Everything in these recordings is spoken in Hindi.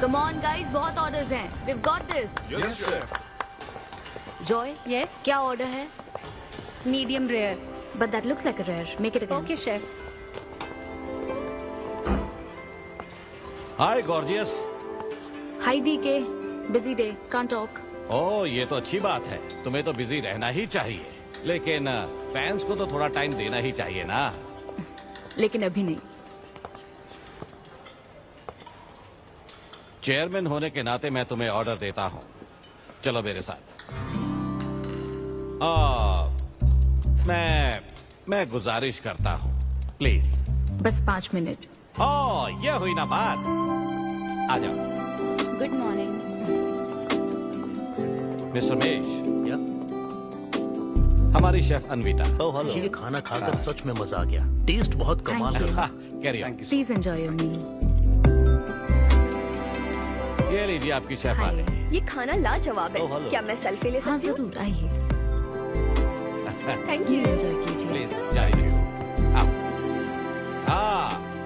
Come on guys, बहुत ऑर्डर्स हैं. We've got this. Yes, chef. Joy, Yes, क्या ऑर्डर है? medium rare. But that looks like a rare. Make it again. Okay, chef. Hi gorgeous. Hi DK. Busy day. Can't talk. ओह ये तो अच्छी बात है, तुम्हें तो बिजी रहना ही चाहिए, लेकिन फैंस को तो थोड़ा टाइम देना ही चाहिए ना। लेकिन अभी नहीं. चेयरमैन होने के नाते मैं तुम्हें ऑर्डर देता हूँ, चलो मेरे साथ। मैं गुजारिश करता हूँ, प्लीज। बस 5 मिनट. ओह ये हुई ना बात, आ जाओ। Good morning. मिस्टर मेश, या? हमारी शेफ अन्विता। Oh hello. ये खाना खाकर सच में मजा आ गया। टेस्ट बहुत कमाल Thank you. है। Carry on. Please enjoy your meal. ये लीजिए आपकी शेफ आ Hi. गई। ये खाना लाजवाब Oh, है। hello. क्या मैं सेल्फी ले हाँ सकती हूँ? जरूर आइए. Thank Meal you. enjoy कीजिए. प्लीज जारी रखिए।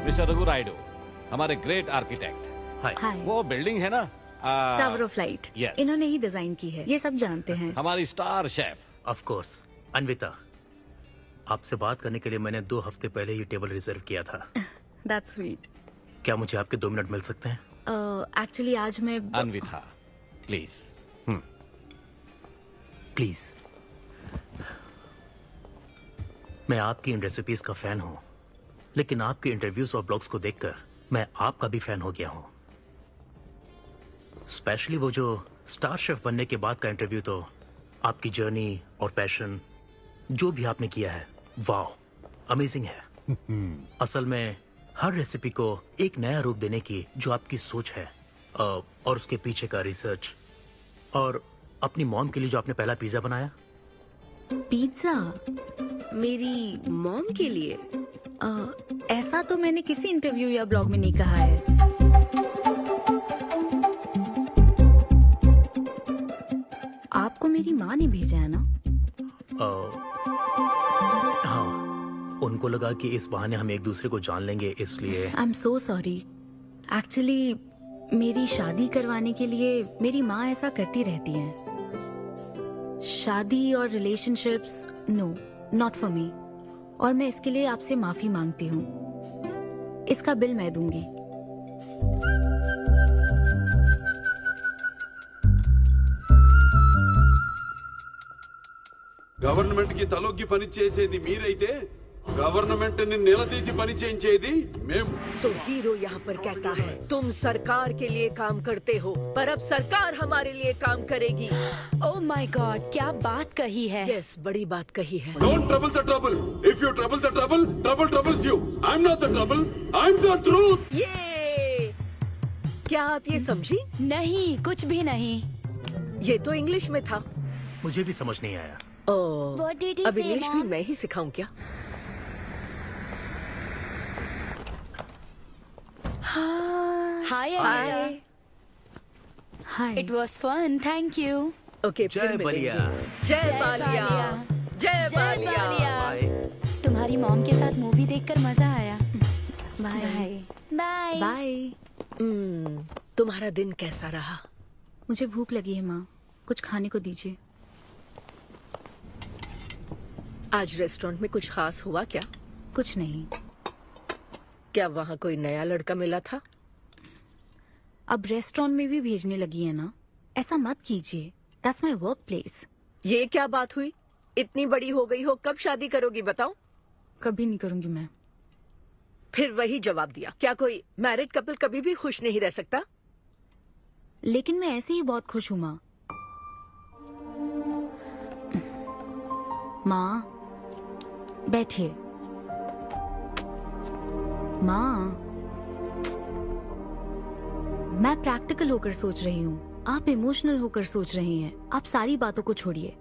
मिस्टर रघु राइडू, हमारे ग्रेट आर्किटेक्ट। हाय। Hi. वो बिल्डिंग है ना, टावर ऑफ लाइट. yes. इन्होंने ही डिजाइन की है. ये सब जानते हैं. हमारी star chef. Of course. Anvita, आपसे बात करने के लिए मैंने 2 हफ्ते पहले ये टेबल रिजर्व किया था। That's sweet. क्या मुझे आपके 2 मिनट मिल सकते हैं? Actually आज मैं अन्विता प्लीज। प्लीज। मैं आपकी इन रेसिपीज का फैन हूँ, लेकिन आपके इंटरव्यूज और ब्लॉग्स को देखकर मैं आपका भी फैन हो गया हूँ। स्पेशली वो जो स्टार शेफ बनने के बाद का इंटरव्यू, तो आपकी जर्नी और पैशन जो भी आपने किया है, वाह अमेजिंग है। असल में हर रेसिपी को एक नया रूप देने की जो आपकी सोच है, और उसके पीछे का रिसर्च, और अपनी मॉम के लिए जो आपने पहला पिज्जा बनाया। पिज्जा. मेरी मॉम के लिए? ऐसा तो मैंने किसी इंटरव्यू या ब्लॉग में नहीं कहा है. आपको मेरी माँ ने भेजा है ना? हाँ, उनको लगा कि इस बहाने हम एक दूसरे को जान लेंगे, इसलिए। आई एम सो सॉरी. एक्चुअली मेरी शादी करवाने के लिए मेरी माँ ऐसा करती रहती हैं. शादी और relationships, no, not for me. और मैं इसके लिए आपसे माफी मांगती हूँ. इसका बिल मैं दूंगी. గవర్నమెంట్ కి తలొగ్గి పని చేసేది మీరైతే గవర్నమెంట్ ని నిలదీసి పని చేయించేది మేము. तो हीरो यहाँ पर कहता है तुम सरकार के लिए काम करते हो, पर अब सरकार हमारे लिए काम करेगी. Oh my God, क्या बात कही है. यस, बड़ी बात कही है. Don't trouble the trouble. If you trouble the trouble, trouble troubles you. I'm not the trouble. I'm the truth. ये क्या आप ये समझी? नहीं, कुछ भी नहीं. ये तो इंग्लिश में था. मुझे भी समझ नहीं आया। ओह, What did he अब say, इंग्लिश भी Mom? मैं ही सिखाऊं क्या? Hi, Anita. Hi. It was fun, thank you. Okay, जय फिर बलिया। मिलेंगे. जय बालिया. जय बालिया. बाय। तुम्हारी मॉम के साथ मूवी देखकर मजा आया. बाय. बाय. बाय. तुम्हारा दिन कैसा रहा? मुझे भूख लगी है माँ. कुछ खाने को दीजिए. आज रेस्टोरेंट में कुछ खास हुआ क्या? कुछ नहीं. क्या वहाँ कोई नया लड़का मिला था? अब रेस्टोरेंट में भी भेजने लगी है ना. ऐसा मत कीजिए. That's my work place. ये क्या बात हुई? इतनी बड़ी हो गई हो, कब शादी करोगी बताओ? कभी नहीं करूंगी मैं. फिर वही जवाब दिया. क्या कोई मैरिड कपल कभी भी खुश नहीं रह सकता? लेकिन मैं ऐसे ही बहुत खुश हूँ माँ. माँ बैठिए. माँ, मैं प्रैक्टिकल होकर सोच रही हूँ. आप इमोशनल होकर सोच रही हैं. आप सारी बातों को छोड़िए.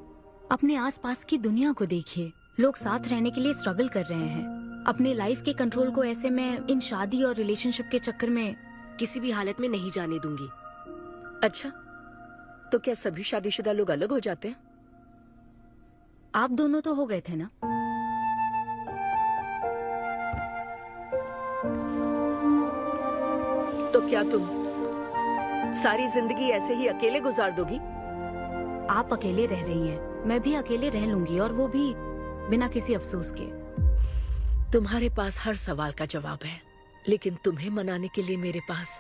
अपने आसपास की दुनिया को देखिए. लोग साथ रहने के लिए स्ट्रगल कर रहे हैं. अपने लाइफ के कंट्रोल को ऐसे मैं इन शादी और रिलेशनशिप के चक्कर में किसी भी हालत में नहीं जाने दूंगी. अच्छा, तो क्या सभी शादीशुदा लोग अलग हो जाते हैं? आप दोनों तो हो गए थे ना. तो क्या तुम सारी जिंदगी ऐसे ही अकेले गुजार दोगी? आप अकेले रह रही हैं, मैं भी अकेले रह लूंगी, और वो भी बिना किसी अफसोस के। तुम्हारे पास हर सवाल का जवाब है, लेकिन तुम्हें मनाने के लिए मेरे पास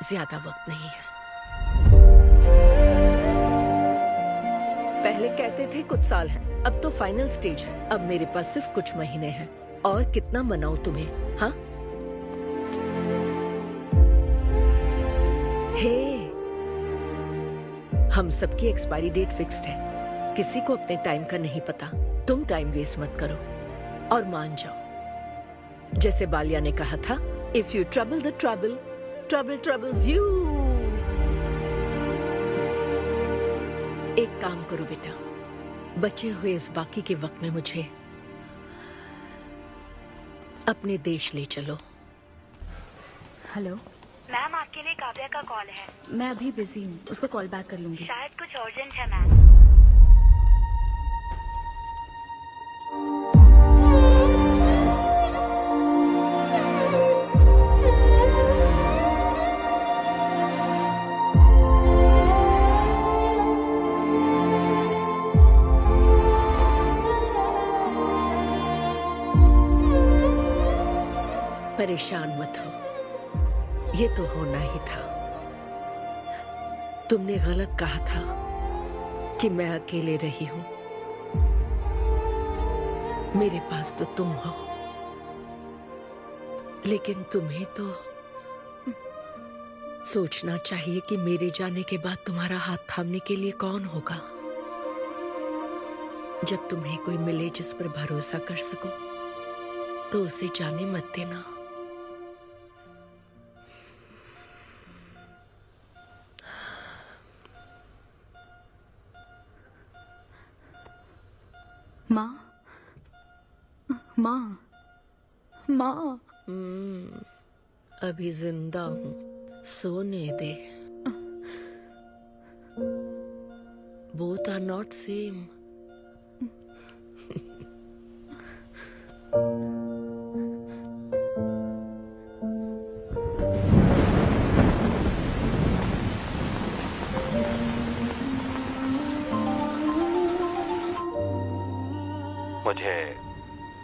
ज्यादा वक्त नहीं है। पहले कहते थे कुछ साल हैं, अब तो फाइनल स्टेज है। अब मेरे पास सिर्फ कुछ महीने हैं, और कितना मनाऊं तुम्हें? हाँ, हे, हम सबकी एक्सपायरी डेट फिक्स्ड है। किसी को अपने टाइम का नहीं पता। तुम टाइम वेस्ट मत करो और मान जाओ। जैसे बालिया ने कहा था, if you trouble the trouble, trouble troubles you. एक काम करो बेटा, बचे हुए इस बाकी के वक्त में मुझे अपने देश ले चलो। हेलो मैम, आपके लिए काव्या का कॉल है। मैं अभी बिजी हूँ, उसको कॉल बैक कर लूंगी। शायद कुछ अर्जेंट है मैम। परेशान मत हो, ये तो होना ही था। तुमने गलत कहा था कि मैं अकेले रही हूं। मेरे पास तो तुम हो, लेकिन तुम्हें तो सोचना चाहिए कि मेरे जाने के बाद तुम्हारा हाथ थामने के लिए कौन होगा। जब तुम्हें कोई मिले जिस पर भरोसा कर सको, तो उसे जाने मत देना। माँ, माँ, माँ। अभी जिंदा हूँ, सोने दे। Both are not same. मुझे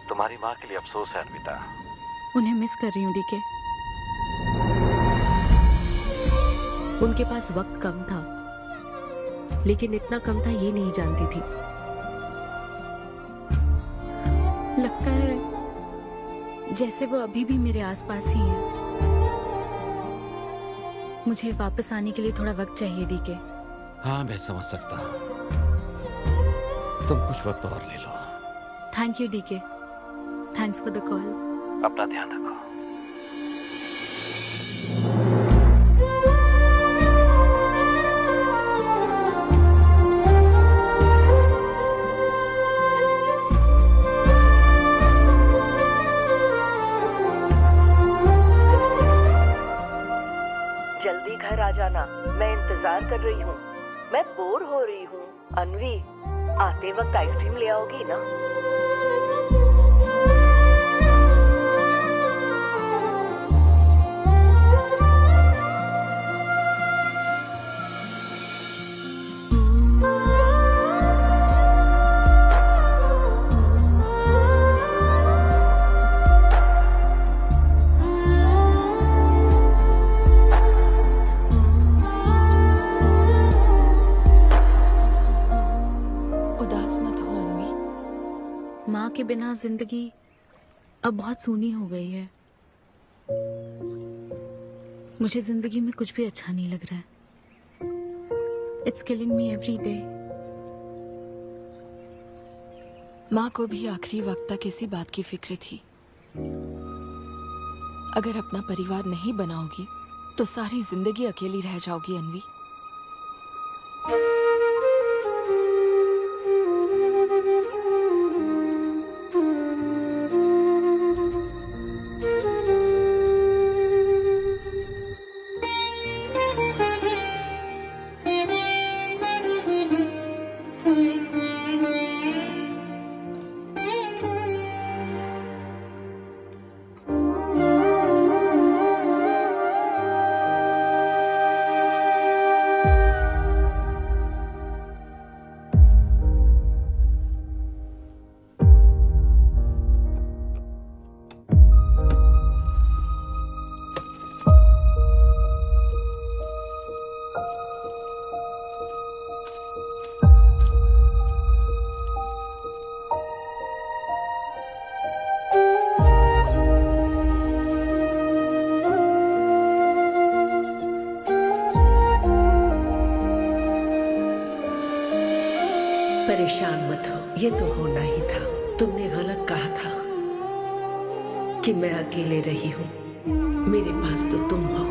तुम्हारी माँ के लिए अफसोस है अन्विता। उन्हें मिस कर रही हूँ डीके। उनके पास वक्त कम था, लेकिन इतना कम था ये नहीं जानती थी। लगता है जैसे वो अभी भी मेरे आसपास ही है। मुझे वापस आने के लिए थोड़ा वक्त चाहिए डीके। हाँ, मैं समझ सकता हूँ। तुम कुछ वक्त और ले लो। Thank you DK. Thanks for the call. अपना ध्यान रखो। जल्दी घर आ जाना, मैं इंतजार कर रही हूँ। मैं बोर हो रही हूँ। अनवी, आते वक्त आइसक्रीम ले आओगी ना? माँ के बिना जिंदगी अब बहुत सूनी हो गई है। मुझे जिंदगी में कुछ भी अच्छा नहीं लग रहा है। It's killing me every day. माँ को भी आखिरी वक्त तक इसी बात की फिक्र थी। अगर अपना परिवार नहीं बनाओगी तो सारी जिंदगी अकेली रह जाओगी अनवी। परेशान मत हो, ये तो होना ही था। तुमने गलत कहा था कि मैं अकेले रही हूँ। मेरे पास तो तुम हो।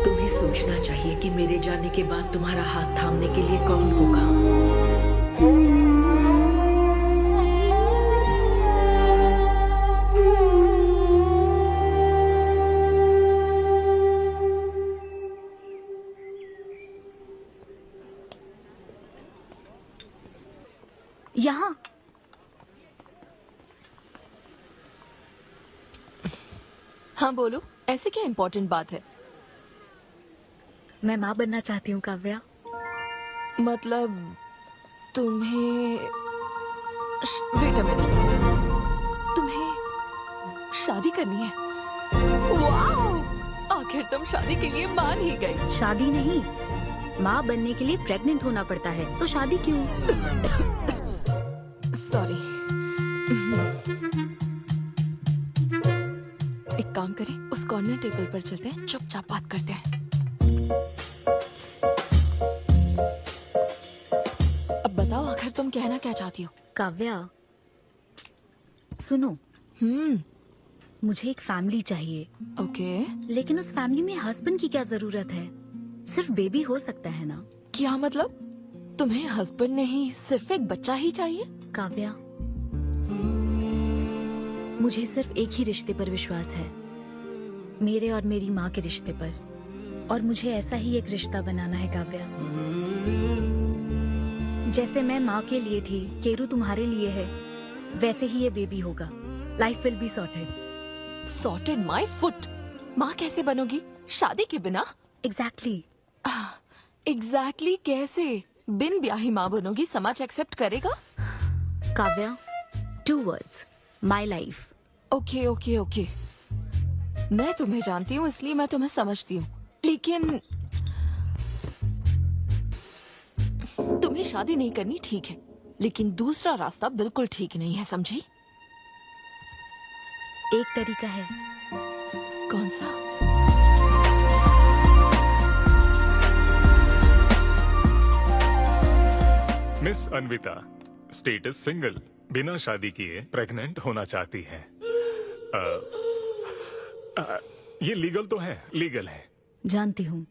तुम्हें सोचना चाहिए कि मेरे जाने के बाद तुम्हारा हाथ थामने के लिए कौन होगा। यहाँ हाँ बोलो, ऐसे क्या इम्पोर्टेंट बात है? मैं माँ बनना चाहती हूँ काव्या। मतलब तुम्हें वेट अ मिनट, तुम्हें शादी करनी है? वाओ! आखिर तुम शादी के लिए मान ही गई। शादी नहीं, माँ बनने के लिए प्रेग्नेंट होना पड़ता है, तो शादी क्यों? सॉरी। एक काम करें, उस कॉर्नर टेबल पर चलते हैं, चुपचाप बात करते हैं। अब बताओ आखिर तुम कहना क्या चाहती हो? काव्या सुनो, मुझे एक फैमिली चाहिए, ओके। लेकिन उस फैमिली में हस्बैंड की क्या जरूरत है? सिर्फ बेबी हो सकता है ना? क्या मतलब? तुम्हें हस्बैंड नहीं, सिर्फ एक बच्चा ही चाहिए? काव्या, मुझे सिर्फ एक ही रिश्ते पर विश्वास है, मेरे और मेरी माँ के रिश्ते पर, और मुझे ऐसा ही एक रिश्ता बनाना है काव्या। जैसे मैं माँ के लिए थी, केरू तुम्हारे लिए है, वैसे ही ये बेबी होगा। Life will be sorted. Sorted my foot. माँ कैसे बनोगी शादी के बिना? एग्जैक्टली। एग्जैक्टली कैसे? बिन ब्याही माँ बनोगी, समाज एक्सेप्ट करेगा? Kavya, 2 words, my life. Okay okay okay, मैं तुम्हें जानती हूँ इसलिए मैं तुम्हें समझती हूँ, लेकिन तुम्हें शादी नहीं करनी ठीक है, लेकिन दूसरा रास्ता बिल्कुल ठीक नहीं है, समझी? एक तरीका है। कौन सा? मिस अन्विता, स्टेटस सिंगल, बिना शादी किए प्रेग्नेंट होना चाहती हैं। ये लीगल तो है? लीगल है। जानती हूँ।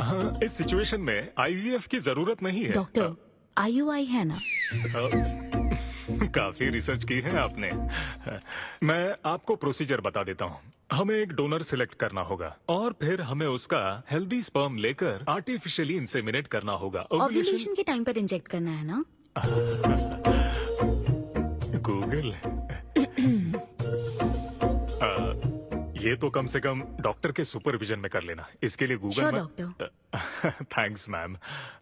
हाँ, इस सिचुएशन में आईवीएफ की जरूरत नहीं है। डॉक्टर, IUI है ना? काफी रिसर्च की है आपने। मैं आपको प्रोसीजर बता देता हूँ। हमें एक डोनर सिलेक्ट करना होगा और फिर हमें उसका हेल्दी स्पर्म लेकर आर्टिफिशियली इंसेमिनेट करना होगा। ओव्यूलेशन के टाइम पर इंजेक्ट करना है ना? गूगल। ये तो कम से कम डॉक्टर के सुपरविजन में कर लेना, इसके लिए गूगल Sure, में। डॉक्टर। Thanks ma'am.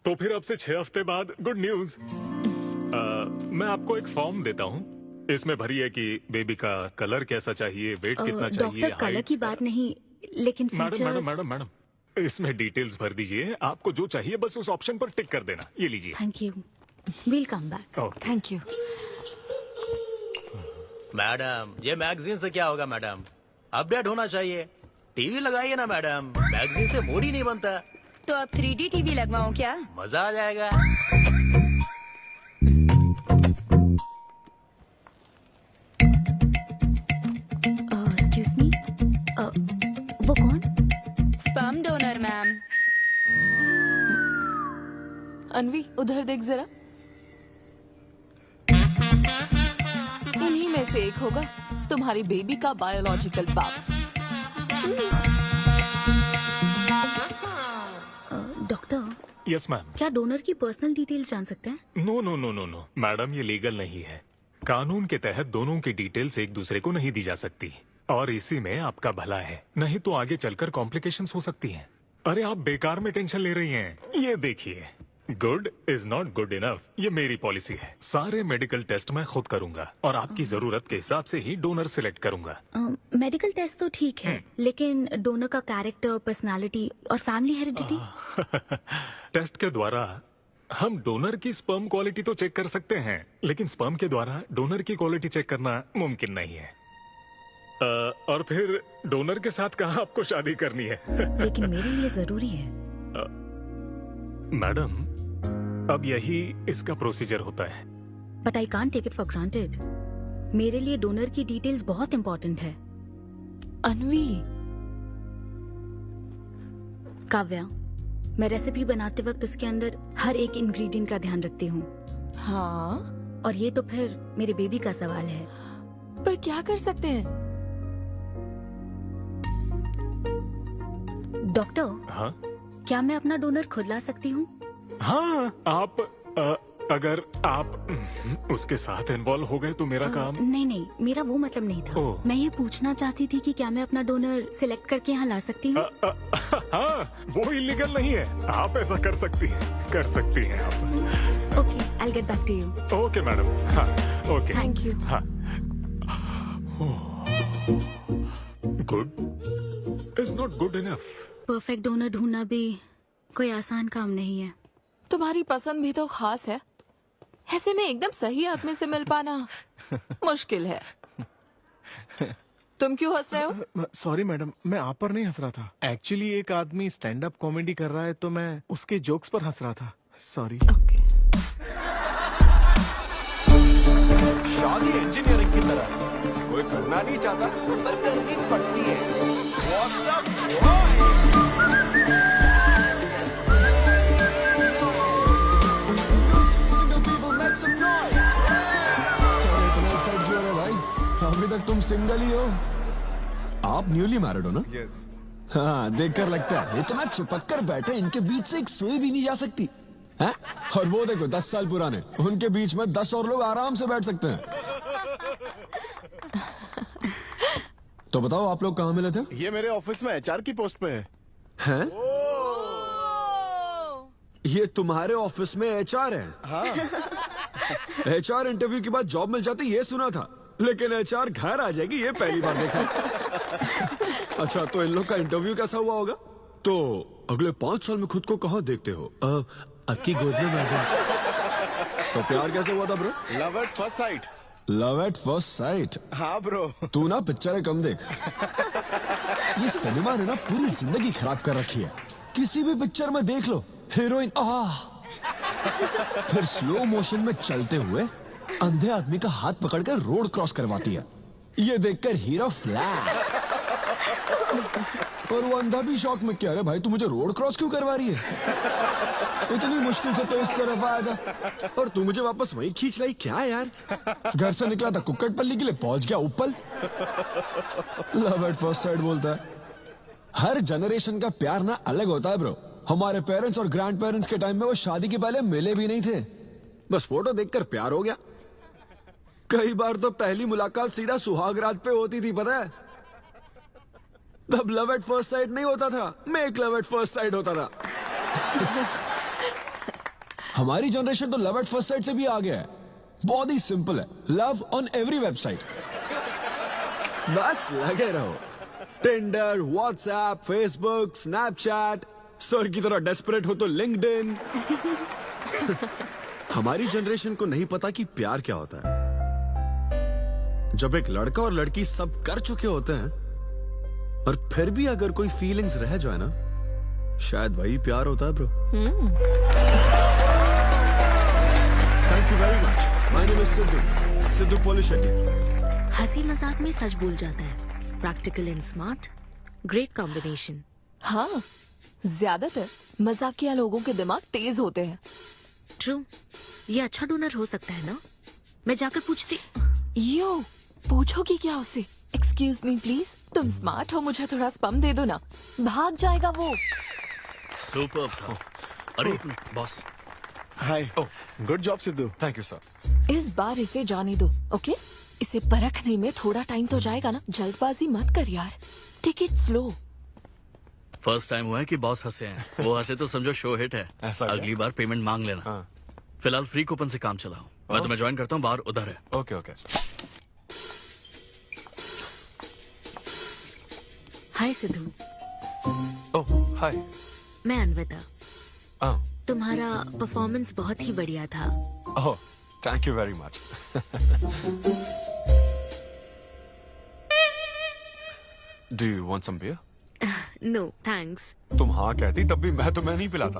तो फिर अब से 6 हफ्ते बाद गुड न्यूज। मैं आपको एक फॉर्म देता हूँ, इसमें भरिए कि बेबी का कलर कैसा चाहिए, वेट कितना चाहिए। डॉक्टर, कलर की बात नहीं, लेकिन madam madam features. Madam madam, इसमें डिटेल्स भर दीजिए। आपको जो चाहिए बस उस ऑप्शन पर टिक कर देना। ये लीजिए। Thank you, will come back. Okay. Thank you. Madam, ये मैगजीन से क्या होगा मैडम? अपडेट होना चाहिए। टीवी लगाइए ना मैडम, मैगजीन से मूड ही नहीं बनता। तो अब 3D टीवी लगवाऊं क्या? मजा आ जाएगा। एक्सक्यूज मी, वो कौन? Sperm donor ma'am. अनवी, उधर देख जरा। इन्हीं में से एक होगा तुम्हारी बेबी का बायोलॉजिकल बाप। Doctor, yes ma'am. क्या डोनर की पर्सनल डिटेल्स जान सकते हैं? No no no no no madam, ये लीगल नहीं है। कानून के तहत दोनों की डिटेल्स एक दूसरे को नहीं दी जा सकती, और इसी में आपका भला है, नहीं तो आगे चलकर कॉम्प्लिकेशंस हो सकती हैं। अरे आप बेकार में टेंशन ले रही हैं। ये देखिए, good is not good enough, ये मेरी पॉलिसी है। सारे मेडिकल टेस्ट मैं खुद करूंगा और आपकी जरूरत के हिसाब से ही डोनर सिलेक्ट करूंगा। मेडिकल टेस्ट तो ठीक है, लेकिन डोनर का कैरेक्टर, पर्सनालिटी और फैमिली हेरिडिटी? टेस्ट के द्वारा हम डोनर की स्पर्म क्वालिटी तो चेक कर सकते हैं, लेकिन स्पर्म के द्वारा डोनर की क्वालिटी चेक करना मुमकिन नहीं है। और फिर डोनर के साथ कहाँ आपको शादी करनी है? लेकिन मेरे लिए जरूरी है। मैडम, अब यही इसका प्रोसीजर होता है। But I can't take it for granted. मेरे लिए डोनर की डिटेल्स बहुत इंपॉर्टेंट है। अनवी, काव्या, मैं रेसिपी बनाते वक्त उसके अंदर हर एक इंग्रेडिएंट का ध्यान रखती हूँ। हाँ, और ये तो फिर मेरे बेबी का सवाल है। पर क्या कर सकते हैं? डॉक्टर, हाँ क्या मैं अपना डोनर खुद ला सकती हूँ? हाँ, आप अगर आप उसके साथ इन्वॉल्व हो गए तो मेरा काम। नहीं नहीं, मेरा वो मतलब नहीं था। ओह। मैं ये पूछना चाहती थी कि क्या मैं अपना डोनर सिलेक्ट करके यहाँ ला सकती हूँ? हाँ, वो इलीगल नहीं है। आप ऐसा कर सकती हैं आप। Okay, I get back to you. Okay madam. हाँ, ओके। Thank you. हाँ। Good is not good enough. Perfect donor ढूंढना भी कोई आसान काम नहीं है। तुम्हारी पसंद भी तो खास है, ऐसे में एकदम सही आदमी से मिल पाना मुश्किल है। तुम क्यों हंस रहे हो? सॉरी मैडम, मैं आप पर नहीं हंस रहा था। एक्चुअली एक आदमी स्टैंड अप कॉमेडी कर रहा है तो मैं उसके जोक्स पर हंस रहा था। सॉरी। ओके। शादी इंजीनियरिंग की तरह कोई करना नहीं चाहता पर करनी पड़ती है। What's up, अभी तक तुम सिंगल ही हो? आप न्यूली मैरिड हो ना? यस। हाँ, देखकर लगता है इतना चिपक कर बैठे, इनके बीच से एक सुई भी नहीं जा सकती है? और वो देखो 10 साल पुराने, उनके बीच में 10 और लोग आराम से बैठ सकते हैं। तो बताओ, आप लोग कहाँ मिले थे? ये मेरे ऑफिस में एचआर की पोस्ट पे है। हैं? ये तुम्हारे ऑफिस में एचआर है? हाँ। एचआर इंटरव्यू के बाद जॉब मिल जाती ये सुना था, लेकिन एचआर घर आ जाएगी ये पहली बार देखा। अच्छा, तो इन लोग का इंटरव्यू कैसा हुआ होगा? तो अगले 5 साल में खुद को कहाँ देखते हो? आपकी गोद में मैडम। तो प्यार कैसे हुआ था bro? Love at first sight. Love at first sight? हाँ ब्रो। तू ना पिक्चरें कम देख। ये सिनेमा ने ना पूरी जिंदगी खराब कर रखी है। किसी भी पिक्चर में देख लो, हीरोइन फिर स्लो मोशन में चलते हुए अंधे आदमी का हाथ पकड़कर रोड क्रॉस करवाती है। ये देखकर हीरो फ्लैट। और वो अंधा भी शौक में, क्या रे भाई तू मुझे रोड क्रॉस क्यों करवा रही है? इतनी मुश्किल से तो इस तरफ आया था और तू मुझे वापस वहीं खींच लाई। क्या यार, घर से निकला था कुक्कटपल्ली के लिए, पहुंच गया ऊपर। लव एट फर्स्ट साइट बोलता है। हर जनरेशन का प्यार ना अलग होता है ब्रो। हमारे पेरेंट्स और ग्रैंड पेरेंट्स के टाइम में वो शादी के पहले मिले भी नहीं थे, बस फोटो देखकर प्यार हो गया। कई बार तो पहली मुलाकात सीधा सुहाग रात पे होती थी, पता है? तब लव एट फर्स्ट साइट नहीं होता था, make love at first sight होता था। हमारी जनरेशन तो लव एट फर्स्ट साइट से भी आगे है। बहुत ही सिंपल है, लव ऑन एवरी वेबसाइट। बस लगे रहो, Tinder, WhatsApp, Facebook, Snapchat, sir की तरह डेस्परेट हो तो लिंक्डइन। हमारी जनरेशन को नहीं पता कि प्यार क्या होता है। जब एक लड़का और लड़की सब कर चुके होते हैं और फिर भी अगर कोई फीलिंग्स रह जाए ना, शायद वही प्यार होता है bro. Thank you very much. My name is Siddhu Polishetty. हंसी मजाक में सच बोल जाता है। Practical and smart, great combination. हाँ, ज्यादातर मजाकिया लोगों के दिमाग तेज होते हैं। ट्रू। ये अच्छा डोनर हो सकता है ना? मैं जाकर पूछती। यो, पूछोगी क्या उससे? एक्सक्यूज मी प्लीज, तुम स्मार्ट हो, मुझे थोड़ा स्पम दे दो ना। भाग जाएगा वो। सुपर्ब था। अरे boss. Hi. Good job Sidhu. Thank you sir. इस बार इसे जाने दो, ओके? इसे परखने में थोड़ा टाइम तो जाएगा ना। जल्दबाजी मत कर यार, take it slow. First time हुआ है कि बॉस हंसे हैं। वो हंसे तो समझो शो हिट है। ऐसा क्या? अगली बार पेमेंट मांग लेना। हाँ। फिलहाल फ्री कूपन से काम चलाओ। मैं तुम्हें ज्वाइन करता हूँ, बाहर उधर है। Okay okay. Hi Siddhu. Oh hi. मैं अनविता। ओह तुम्हारा परफॉर्मेंस बहुत ही बढ़िया था। Oh, thank you very much. Do you want some beer? No thanks. तुम हाँ कहती तब भी मैं तुम्हें नहीं पिलाता।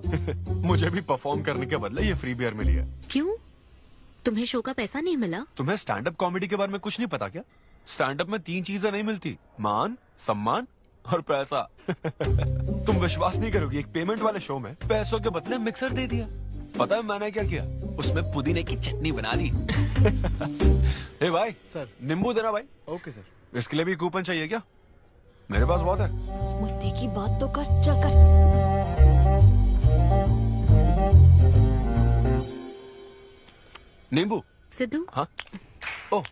मुझे भी परफॉर्म करने के बदले ये फ्री बियर मिली है। क्यों? तुम्हें शो का पैसा नहीं मिला? तुम्हें स्टैंड अप कॉमेडी के बारे में कुछ नहीं पता क्या? स्टैंड अप में 3 चीजें नहीं मिलती, मान, सम्मान और पैसा। तुम विश्वास नहीं करोगी, एक पेमेंट वाले शो में पैसों के बदले मिक्सर दे दिया। पता है मैंने क्या किया? उसमें पुदीने की चटनी बना दी। हे भाई सर, नींबू देना भाई। Okay sir. इसके लिए भी कूपन चाहिए क्या? मेरे पास बहुत है। मुद्दे की बात तो कर, चल कर। नींबू। सिद्धू। हाँ। ओह,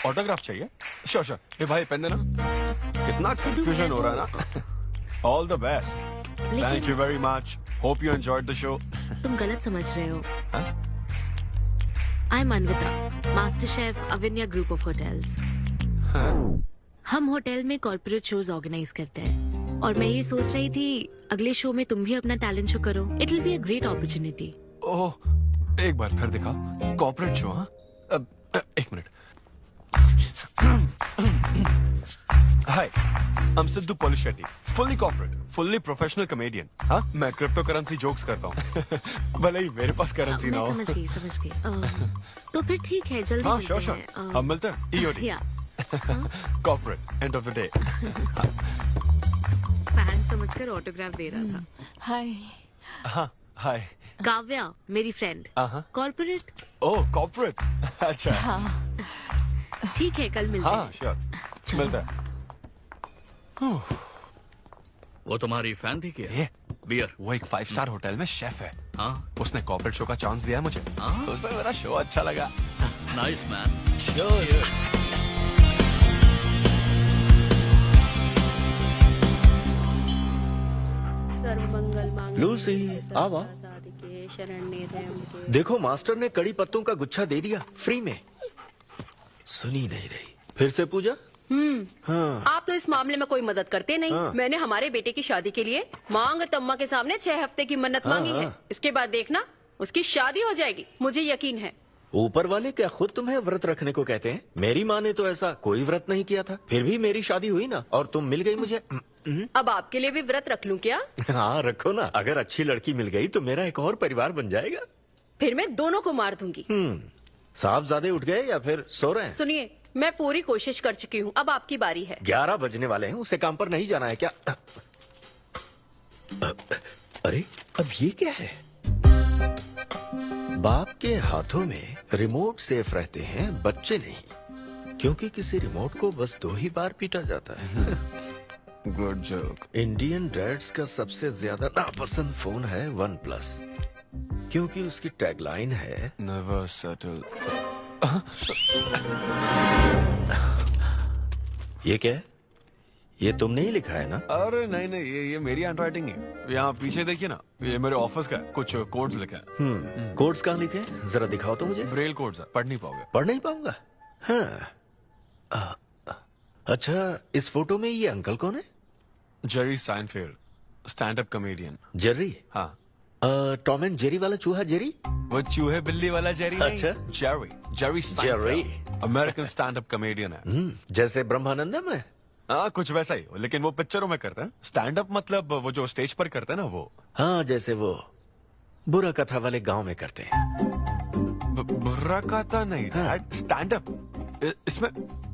ऑटोग्राफ चाहिए? Sure sure. हे भाई पेन देना। कितना कंफ्यूजन हो रहा है ना। All the best. Thank you very much. Hope you enjoyed the show. तुम गलत समझ रहे हो। I am Anvita, master chef Avinya group of hotels. हम होटल में कॉर्पोरेट शोज ऑर्गेनाइज करते हैं और मैं ये सोच रही थी अगले शो में तुम भी अपना टैलेंट शो करो। It will be a great opportunity. Oh, एक बार फिर दिखा। Corporate show? हाँ, एक minute. Hi, I am Siddhu Polishetty, fully corporate, fully professional comedian. हाँ, मैं क्रिप्टो करेंसी जोक्स करता हूँ। भले ही मेरे पास करेंसी ना हो। मैं समझ गई। तो फिर ठीक है, जल्दी हाँ, मिलते श्योर श्योर। हैं। हम मिलते हैं। EOD. Corporate, end of the day. Fan समझकर ऑटोग्राफ दे रहा था। हाय। हाँ, हाय। काव्या, मेरी फ्रेंड। कॉर्पोरेट। ओह, कॉर्पोरेट। अच्छा। हाँ। ठीक है, कल मिलते हैं। हाँ, श्योर। मिलते हैं। वो तुम्हारी फैन थी क्या? ये बियर। वो एक 5 स्टार होटल में शेफ है। हाँ, उसने कॉर्पोरेट शो का चांस दिया है मुझे। उसे मेरा शो अच्छा लगा। Nice man. लूसी, आवा। देखो, मास्टर ने कड़ी पत्तों का गुच्छा दे दिया फ्री में। सुनी नहीं रही। फिर से पूजा। हाँ। आप तो इस मामले में कोई मदद करते नहीं। हाँ। मैंने हमारे बेटे की शादी के लिए मांग तम्मा के सामने 6 हफ्ते की मन्नत मांगी है। इसके बाद देखना उसकी शादी हो जाएगी, मुझे यकीन है। ऊपर वाले क्या खुद तुम्हें व्रत रखने को कहते हैं? मेरी माँ ने तो ऐसा कोई व्रत नहीं किया था, फिर भी मेरी शादी हुई ना, और तुम मिल गई मुझे। अब आपके लिए भी व्रत रख लूं क्या? हाँ, रखो ना। अगर अच्छी लड़की मिल गई तो मेरा एक और परिवार बन जाएगा। फिर मैं दोनों को मार दूंगी। साहबजादे उठ गए या फिर सो रहे हैं? सुनिए, मैं पूरी कोशिश कर चुकी हूँ, अब आपकी बारी है। 11 बजने वाले हैं, उसे काम पर नहीं जाना है क्या? अरे, अब ये क्या है? बाप के हाथों में रिमोट सेफ रहते हैं, बच्चे नहीं, क्योंकि किसी रिमोट को बस 2 ही बार पीटा जाता है। Good joke. इंडियन डैड्स का सबसे ज्यादा नापसंद फोन है OnePlus, क्योंकि उसकी टैगलाइन है नेवर सेटल। ये क्या है? ये तुमने ही लिखा है ना? अरे नहीं नहीं, ये मेरी हैंडराइटिंग है। यहाँ पीछे देखिए ना, ये मेरे ऑफिस का है। कुछ कोड्स लिखा है। कोड्स कहाँ लिखे हैं? जरा दिखाओ तो मुझे। ब्रेल कोड्स है, पढ़ नहीं पाओगे। पढ़ नहीं पाऊंगा? हाँ। अच्छा, इस फोटो में ये अंकल कौन है? Jerry Seinfeld, stand up comedian. Jerry? हाँ। टॉम एंड जेरी वाला चूहा जेरी? वो चूहे बिल्ली वाला जेरी नहीं। अच्छा। Jerry Seinfeld American stand up comedian है। जैसे ब्रह्मानंदम है? हाँ, कुछ वैसा ही, लेकिन वो पिक्चरों में करते हैं। स्टैंड अप मतलब वो जो स्टेज पर करते हैं ना, वो। हाँ, जैसे वो बुरा कथा वाले गांव में करते हैं। बुरा कथा नहीं डैड, स्टैंड अप।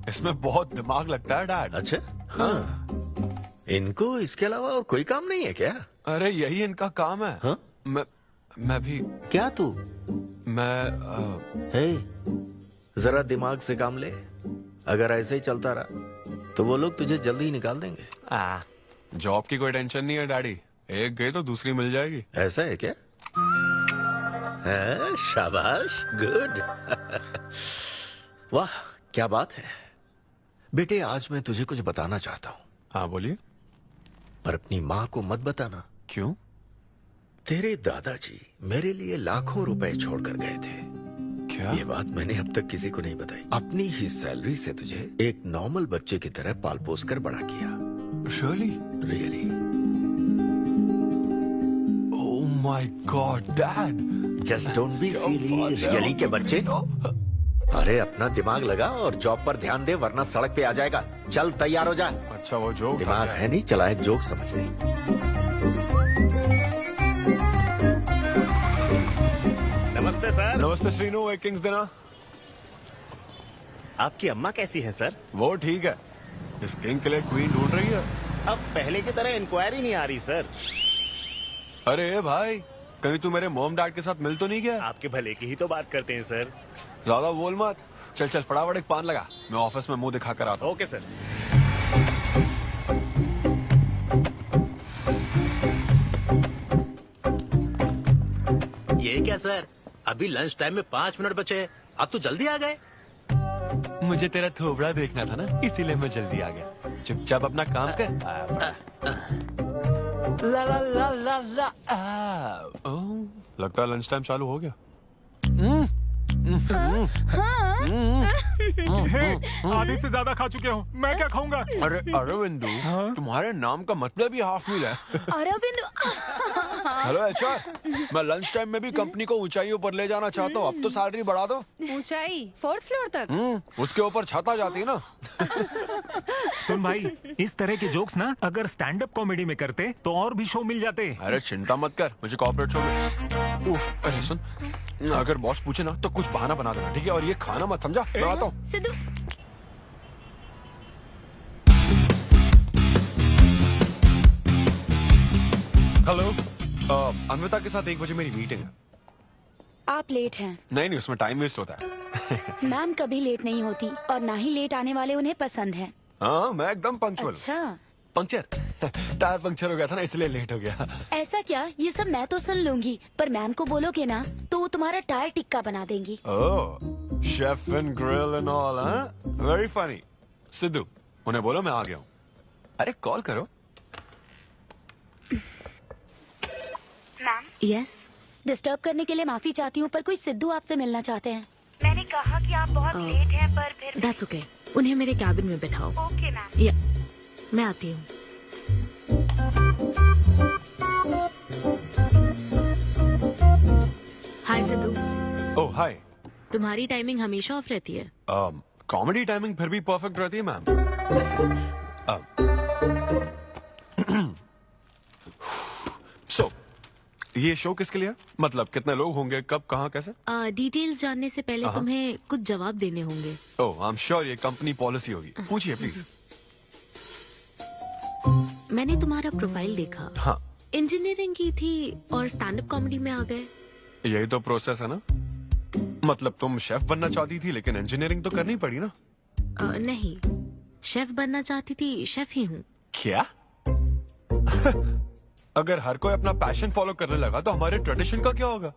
इसमें बहुत दिमाग लगता है डैड। अच्छा। हाँ। इनको इसके अलावा और कोई काम नहीं है क्या? अरे यही इनका काम है। हाँ? मैं भी। क्या तू? मैं हे, जरा दिमाग से काम ले। अगर ऐसे ही चलता रहा तो वो लोग तुझे जल्दी ही निकाल देंगे। जॉब की कोई टेंशन नहीं है डैडी, एक गई तो दूसरी मिल जाएगी। ऐसा है क्या? शाबाश, गुड। वाह, क्या बात है बेटे। आज मैं तुझे कुछ बताना चाहता हूँ। हाँ बोलिए। पर अपनी माँ को मत बताना। क्यों? तेरे दादाजी मेरे लिए लाखों रुपए छोड़कर गए थे। क्या? ये बात मैंने अब तक किसी को नहीं बताई। अपनी ही सैलरी से तुझे एक नॉर्मल बच्चे की तरह पाल पोस कर बड़ा किया। Really? Oh my God dad. Just don't be silly. Really के बच्चे। अरे अपना दिमाग लगा और जॉब पर ध्यान दे, वरना सड़क पे आ जाएगा। चल तैयार हो जा। अच्छा वो जोक दिमाग है नहीं, चला है जोक समझ नहीं। नमस्ते सर। नमस्ते श्रीनु, एक किंग्स देना। आपकी अम्मा कैसी है सर? वो ठीक है, इस किंग के लिए क्वीन ढूंढ रही है। अब पहले की तरह इंक्वायरी नहीं आ रही सर। अरे भाई, कहीं तू मेरे मॉम डैड के साथ मिल तो नहीं गया? आपके भले की ही तो बात करते हैं सर। ज्यादा बोल मत। चल चल फटाफट एक पान लगा, मैं ऑफिस में मुंह दिखा कर आता हूँ। Okay sir. ये क्या सर, अभी लंच टाइम में 5 मिनट बचे हैं, आप तो जल्दी आ गए। मुझे तेरा थोबड़ा देखना था ना, इसीलिए मैं जल्दी आ गया। चुपचाप अपना काम कर। ला ला ला ला ला। लगता है लंच टाइम चालू हो गया। आधे से ज्यादा खा चुके हो, मैं क्या खाऊंगा? अरे अरविंदु, तुम्हारे नाम का मतलब ही हाफ मील है। अरविंद। हेलो एचआर, मैं लंच टाइम में भी कंपनी को ऊंचाइयों पर ले जाना चाहता हूँ। अब तो सैलरी बढ़ा दो। ऊंचाई 4th फ्लोर तक? उसके ऊपर छत आ जाती है ना। सुन भाई, इस तरह के जोक्स ना अगर स्टैंड अप कॉमेडी में करते तो और भी शो मिल जाते। अरे चिंता मत कर, मुझे कॉर्पोरेट शो में। अरे सुन, अगर बॉस पूछे ना तो कुछ बहाना बना देना, ठीक है? और ये खाना मत, समझा? मैं आता हूँ। सिद्धू। हेलो, अन्विता के साथ 1 बजे मेरी मीटिंग है। आप लेट हैं। नहीं, उसमें टाइम वेस्ट होता है। मैम कभी लेट नहीं होती और ना ही लेट आने वाले उन्हें पसंद हैं। हाँ, मैं एकदम पंक्चुअल। अच्छा। पंक्चर टायर पंक्चर हो गया था ना, इसलिए लेट हो गया। ऐसा क्या? ये सब मैं तो सुन लूंगी, पर मैम को बोलोगे ना तो वो तुम्हारा टायर टिक्का बना देंगी। Oh, chef and grill and all, हाँ? Very funny. सिद्धू, उन्हें बोलो मैं आ गया हूँ। अरे कॉल करो। मैम। यस। डिस्टर्ब करने के लिए माफी चाहती हूँ, पर कोई सिद्धू आपसे मिलना चाहते हैं। मैंने कहा कि आप बहुत लेट हैं, पर फिर दैट्स ओके। उन्हें मेरे कैबिन में बैठाओ। Okay ma'am. या मैं आती हूँ। हाय सिद्धू। ओह हाय। तुम्हारी टाइमिंग हमेशा ऑफ रहती है? कॉमेडी टाइमिंग फिर भी परफेक्ट रहती है मैम। सो ये शो किसके लिए? मतलब कितने लोग होंगे, कब, कहाँ, कैसे? डिटेल्स जानने से पहले तुम्हें कुछ जवाब देने होंगे। ओह, आई एम श्योर ये कंपनी पॉलिसी होगी। पूछिए प्लीज। मैंने तुम्हारा प्रोफाइल देखा। हाँ। इंजीनियरिंग की थी और स्टैंड अप कॉमेडी में आ गए। यही तो प्रोसेस है ना। मतलब तुम शेफ बनना चाहती थी, लेकिन इंजीनियरिंग तो करनी पड़ी ना। नहीं, शेफ बनना चाहती थी, शेफ ही हूँ। क्या? अगर हर कोई अपना पैशन फॉलो करने लगा तो हमारे ट्रेडिशन का क्या होगा?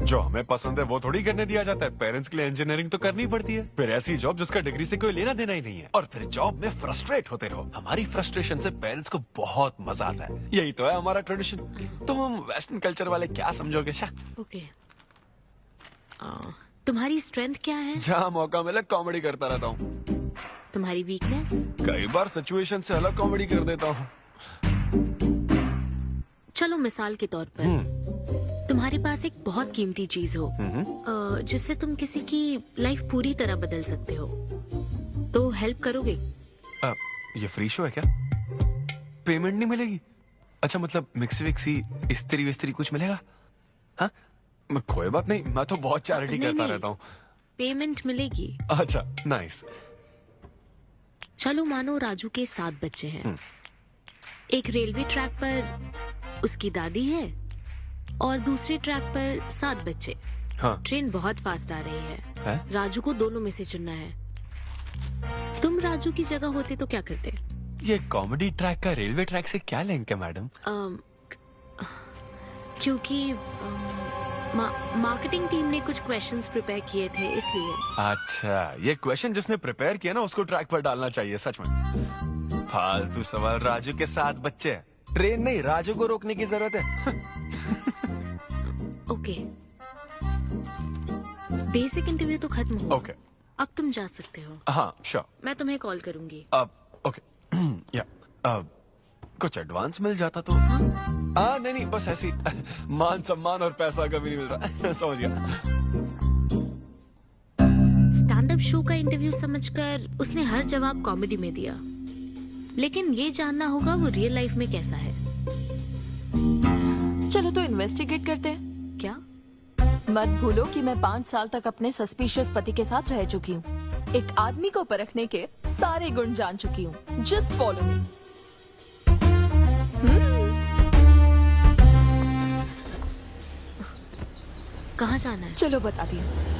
जो हमें पसंद है वो थोड़ी करने दिया जाता है। पेरेंट्स के लिए इंजीनियरिंग तो करनी पड़ती है, फिर ऐसी जॉब जिसका डिग्री से कोई लेना देना ही नहीं है, और फिर जॉब में फ्रस्ट्रेट होते रहो। हमारी फ्रस्ट्रेशन से पेरेंट्स को बहुत मजा आता है। यही तो है हमारा ट्रेडिशन। तुम वेस्टर्न कल्चर वाले क्या समझोगे? ओके। तुम्हारी स्ट्रेंथ क्या है? जहाँ मौका मिले कॉमेडी करता रहता हूँ। तुम्हारी वीकनेस? कई बार सिचुएशन से अलग कॉमेडी कर देता हूँ। चलो मिसाल के तौर पर तुम्हारे पास एक बहुत कीमती चीज हो जिससे तुम किसी की लाइफ पूरी तरह बदल सकते हो, तो हेल्प करोगे? ये फ्री शो है क्या? पेमेंट नहीं मिलेगी? अच्छा, मतलब मिक्सी विक्सी इस्त्री विस्त्री कुछ मिलेगा? हाँ, कोई बात नहीं, मैं तो बहुत चैरिटी करता रहता हूँ। पेमेंट मिलेगी। अच्छा, नाइस। चलो मानो राजू के 7 बच्चे हैं। एक रेलवे ट्रैक पर उसकी दादी है और दूसरे ट्रैक पर 7 बच्चे। हाँ। ट्रेन बहुत फास्ट आ रही है। राजू को दोनों में से चुनना है। तुम राजू की जगह होते तो क्या करते? ये कॉमेडी ट्रैक का रेलवे ट्रैक से क्या लिंक है मैडम? क्योंकि मार्केटिंग टीम ने कुछ क्वेश्चंस प्रिपेयर किए थे, इसलिए। अच्छा, ये क्वेश्चन जिसने प्रिपेयर किया ना उसको ट्रैक पर डालना चाहिए। सच में फालतू सवाल। राजू के 7 बच्चे हैं, ट्रेन नहीं, राजू को रोकने की जरूरत है। ओके, बेसिक इंटरव्यू तो खत्म हो। ओके, अब तुम जा सकते हो। हाँ श्योर। मैं तुम्हें कॉल करूंगी। अब ओके। या कुछ एडवांस मिल जाता तो। नहीं नहीं, बस ऐसी मान सम्मान और पैसा कभी नहीं मिलता। समझ गया। शो का इंटरव्यू समझकर उसने हर जवाब कॉमेडी में दिया, लेकिन ये जानना होगा वो रियल लाइफ में कैसा है। चलो तो इन्वेस्टिगेट करते हैं। क्या? मत भूलो कि मैं 5 साल तक अपने सस्पिशियस पति के साथ रह चुकी हूँ। एक आदमी को परखने के सारे गुण जान चुकी हूँ। Just follow me. कहाँ जाना है? चलो बताती हूँ।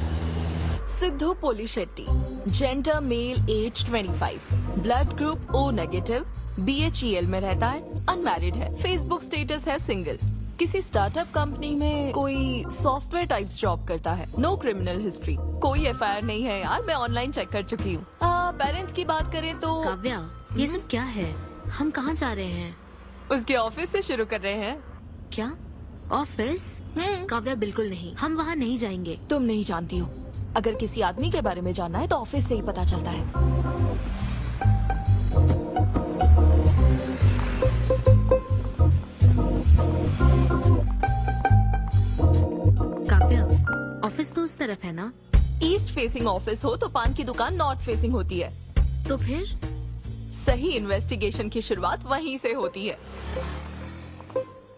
Siddhu Polishetty, gender male, age 25, blood group O negative, BHEL में रहता है, अनमैरिड है, फेसबुक स्टेटस है सिंगल, किसी स्टार्टअप कंपनी में कोई सॉफ्टवेयर टाइप्स जॉब करता है, नो क्रिमिनल हिस्ट्री, कोई FIR नहीं है यार, मैं ऑनलाइन चेक कर चुकी हूँ। पेरेंट्स की बात करें तो काव्या, ये सब क्या है? हम कहाँ जा रहे हैं? उसके ऑफिस से शुरू कर रहे हैं। क्या ऑफिस? काव्या बिल्कुल नहीं, हम वहाँ नहीं जाएंगे। तुम नहीं जानती हो, अगर किसी आदमी के बारे में जानना है तो ऑफिस से ही पता चलता है। काव्या, ऑफिस तो उस तरफ है ना? ईस्ट फेसिंग ऑफिस हो तो पान की दुकान नॉर्थ फेसिंग होती है। तो फिर सही इन्वेस्टिगेशन की शुरुआत वहीं से होती है।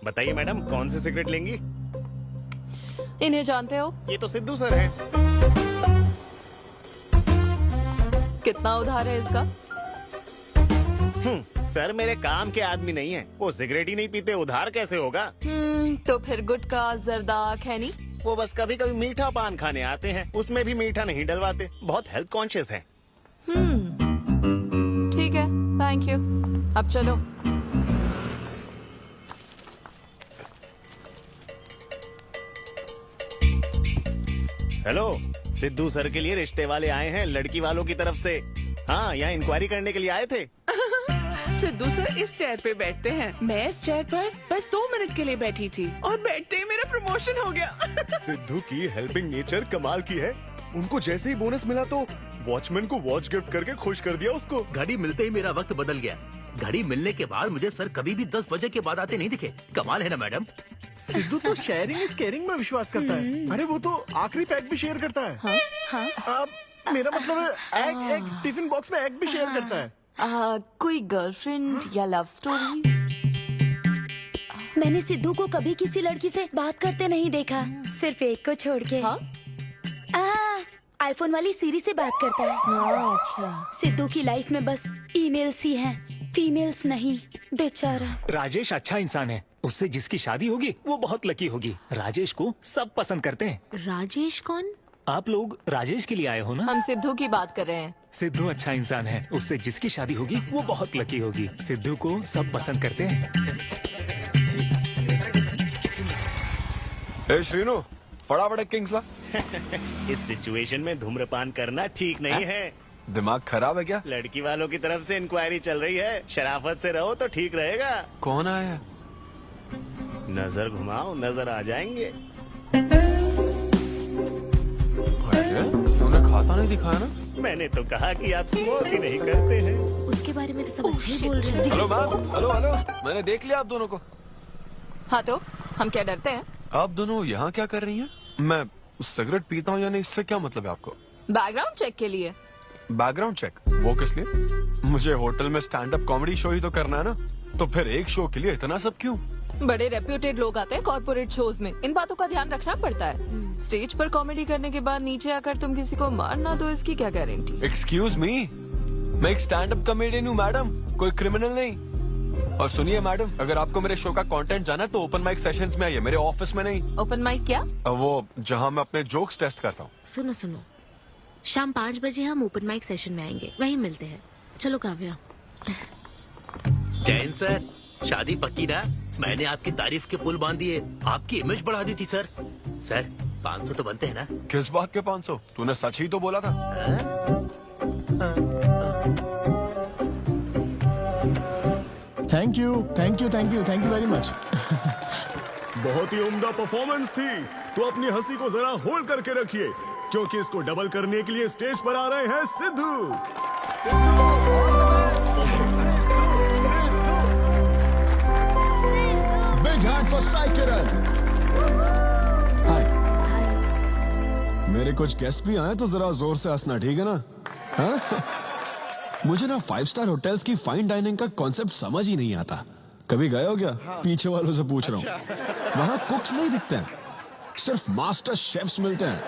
बताइए मैडम, कौन सी सिगरेट लेंगी? इन्हें जानते हो? ये तो सिद्धू सर है। कितना उधार है इसका? सर मेरे काम के आदमी नहीं है, वो सिगरेट ही नहीं पीते, उधार कैसे होगा? तो फिर गुटखा, जर्दा, खैनी? वो बस कभी कभी मीठा पान खाने आते हैं, उसमें भी मीठा नहीं डलवाते, बहुत हेल्थ कॉन्शियस है। ठीक है, थैंक यू। अब चलो। हेलो, सिद्धू सर के लिए रिश्ते वाले आए हैं लड़की वालों की तरफ से। हाँ, यहाँ इंक्वायरी करने के लिए आए थे। सिद्धू सर इस चेयर पे बैठते हैं, मैं इस चेयर पर बस 2 मिनट के लिए बैठी थी और बैठते ही मेरा प्रमोशन हो गया। सिद्धू की हेल्पिंग नेचर कमाल की है। उनको जैसे ही बोनस मिला तो वॉचमैन को वॉच गिफ्ट करके खुश कर दिया उसको। घड़ी मिलते ही मेरा वक्त बदल गया। घड़ी मिलने के बाद मुझे सर कभी भी 10 बजे के बाद आते नहीं दिखे। कमाल है ना मैडम? सिद्धू तो शेयरिंग इज केयरिंग में विश्वास करता है। अरे वो तो आखिरी पैक भी शेयर करता है। अब मेरा मतलब है एग टिफिन बॉक्स में एग भी शेयर करता है। कोई गर्लफ्रेंड या लव स्टोरी? मैंने सिद्धू को कभी किसी लड़की से बात करते नहीं देखा, सिर्फ एक को छोड़ के। आईफोन वाली सीरी से बात करता है। अच्छा। सिद्धू की लाइफ में बस ईमेल्स ही हैं, फीमेल्स नहीं, बेचारा। राजेश अच्छा इंसान है, उससे जिसकी शादी होगी वो बहुत लकी होगी। राजेश को सब पसंद करते हैं। राजेश कौन? आप लोग राजेश के लिए आए हो ना? हम सिद्धू की बात कर रहे हैं। सिद्धू अच्छा इंसान है, उससे जिसकी शादी होगी वो बहुत लकी होगी। सिद्धू को सब पसंद करते हैं। ए श्रीनु, फटाफट एक किंग्स ला। इस सिचुएशन में धूम्रपान करना ठीक नहीं है। दिमाग खराब है क्या? लड़की वालों की तरफ से इंक्वायरी चल रही है, शराफत से रहो तो ठीक रहेगा। कौन आया? नजर घुमाओ, नजर आ जाएंगे। तूने खाता नहीं दिखाया ना? मैंने तो कहा कि आप स्मोक ही नहीं करते हैं। उसके बारे में तो सब अच्छे ही बोल रहे हैं। हेलो मैम, हेलो हेलो, मैंने देख लिया आप दोनों को। हाँ तो हम क्या डरते हैं? आप दोनों यहाँ क्या कर रही हैं? मैं सिगरेट पीता हूँ या नहीं, इससे क्या मतलब है आपको? बैकग्राउंड चेक के लिए। Background check? वो किस लिए? मुझे होटल में स्टैंड अप कॉमेडी शो ही तो करना है ना, तो फिर एक शो के लिए इतना सब क्यों? बड़े रेप्यूटेड लोग आते हैं कॉर्पोरेट शोज में, इन बातों का ध्यान रखना पड़ता है। स्टेज पर कॉमेडी करने के बाद नीचे आकर तुम किसी को मार ना दो, इसकी क्या गारंटी? एक्सक्यूज मी, मैं एक स्टैंड अप कॉमेडियन हूँ मैडम, कोई क्रिमिनल नहीं। और सुनिए मैडम, अगर आपको मेरे शो का कंटेंट जाना है तो ओपन माइक सेशंस में आइए, मेरे ऑफिस में नहीं। ओपन माइक क्या? वो जहाँ मैं अपने जोक्स टेस्ट करता हूँ। सुनो सुनो, शाम 5 बजे हम ओपन माइक सेशन में आएंगे, वहीं मिलते हैं। चलो काव्या। जैन सर, शादी पक्की ना? मैंने आपकी तारीफ के पुल बांध दिए, आपकी इमेज बढ़ा दी थी सर। सर 500 तो बनते हैं ना? किस बात के 500? तूने सच ही तो बोला था। Thank you thank you thank you thank you very much. बहुत ही उम्दा परफॉर्मेंस थी, तो अपनी हंसी को जरा होल्ड करके रखिए, क्योंकि इसको डबल करने के लिए स्टेज पर आ रहे हैं Siddhu. Big hand for Sai Kiran. Hi. मेरे कुछ गेस्ट भी आए तो जरा जोर से हंसना, ठीक है ना? हाँ? मुझे ना 5 स्टार होटल्स की फाइन डाइनिंग का कॉन्सेप्ट समझ ही नहीं आता। कभी गए हो क्या? पीछे वालों से पूछ रहा हूँ। वहाँ कुक्स नहीं दिखते हैं, सिर्फ मास्टर शेफ्स मिलते हैं।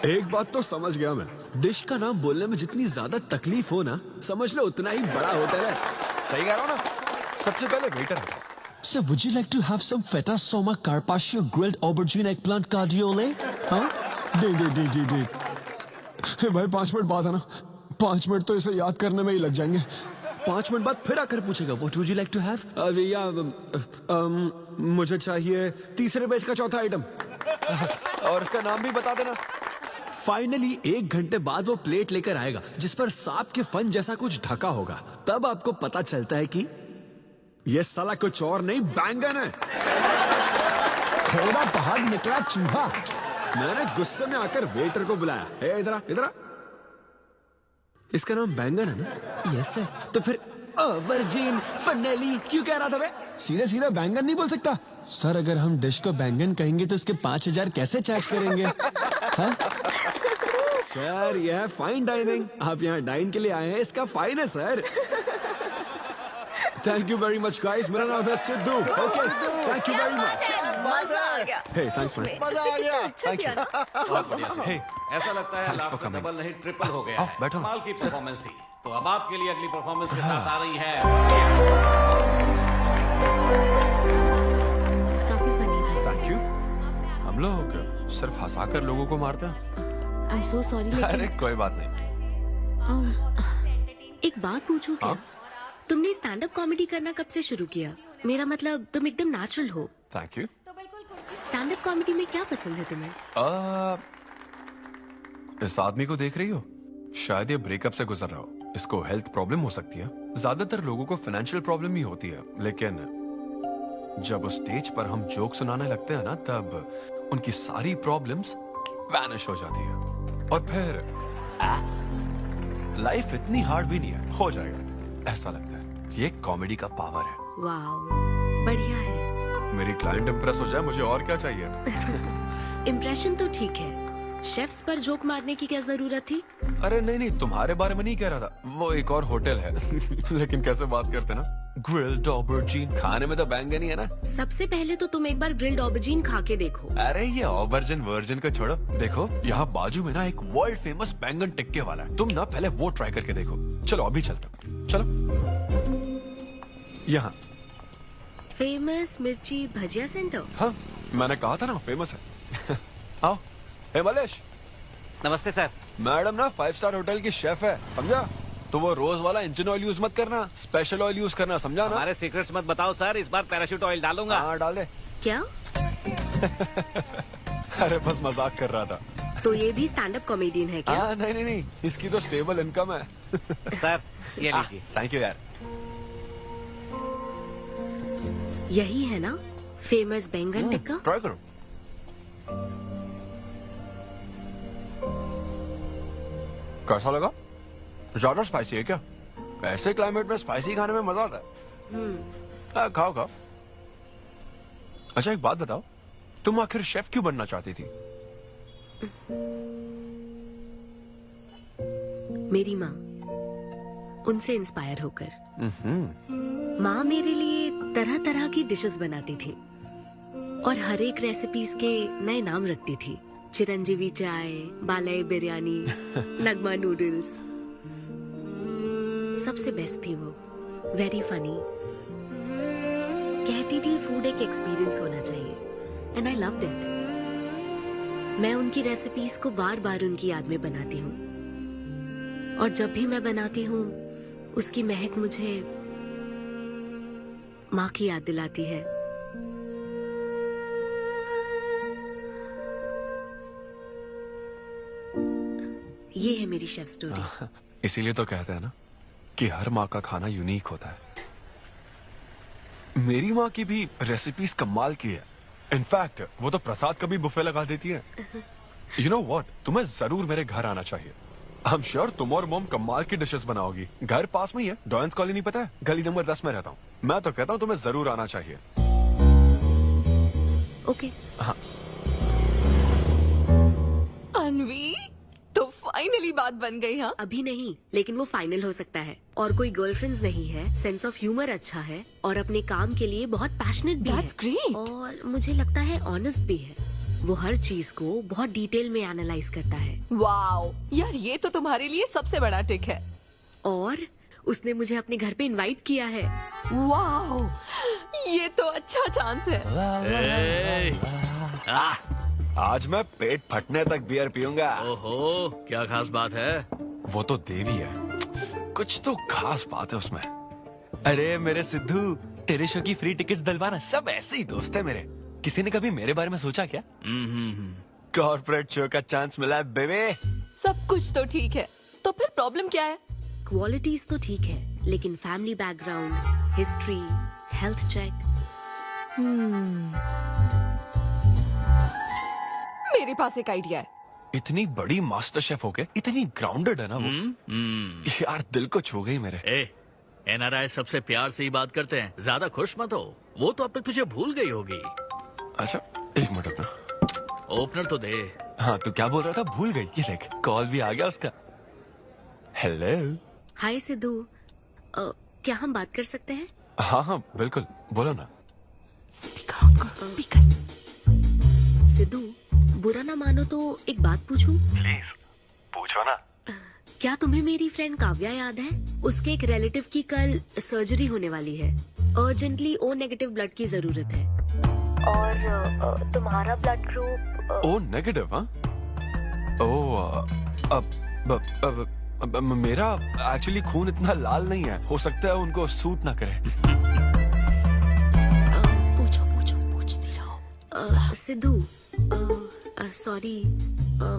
एक बात तो समझ गया मैं, डिश का नाम बोलने में जितनी ज्यादा तकलीफ हो ना, समझ लो उतना ही बड़ा होटल है। सही कह रहा हूँ ना? सबसे पहले waiter. So would you like to have some feta soma carpaccio grilled aubergine eggplant cardiole? हाँ? दे। हे भाई 5 मिनट बाद है ना, 5 मिनट तो इसे याद करने में ही लग जाएंगे। 5 मिनट बाद फिर आकर पूछेगा What would you like to have? मुझे चाहिए तीसरे बेच का चौथा आइटम। और इसका नाम भी बता देना। फाइनली 1 घंटे बाद वो प्लेट लेकर आएगा जिस पर सांप के फन जैसा कुछ ढका होगा। तब आपको पता चलता है कि ये साला कुछ और नहीं, बैंगन है। थोड़ा पहाड़ निकला चूहा। मैंने गुस्से में आकर वेटर को बुलाया, हे इधर आ, इधर आ। इसका नाम बैंगन है ना? Yes sir. तो फिर ऑबरजीन फनेली क्यों कह रहा था बे? सीधे सीधे बैंगन नहीं बोल सकता। सर अगर हम डिश को बैंगन कहेंगे तो इसके 5000 कैसे चार्ज करेंगे? हाँ? सर यह है फाइन डाइनिंग, आप यहाँ डाइन के लिए आए हैं, इसका फाइन है sir. Thank you very much guys, मेरा नाम है Sidhu. Okay thank you very much. मजा आ गया। हे थैंक्स मैन। मजा आ गया। Thank you. बहुत बढ़िया सर। हे ऐसा लगता है Thanks for लाभ coming. डबल नहीं ट्रिपल हो गया है। बैठो। कमाल की परफॉर्मेंस थी। तो अब आपके लिए अगली परफॉर्मेंस के साथ आ रही है। काफी फनी था। Thank you. हम लोग सिर्फ हंसाकर लोगों को मारते हैं। आई एम सो सॉरी। अरे कोई बात नहीं। एक बात पूछूं क्या? तुमने स्टैंड अप कॉमेडी करना कब से शुरू किया? मेरा मतलब तुम एकदम नेचुरल हो। Thank you. Stand up comedy में क्या पसंद है तुम्हें? इस आदमी को देख रही हो? शायद ये ब्रेकअप से गुजर रहा हो। इसको हेल्थ प्रॉब्लम हो सकती है। ज्यादातर लोगों को फाइनेंशियल प्रॉब्लम ही होती है, लेकिन जब उस स्टेज पर हम जोक सुनाने लगते हैं ना, तब उनकी सारी प्रॉब्लम्स वैनिश हो जाती है। और फिर लाइफ इतनी हार्ड भी नहीं है, हो जाएगा ऐसा लगता है। ये कॉमेडी का पावर है। वाओ, बढ़िया है। मेरी क्लाइंट इंप्रेस हो जाए, मुझे और क्या चाहिए? इम्प्रेशन तो ठीक है, शेफ्स पर जोक मारने की क्या जरूरत थी? अरे नहीं, तुम्हारे बारे में नहीं कह रहा था। वो एक और होटल है। लेकिन कैसे बात करते ना, ग्रिल्ड ऑबरजीन खाने में तो बैंगन ही है ना। सबसे पहले तो तुम एक बार ग्रिल्ड ऑबरजीन खा के देखो। अरे ये ऑबरजीन वर्जिन को छोड़ो, देखो यहाँ बाजू में ना एक वर्ल्ड फेमस बैंगन टिक्के वाला है। तुम ना पहले वो ट्राई करके देखो। चलो अभी चलता, चलो यहाँ। फेमस मिर्ची भजिया सेंटर। हाँ मैंने कहा था ना फेमस है। आओ। हे मलेश। नमस्ते सर। मैडम ना 5 स्टार होटल की शेफ है, समझा? तो वो रोज वाला इंजन ऑयल यूज मत करना, स्पेशल ऑयल यूज करना, समझा ना? हमारे सीक्रेट्स मत बताओ सर, इस बार पैराशूट ऑयल डालूंगा। हाँ डाल दे। क्या? अरे बस मजाक कर रहा था। तो ये भी स्टैंड अप कॉमेडियन है क्या? नहीं, इसकी तो स्टेबल इनकम है। सर ये लीजिए। थैंक यू यार। यही है ना फेमस बैंगन टिक्का? ट्राई करो। कैसा लगा? ज्यादा स्पाइसी है क्या? ऐसे क्लाइमेट में स्पाइसी खाने में मजा आता है। खाओ खाओ। अच्छा एक बात बताओ, तुम आखिर शेफ क्यों बनना चाहती थी? मेरी माँ, उनसे इंस्पायर होकर। माँ मेरे लिए तरह तरह की डिशेस बनाती थी और हर एक रेसिपीज के नए नाम रखती थी। चिरंजीवी चाय, बालाई बिरयानी, नगमा नूडल्स। सबसे बेस्ट थी वो, वेरी फनी। कहती थी फूड एक एक्सपीरियंस होना चाहिए, एंड आई लव्ड इट। मैं उनकी रेसिपीज को बार बार उनकी याद में बनाती हूँ, और जब भी मैं बनाती हूँ उसकी महक मुझे माँ की याद दिलाती है। ये है मेरी शेफ स्टोरी। इसीलिए तो कहते हैं ना कि हर माँ का खाना यूनिक होता है। मेरी माँ की भी रेसिपीज कमाल की है। इनफैक्ट वो तो प्रसाद का भी बुफे लगा देती है। यू नो व्हाट, तुम्हें जरूर मेरे घर आना चाहिए। आई एम श्योर तुम और मोम कमाल की डिशेस बनाओगी। घर पास में ही है, डॉयंस कॉलोनी पता है? गली नंबर 10 में रहता हूँ। मैं तो कहता हूँ तुम्हें जरूर आना चाहिए। ओके। हाँ अन्वी, तो फाइनली बात बन गई। हाँ, अभी नहीं, लेकिन वो फाइनल हो सकता है। और कोई गर्लफ्रेंड्स नहीं है, सेंस ऑफ ह्यूमर अच्छा है और अपने काम के लिए बहुत पैशनेट भी है। ग्रेट। और मुझे लगता है ऑनेस्ट भी है। वो हर चीज को बहुत डिटेल में एनालाइज करता है। वाओ यार, ये तो तुम्हारे लिए सबसे बड़ा टिक है। और उसने मुझे अपने घर पे इनवाइट किया है। वाओ, ये तो अच्छा चांस है। आज मैं पेट फटने तक बियर पीऊंगा। ओहो, क्या खास बात है? वो तो देवी है, कुछ तो खास बात है उसमें। अरे मेरे सिद्धू, तेरे शो की फ्री टिकट्स दिलवाना, सब ऐसे ही दोस्त है मेरे। किसी ने कभी मेरे बारे में सोचा क्या? कॉर्पोरेट शो का चांस मिला है बेबे। सब कुछ तो ठीक है, तो फिर प्रॉब्लम क्या है? क्वालिटीज तो ठीक है, लेकिन family background, history, health check. मेरे पास एक आइडिया है। इतनी बड़ी मास्टर शेफ हो गए, इतनी ग्राउंडेड है ना वो। यार दिल को छू गई मेरे। एनआरआई सबसे प्यार से ही बात करते हैं, ज्यादा खुश मत हो। वो तो अब तक तुझे भूल गई होगी। अच्छा एक मिनट रुकना। ओपनर तो दे। हाँ तू क्या बोल रहा था? भूल गई। ये देख, कॉल भी आ गया उसका। हेलो। हाय सिद्धू, क्या हम बात कर सकते हैं? हाँ हाँ बिल्कुल, बोलो ना। स्पीकर। सिद्धू, बुरा ना मानो तो एक बात पूछूं? प्लीज पूछो ना। क्या तुम्हें मेरी फ्रेंड काव्या याद है? उसके एक रिलेटिव की कल सर्जरी होने वाली है। अर्जेंटली O नेगेटिव ब्लड की जरूरत है। और तुम्हारा ब्लड ग्रुप? O negative? हाँ। मेरा एक्चुअली खून इतना लाल नहीं है, हो सकता है उनको सूट ना करे। पूछती रहो। सिद्धू, सॉरी,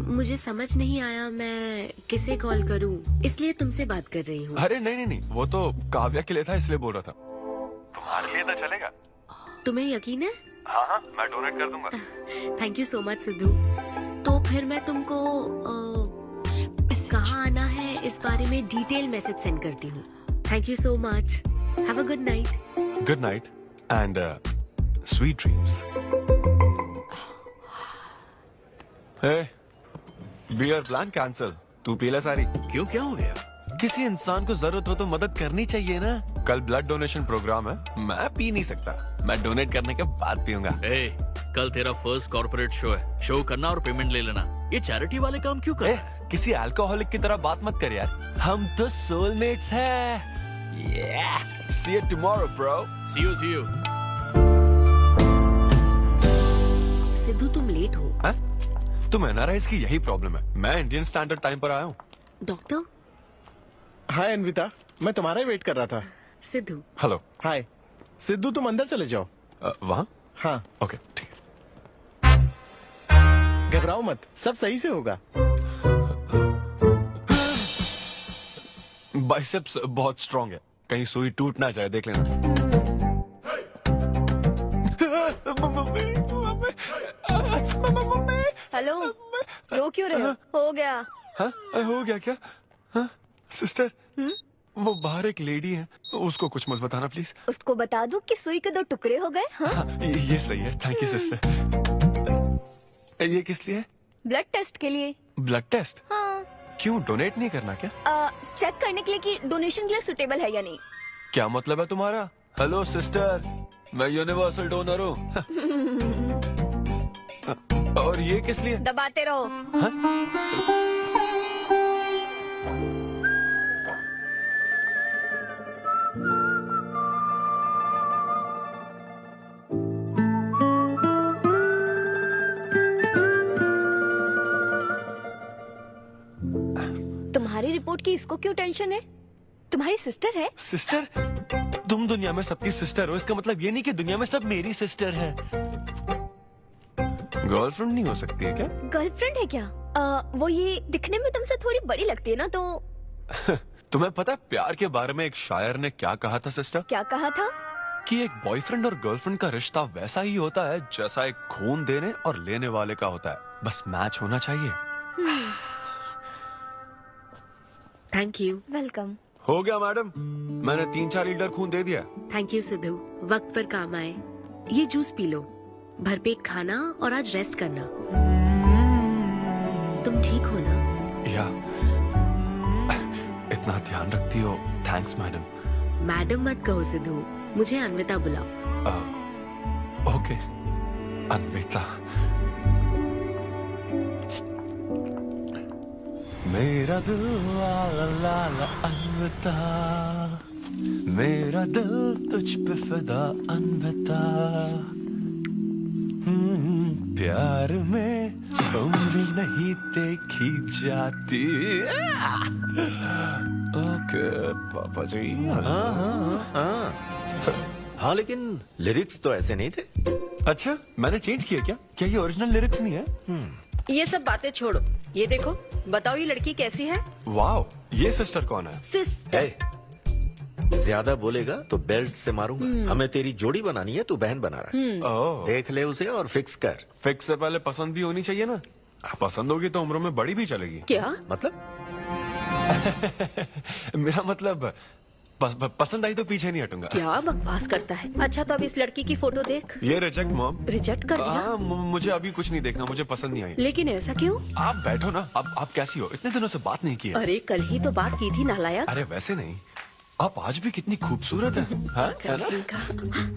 मुझे समझ नहीं आया मैं किसे कॉल करूं, इसलिए तुमसे बात कर रही हूँ। अरे नहीं, वो तो काव्या के लिए था, इसलिए बोल रहा था। तुम्हारे लिए तो चलेगा? तुम्हें यकीन है? हाँ, मैं डोनेट कर दूंगा। Thank you so much Sidhu. तो फिर मैं तुमको कहाँ आना है इस बारे में डिटेल मैसेज सेंड करती हूँ। Thank you so much. Have a good night. Good night and sweet dreams. Beer plan cancel. तू पी ले सारी। क्यों, क्या हो गया? किसी इंसान को जरूरत हो तो मदद करनी चाहिए ना। कल ब्लड डोनेशन प्रोग्राम है, मैं पी नहीं सकता। मैं डोनेट करने के बाद पीऊंगा। कल तेरा फर्स्ट कॉर्पोरेट शो है, शो करना और पेमेंट ले लेना। ये चैरिटी वाले काम क्यों कर रहा है? किसी अल्कोहलिक की तरह बात मत कर यार, हम तो सोलमेट्स हैं। See you tomorrow, bro. See you. Sidhu तुम लेट हो। तुम एनआरआईज की यही प्रॉब्लम है। मैं इंडियन स्टैंडर्ड टाइम पर आया हूँ। डॉक्टर। हाय अन्विता, मैं तुम्हारा ही वेट कर रहा था। सिद्धू। हेलो। हाय सिद्धू, तुम अंदर चले जाओ। वहाँ? हाँ ओके ठीक है। घबराओ मत, सब सही से होगा। बाइसेप्स बहुत स्ट्रांग है, कहीं सुई टूट ना जाए, देख लेना। हेलो, रो क्यों रहे हो? हो गया। हाँ, हो गया क्या? हाँ, सिस्टर, वो बाहर एक लेडी है, उसको कुछ मत बताना प्लीज। उसको बता दूं कि सुई के 2 टुकड़े हो गए। हाँ? ये सही है, थैंक यू सिस्टर। ये किस लिए? ब्लड टेस्ट के लिए। Blood test? हाँ। क्यों, डोनेट नहीं करना क्या? चेक करने के लिए कि डोनेशन के लिए सुटेबल है या नहीं। क्या मतलब है तुम्हारा? हेलो सिस्टर, मैं यूनिवर्सल डोनर हूँ। और ये किस लिए? दबाते रहो। तुम्हारी रिपोर्ट की इसको क्यों टेंशन है? तुम्हारी सिस्टर है। सिस्टर? तुम दुनिया में सबकी सिस्टर हो, इसका मतलब ये नहीं कि दुनिया में सब मेरी सिस्टर है। गर्लफ्रेंड नहीं हो सकती है क्या? गर्लफ्रेंड है क्या? वो ये दिखने में तुमसे थोड़ी बड़ी लगती है ना, तो तुम्हें पता है प्यार के बारे में एक शायर ने क्या कहा था सिस्टर? क्या कहा था? कि एक बॉयफ्रेंड और गर्लफ्रेंड का रिश्ता वैसा ही होता है जैसा एक खून देने और लेने वाले का होता है, बस मैच होना चाहिए। Thank you. वेलकम। हो गया मैडम, मैंने 3-4 लीटर खून दे दिया। थैंक यू सिद्धू, वक्त पर काम आए। ये जूस पी लो, भरपेट खाना और आज रेस्ट करना। तुम ठीक हो ना? या इतना ध्यान रखती हो, थैंक्स मैडम। मैडम मत कहो सिद्धू, मुझे अन्विता बुलाओ। ओके अन्विता। मेरा दिल ला ला ला ला अन्विता, मेरा दिल तुझ पे फिदा अन्विता। प्यार में उम्र नहीं देखी जाती। ओके पापा जी। हाँ लेकिन लिरिक्स तो ऐसे नहीं थे। अच्छा मैंने चेंज किया क्या? क्या ये ओरिजिनल लिरिक्स नहीं है? ये सब बातें छोड़ो, ये देखो, बताओ ये लड़की कैसी है? वाओ, ये सिस्टर कौन है? सिस्टर। ज्यादा बोलेगा तो बेल्ट से मारूंगा। हमें तेरी जोड़ी बनानी है, तू बहन बना रहा है। ओह। देख ले उसे और फिक्स कर। फिक्स से पहले पसंद भी होनी चाहिए ना। पसंद होगी तो उम्र में बड़ी भी चलेगी। क्या मतलब? मेरा मतलब पसंद आई तो पीछे नहीं हटूंगा। क्या बकवास करता है। अच्छा तो अब इस लड़की की फोटो देख। ये रिजेक्ट मॉम। रिजेक्ट कर दिया? हाँ मुझे अभी कुछ नहीं देखना, मुझे पसंद नहीं आई। लेकिन ऐसा क्यों? आप बैठो ना। अब आप कैसी हो? इतने दिनों से बात नहीं की है। अरे कल ही तो बात की थी नालायक। अरे वैसे नहीं, आप आज भी कितनी खूबसूरत है। हाँ है ना?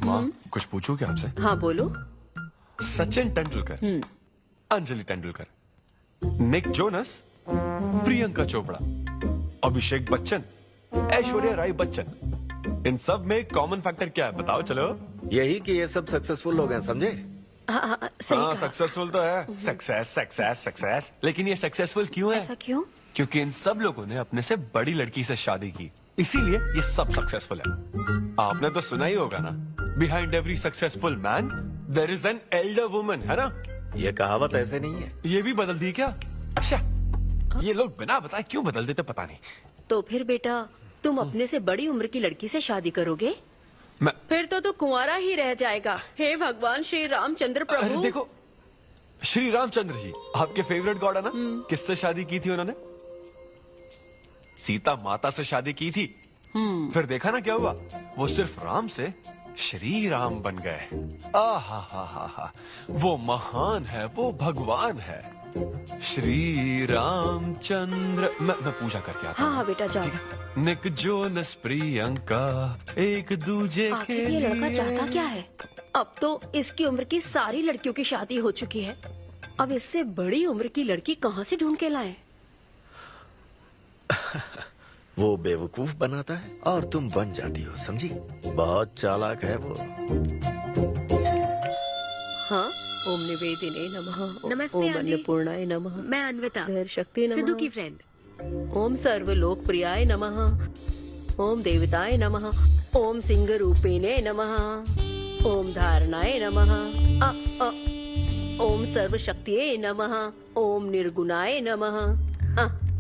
माँ कुछ पूछूं क्या आपसे? हाँ बोलो। सचिन तेंदुलकर, अंजलि तेंदुलकर, निक जोनस, प्रियंका चोपड़ा, अभिषेक बच्चन, ऐश्वर्या राय बच्चन, इन सब में कॉमन फैक्टर क्या है बताओ? चलो यही कि ये सब सक्सेसफुल लोग हैं, समझे? हाँ सक्सेसफुल तो है। Success success success. लेकिन ये सक्सेसफुल क्यों है? ऐसा क्यों? क्योंकि इन सब लोगों ने अपने से बड़ी लड़की से शादी की, इसीलिए ये सब सक्सेसफुल है। आपने तो सुना ही होगा ना, behind every successful man there is an elder woman, है ना? ये कहावत ऐसे नहीं है। ये भी बदल दी क्या? अच्छा ये लोग बिना बताए क्यों बदल देते पता नहीं। तो फिर बेटा तुम अपने से बड़ी उम्र की लड़की से शादी करोगे? फिर तो तू कुंवारा ही रह जाएगा। हे भगवान श्री रामचंद्र प्रभु। अरे देखो, श्री रामचंद्र जी आपके फेवरेट गॉड है ना? किससे शादी की थी उन्होंने? सीता माता से शादी की थी। फिर देखा ना क्या हुआ, वो सिर्फ राम से श्री राम बन गए। आहा, वो महान है, वो भगवान है श्री रामचंद्र। मैं पूजा करके आता हूँ। हाँ बेटा जाओ। निक जोनस प्रियंका एक दूजे के आखिर ये लड़का चाहता क्या है? अब तो इसकी उम्र की सारी लड़कियों की शादी हो चुकी है, अब इससे बड़ी उम्र की लड़की कहाँ से ढूंढ के लाए? वो बेवकूफ बनाता है और तुम बन जाती हो, समझी? बहुत चालाक है वो। हाँ ओम निवेदिने नमः। नमस्ते ओम आंटी। अन्नपूर्णाय नमः। मैं अन्विता, धैर्य शक्ति नमः। सिद्धू की फ्रेंड। ओम सर्वलोक प्रियाय नमः। ओम देवताय नमः। ओम सिंह रूपिणे नमः। ओम धारणाय नमः। ओम सर्वशक्तिये नमः। ओम निर्गुणाय नमः।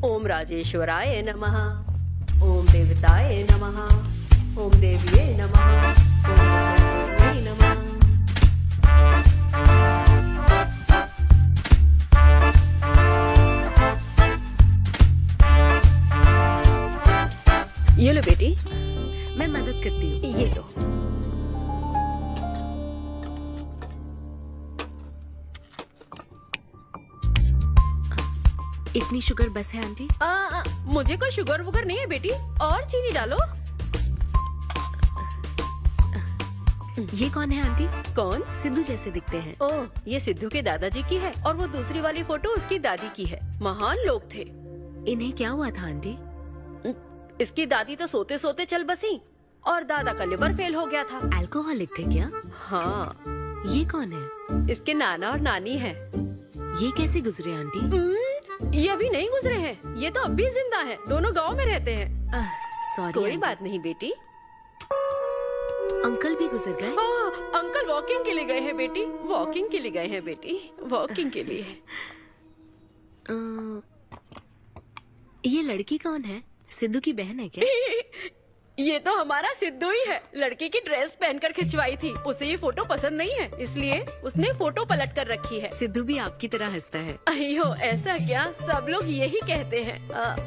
ओम राजेश्वराय नमः। ओम देवताय नमः। ओम देव्ये नमः। ओम देव्ये नमः। ये लो बेटी, मैं मदद करती हूँ। ये लो। इतनी शुगर बस है आंटी? मुझे कोई शुगर वुगर नहीं है बेटी, और चीनी डालो। ये कौन है आंटी? कौन? सिद्धू जैसे दिखते हैं। ओह, ये सिद्धू के दादाजी की है और वो दूसरी वाली फोटो उसकी दादी की है। महान लोग थे। इन्हें क्या हुआ था आंटी? इसकी दादी तो सोते सोते चल बसी और दादा का लिवर फेल हो गया था। अल्कोहलिक थे क्या? हाँ। ये कौन है? इसके नाना और नानी है। ये कैसे गुजरे आंटी? ये अभी नहीं गुजरे हैं, ये तो अब भी जिंदा हैं। दोनों गांव में रहते हैं। सॉरी। कोई बात नहीं बेटी। अंकल भी गुजर गए? हाँ, अंकल वॉकिंग के लिए गए हैं बेटी, वॉकिंग के लिए गए हैं बेटी, वॉकिंग के लिए। ये लड़की कौन है? सिद्धू की बहन है क्या? ये तो हमारा सिद्धू ही है। लड़की की ड्रेस पहनकर खिंचवाई थी, उसे ये फोटो पसंद नहीं है, इसलिए उसने फोटो पलट कर रखी है। सिद्धू भी आपकी तरह हंसता है। अयो ऐसा क्या, सब लोग यही कहते हैं।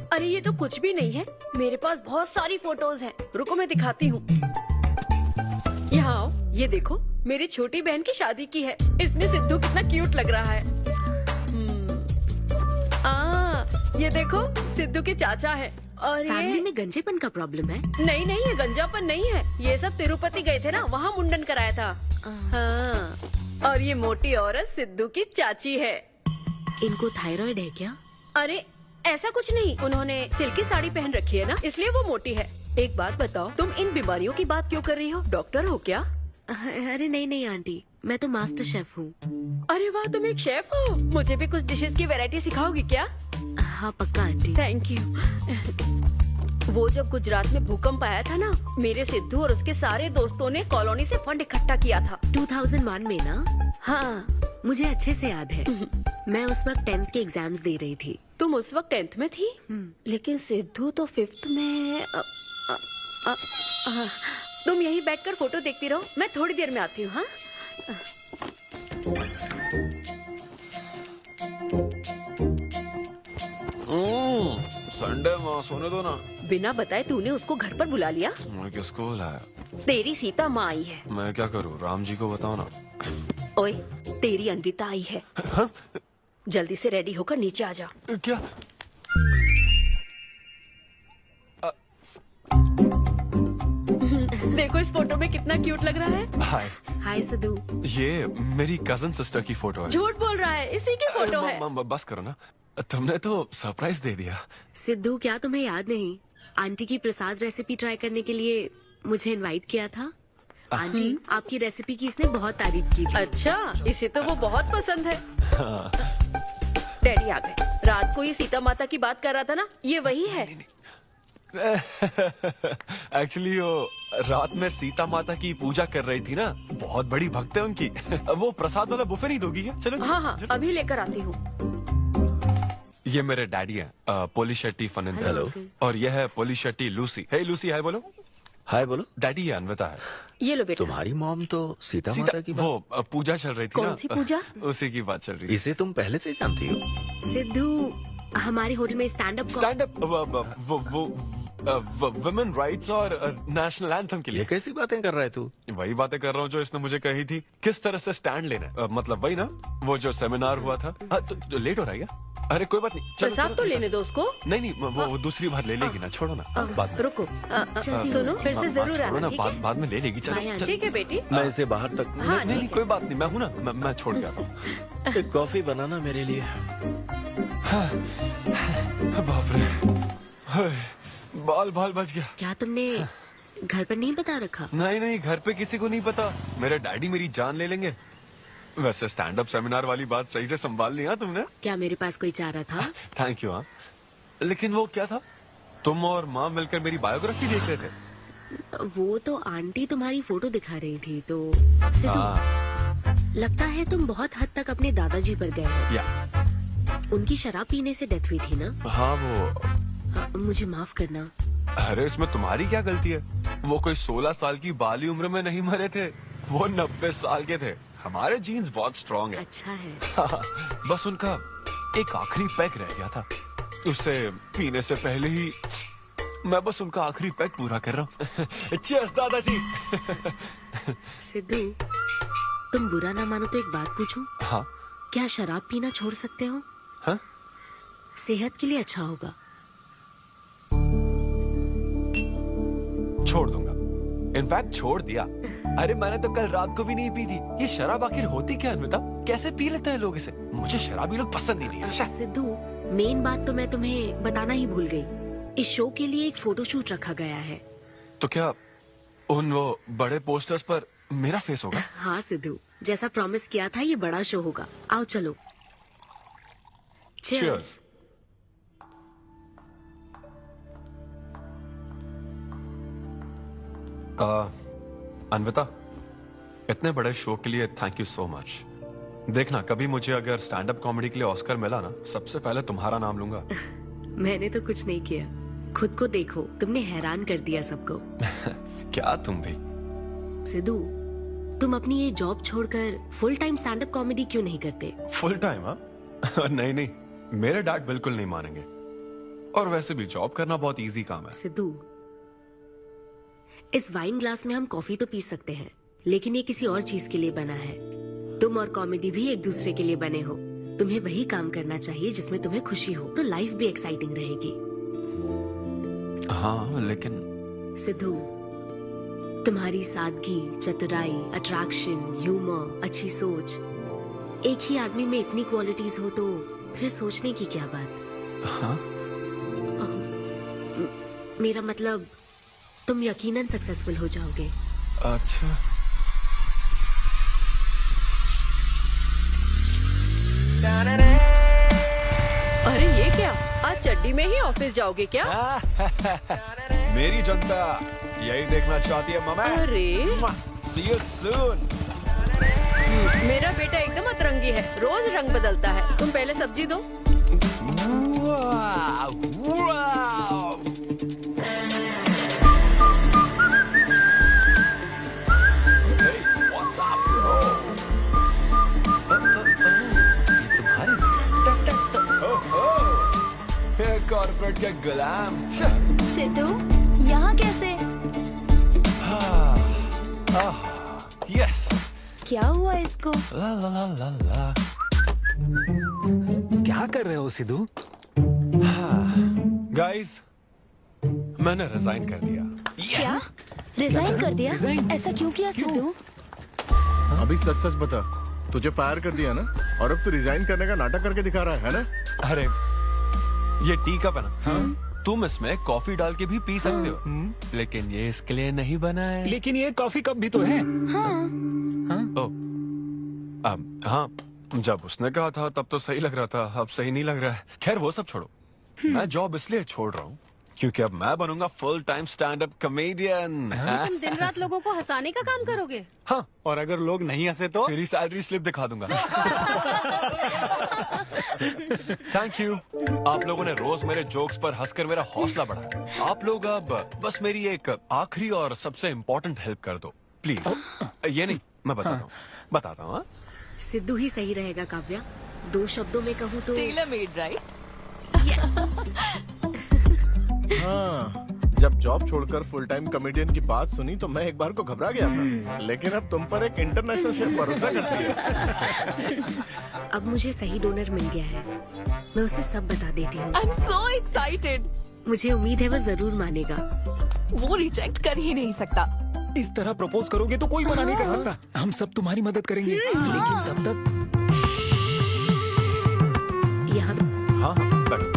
अरे ये तो कुछ भी नहीं है, मेरे पास बहुत सारी फोटोज हैं। रुको मैं दिखाती हूँ। यहाँ आओ, ये देखो मेरी छोटी बहन की शादी की है। इसमें सिद्धू कितना क्यूट लग रहा है। ये देखो सिद्धू के चाचा है। और फैमिली ये में गंजेपन का प्रॉब्लम है? नहीं, ये गंजापन नहीं है। ये सब तिरुपति गए थे ना, वहाँ मुंडन कराया था। हाँ। और ये मोटी औरत सिद्धू की चाची है। इनको थायराइड है क्या? अरे ऐसा कुछ नहीं, उन्होंने सिल्की साड़ी पहन रखी है ना, इसलिए वो मोटी है। एक बात बताओ, तुम इन बीमारियों की बात क्यों कर रही हो? डॉक्टर हो क्या? अरे नहीं आंटी, मैं तो मास्टर शेफ हूँ। अरे वाह, तुम एक शेफ हो। मुझे भी कुछ डिशेस की वैरायटी सिखाओगी क्या? हाँ पक्का आंटी। Thank you. वो जब गुजरात में भूकंप आया था ना, मेरे सिद्धू और उसके सारे दोस्तों ने कॉलोनी से फंड इकट्ठा किया था। 2001 में ना? हाँ मुझे अच्छे से याद है। मैं उस वक्त 10th के एग्जाम्स दे रही थी। तुम उस वक्त 10th में थी? लेकिन सिद्धू तो 5th में। तुम यहीं बैठकर फोटो देखती रहो, मैं थोड़ी देर में आती हूँ। हाँ संडे माँ सोने दो ना। बिना बताए तूने उसको घर पर बुला लिया? मैं किसको बुलाया? तेरी सीता माँ आई है। मैं क्या करूँ, राम जी को बताओ ना। ओए, तेरी अन्विता आई है। हाँ? जल्दी से रेडी होकर नीचे आ जा। क्या? देखो इस फोटो में कितना क्यूट लग रहा है। हाय सिद्धू। ये मेरी कजन सिस्टर की फोटो है। झूठ बोल रहा है, इसी की फोटो है। बस करो ना, तुमने तो सरप्राइज दे दिया। सिद्धू, क्या तुम्हें याद नहीं, आंटी की प्रसाद रेसिपी ट्राई करने के लिए मुझे इनवाइट किया था? आंटी, आपकी रेसिपी की इसने बहुत तारीफ की थी। अच्छा, इसे तो वो बहुत पसंद है। डैडी आ गए। रात को ये सीता माता की बात कर रहा था ना, ये वही है। एक्चुअली वो रात में सीता माता की पूजा कर रही थी ना, बहुत बड़ी भक्त है उनकी। वो प्रसाद वाला बुफे नहीं दोगी क्या? चलो। हाँ, अभी लेकर आती हूँ। ये मेरे डैडी हैं, पोली शेट्टी फनिंदर। हेलो। और ये है पोली शेट्टी लूसी। हे लूसी, हाय बोलो। हाय बोलो। डैडी ये अन्विता है। ये लो बेटा। तुम्हारी मॉम तो सीता माता की वो पूजा चल रही थी ना। कौन सी पूजा? उसी की बात चल रही थी। इसे तुम पहले से जानती हो? सिद्धू, हमारे होटल में स्टैंड अप वुमेन राइट्स और नेशनल एंथम के लिए। ये कैसी बातें कर रहा है तू? वही बातें कर रहा हूँ जो इसने मुझे कही थी, किस तरह से स्टैंड लेना है। मतलब वही ना, वो जो सेमिनार हुआ था। तो लेट हो रहा है क्या? अरे कोई बात नहीं, चलो, प्रसाद चलो, तो चलो। लेने दो उसको। नहीं, वो दूसरी बार ले लेगी ना, छोड़ो ना। बाद में रुको, सुनो, फिर से जरूर छोड़ो आना, ना, ठीक है? बाद में ले लेगी। चलो। ठीक है बेटी। मैं इसे बाहर तक हाँ, नहीं, कोई बात नहीं, मैं हूँ ना, मैं छोड़ के आता हूँ। एक कॉफी बनाना मेरे लिए। बाप रे, बाल बच गया। क्या तुमने घर पर नहीं बता रखा? नहीं, घर पे किसी को नहीं पता। मेरे डैडी मेरी जान ले लेंगे। वैसे स्टैंड अप सेमिनार वाली बात सही से संभाल लिया तुमने। क्या मेरे पास कोई चारा था? Thank you. हाँ, लेकिन वो क्या था, तुम और माँ मिलकर मेरी बायोग्राफी देख रहे थे? वो तो आंटी तुम्हारी फोटो दिखा रही थी। तो सिद्धू, लगता है तुम बहुत हद तक अपने दादाजी पर गए हो। या उनकी शराब पीने से डेथ हुई थी ना? हाँ, वो मुझे माफ करना। अरे इसमें तुम्हारी क्या गलती है? वो कोई 16 साल की बाली उम्र में नहीं मरे थे, वो 90 साल के थे। हमारे जीन्स बहुत स्ट्रॉन्ग है। अच्छा है। बस उनका एक आखिरी पैक रह गया था, उसे पीने से पहले ही मैं बस उनका आखिरी पैक पूरा कर रहा हूँ। चीयर्स दादाजी। सिद्धू, तुम बुरा ना मानो तो एक बात पूछूं? हाँ। क्या शराब पीना छोड़ सकते हो? हाँ? सेहत के लिए अच्छा होगा। छोड़ दूंगा, इनफैक्ट छोड़ दिया। अरे मैंने तो कल रात को भी नहीं पी थी। ये शराब आखिर होती क्या है अन्विता? कैसे पी लेते हैं लोग इसे? मुझे शराबी लोग पसंद ही नहीं है। सिद्धू, मेन बात तो मैं तुम्हें बताना ही भूल गई। इस शो के लिए एक फोटोशूट रखा गया है। तो क्या उन वो बड़े पोस्टर्स पर मेरा फेस होगा? हाँ सिद्धू, जैसा प्रॉमिस किया था, ये बड़ा शो होगा। आओ चलो। Cheers. अन्विता, इतने बड़े शो के लिए थैंक यू सो मच। देखना, कभी मुझे अगर स्टैंड अप कॉमेडी के लिए ऑस्कर मिला ना, सबसे पहले तुम्हारा नाम लूंगा। मैंने तो कुछ नहीं किया, खुद को देखो, तुमने हैरान कर दिया सबको। क्या तुम भी? सिद्धू, तुम अपनी ये जॉब छोड़कर full time stand up comedy क्यों नहीं करते? Full time? हाँ? नहीं, मेरे डैड बिल्कुल नहीं मानेंगे। और वैसे भी जॉब करना बहुत इजी काम है। सिद्धू, इस वाइन ग्लास में हम कॉफी तो पी सकते हैं, लेकिन ये किसी और चीज के लिए बना है। तुम और कॉमेडी भी एक दूसरे के लिए बने हो। तुम्हें वही काम करना चाहिए जिसमें तुम्हें खुशी हो, तो लाइफ भी एक्साइटिंग रहेगी। हाँ लेकिन सिद्धू, तुम्हारी सादगी, चतुराई, अट्रैक्शन, ह्यूमर, अच्छी सोच, एक ही आदमी में इतनी क्वालिटीज हो तो फिर सोचने की क्या बात। हाँ? मेरा मतलब तुम यकीनन सक्सेसफुल हो जाओगे। अच्छा। अरे ये क्या, आज चड्डी में ही ऑफिस जाओगे क्या? मेरी जनता यही देखना चाहती है मामा। अरे See you soon. मेरा बेटा एकदम अतरंगी है, रोज रंग बदलता है। तुम पहले सब्जी दो। कॉर्पोरेट के गुलाम। सिद्धू, यहाँ कैसे? यस। क्या हुआ इसको? ला ला ला ला ला। क्या कर रहे हो सिद्धू? गाइस, मैंने रिजाइन कर दिया। क्या? रिजाइन कर दिया? ऐसा क्यों किया सिद्धू? अभी सच सच बता, तुझे फायर कर दिया ना, और अब तू रिजाइन करने का नाटक करके दिखा रहा है ना? अरे ये टी कप है ना? हाँ? तुम इसमें कॉफी डाल के भी पी सकते हो, लेकिन ये इसके लिए नहीं बना है। लेकिन ये कॉफी कप भी तो है। हाँ, जब उसने कहा था तब तो सही लग रहा था, अब सही नहीं लग रहा है। खैर वो सब छोड़ो, मैं जॉब इसलिए छोड़ रहा हूँ क्योंकि अब मैं बनूंगा full time stand up comedian. तुम दिन रात लोगों को हंसाने का काम करोगे? हाँ, और अगर लोग नहीं हंसे तो तेरी सैलरी स्लिप दिखा दूंगा। Thank you. आप लोगों ने रोज मेरे जोक्स पर हंसकर मेरा हौसला बढ़ाया। आप लोग अब बस मेरी एक आखिरी और सबसे इम्पोर्टेंट हेल्प कर दो प्लीज। ये नहीं, मैं बताता हूँ। सिद्धू ही सही रहेगा काव्या। 2 शब्दों में कहूँ तो टेलर मेड, राइट? हाँ, जब जॉब छोड़कर फुल टाइम कॉमेडियन की बात सुनी तो मैं एक बार को घबरा गया था, लेकिन अब तुम पर एक इंटरनेशनल शेफ भरोसा करती है। अब मुझे सही डोनर मिल गया है, मैं उसे सब बता देती हूँ। I'm so excited. मुझे उम्मीद है वो जरूर मानेगा। वो रिजेक्ट कर ही नहीं सकता। इस तरह प्रपोज करोगे तो कोई मना नहीं कर सकता। हम सब तुम्हारी मदद करेंगे, लेकिन तब तक यहाँ। हाँ, बैठो।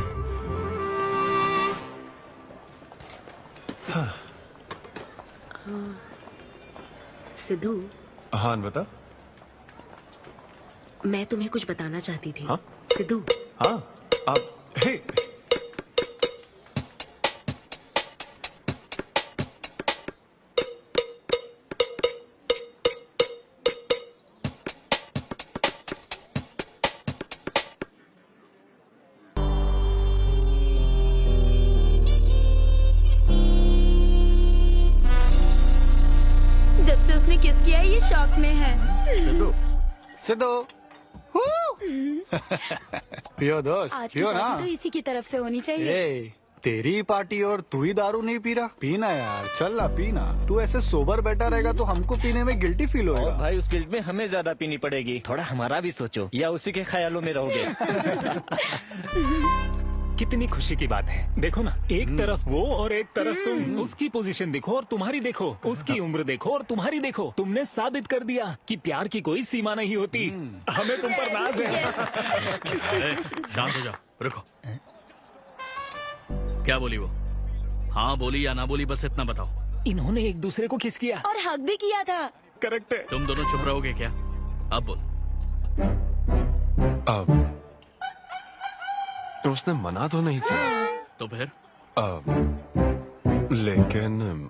सिद्धू। हाँ बता। मैं तुम्हें कुछ बताना चाहती थी। हाँ? सिद्धू। हाँ, आप हे। जब से उसने किस किया ये शॉक में है। सिद्धू, सिद्धू। पियो दोस्त, आज की पियो ना। पार्टी तो इसी की तरफ से होनी चाहिए। ए, तेरी पार्टी और तू ही दारू नहीं पी रहा। पीना यार, चल ना पीना। तू ऐसे सोबर बैठा रहेगा तो हमको पीने में गिल्टी फील होगा। और भाई उस गिल्ट में हमें ज्यादा पीनी पड़ेगी। थोड़ा हमारा भी सोचो, या उसी के ख्यालों में रहोगे। कितनी खुशी की बात है। देखो ना, एक तरफ वो और एक तरफ तुम। उसकी पोजीशन देखो और तुम्हारी देखो, उसकी उम्र देखो और तुम्हारी देखो। तुमने साबित कर दिया कि प्यार की कोई सीमा नहीं होती। हमें तुम पर नाज है। शांत हो जाओ, रुको। क्या बोली वो? हाँ बोली या ना बोली, बस इतना बताओ। इन्होंने एक दूसरे को किस किया और हक भी किया था। करेक्ट है। तुम दोनों चुप रहोगे क्या? अब बोल। उसने मना तो नहीं किया। तो फिर? लेकिन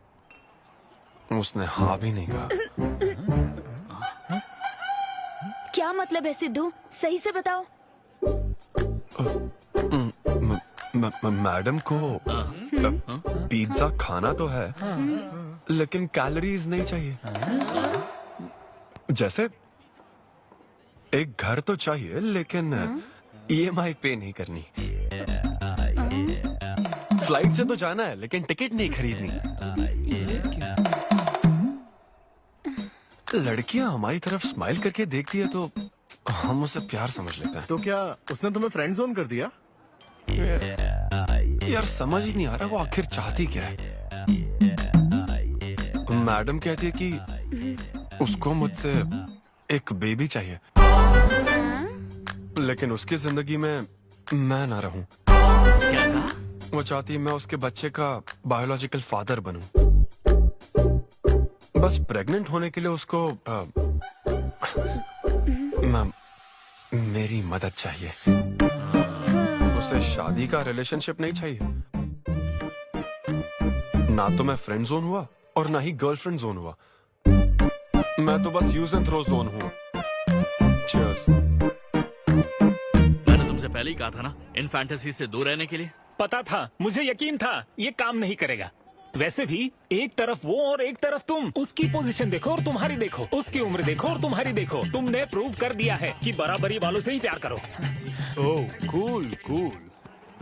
उसने हाँ भी नहीं कहा। क्या मतलब है सिद्धू? सही से बताओ। मैडम को पिज्जा खाना तो है, लेकिन कैलोरीज नहीं चाहिए। जैसे एक घर तो चाहिए, लेकिन EMI पे नहीं करनी। फ्लाइट से तो जाना है, लेकिन टिकट नहीं खरीदनी। लड़कियां हमारी तरफ स्माइल करके देखती है तो हम उसे प्यार समझ लेते हैं। तो क्या उसने तुम्हें फ्रेंड जोन कर दिया? यार समझ ही नहीं आ रहा वो आखिर चाहती क्या है। मैडम कहती है कि उसको मुझसे एक बेबी चाहिए, लेकिन उसकी जिंदगी में मैं ना रहूं। क्या कहा? वो चाहती है मैं उसके बच्चे का बायोलॉजिकल फादर बनूं। बस प्रेग्नेंट होने के लिए उसको मेरी मदद चाहिए। उसे शादी का रिलेशनशिप नहीं चाहिए। ना तो मैं फ्रेंड जोन हुआ और ना ही गर्लफ्रेंड जोन हुआ। मैं तो बस यूज एंड थ्रो जोन हूँ। Cheers. मैंने तुमसे पहले ही कहा था ना इन फैंटेसी से दूर रहने के लिए। पता था, मुझे यकीन था ये काम नहीं करेगा। वैसे भी एक तरफ वो और एक तरफ तुम, उसकी पोजीशन देखो और तुम्हारी देखो, उसकी उम्र देखो और तुम्हारी देखो। तुमने प्रूव कर दिया है कि बराबरी वालों से ही प्यार करो। ओह कूल कूल।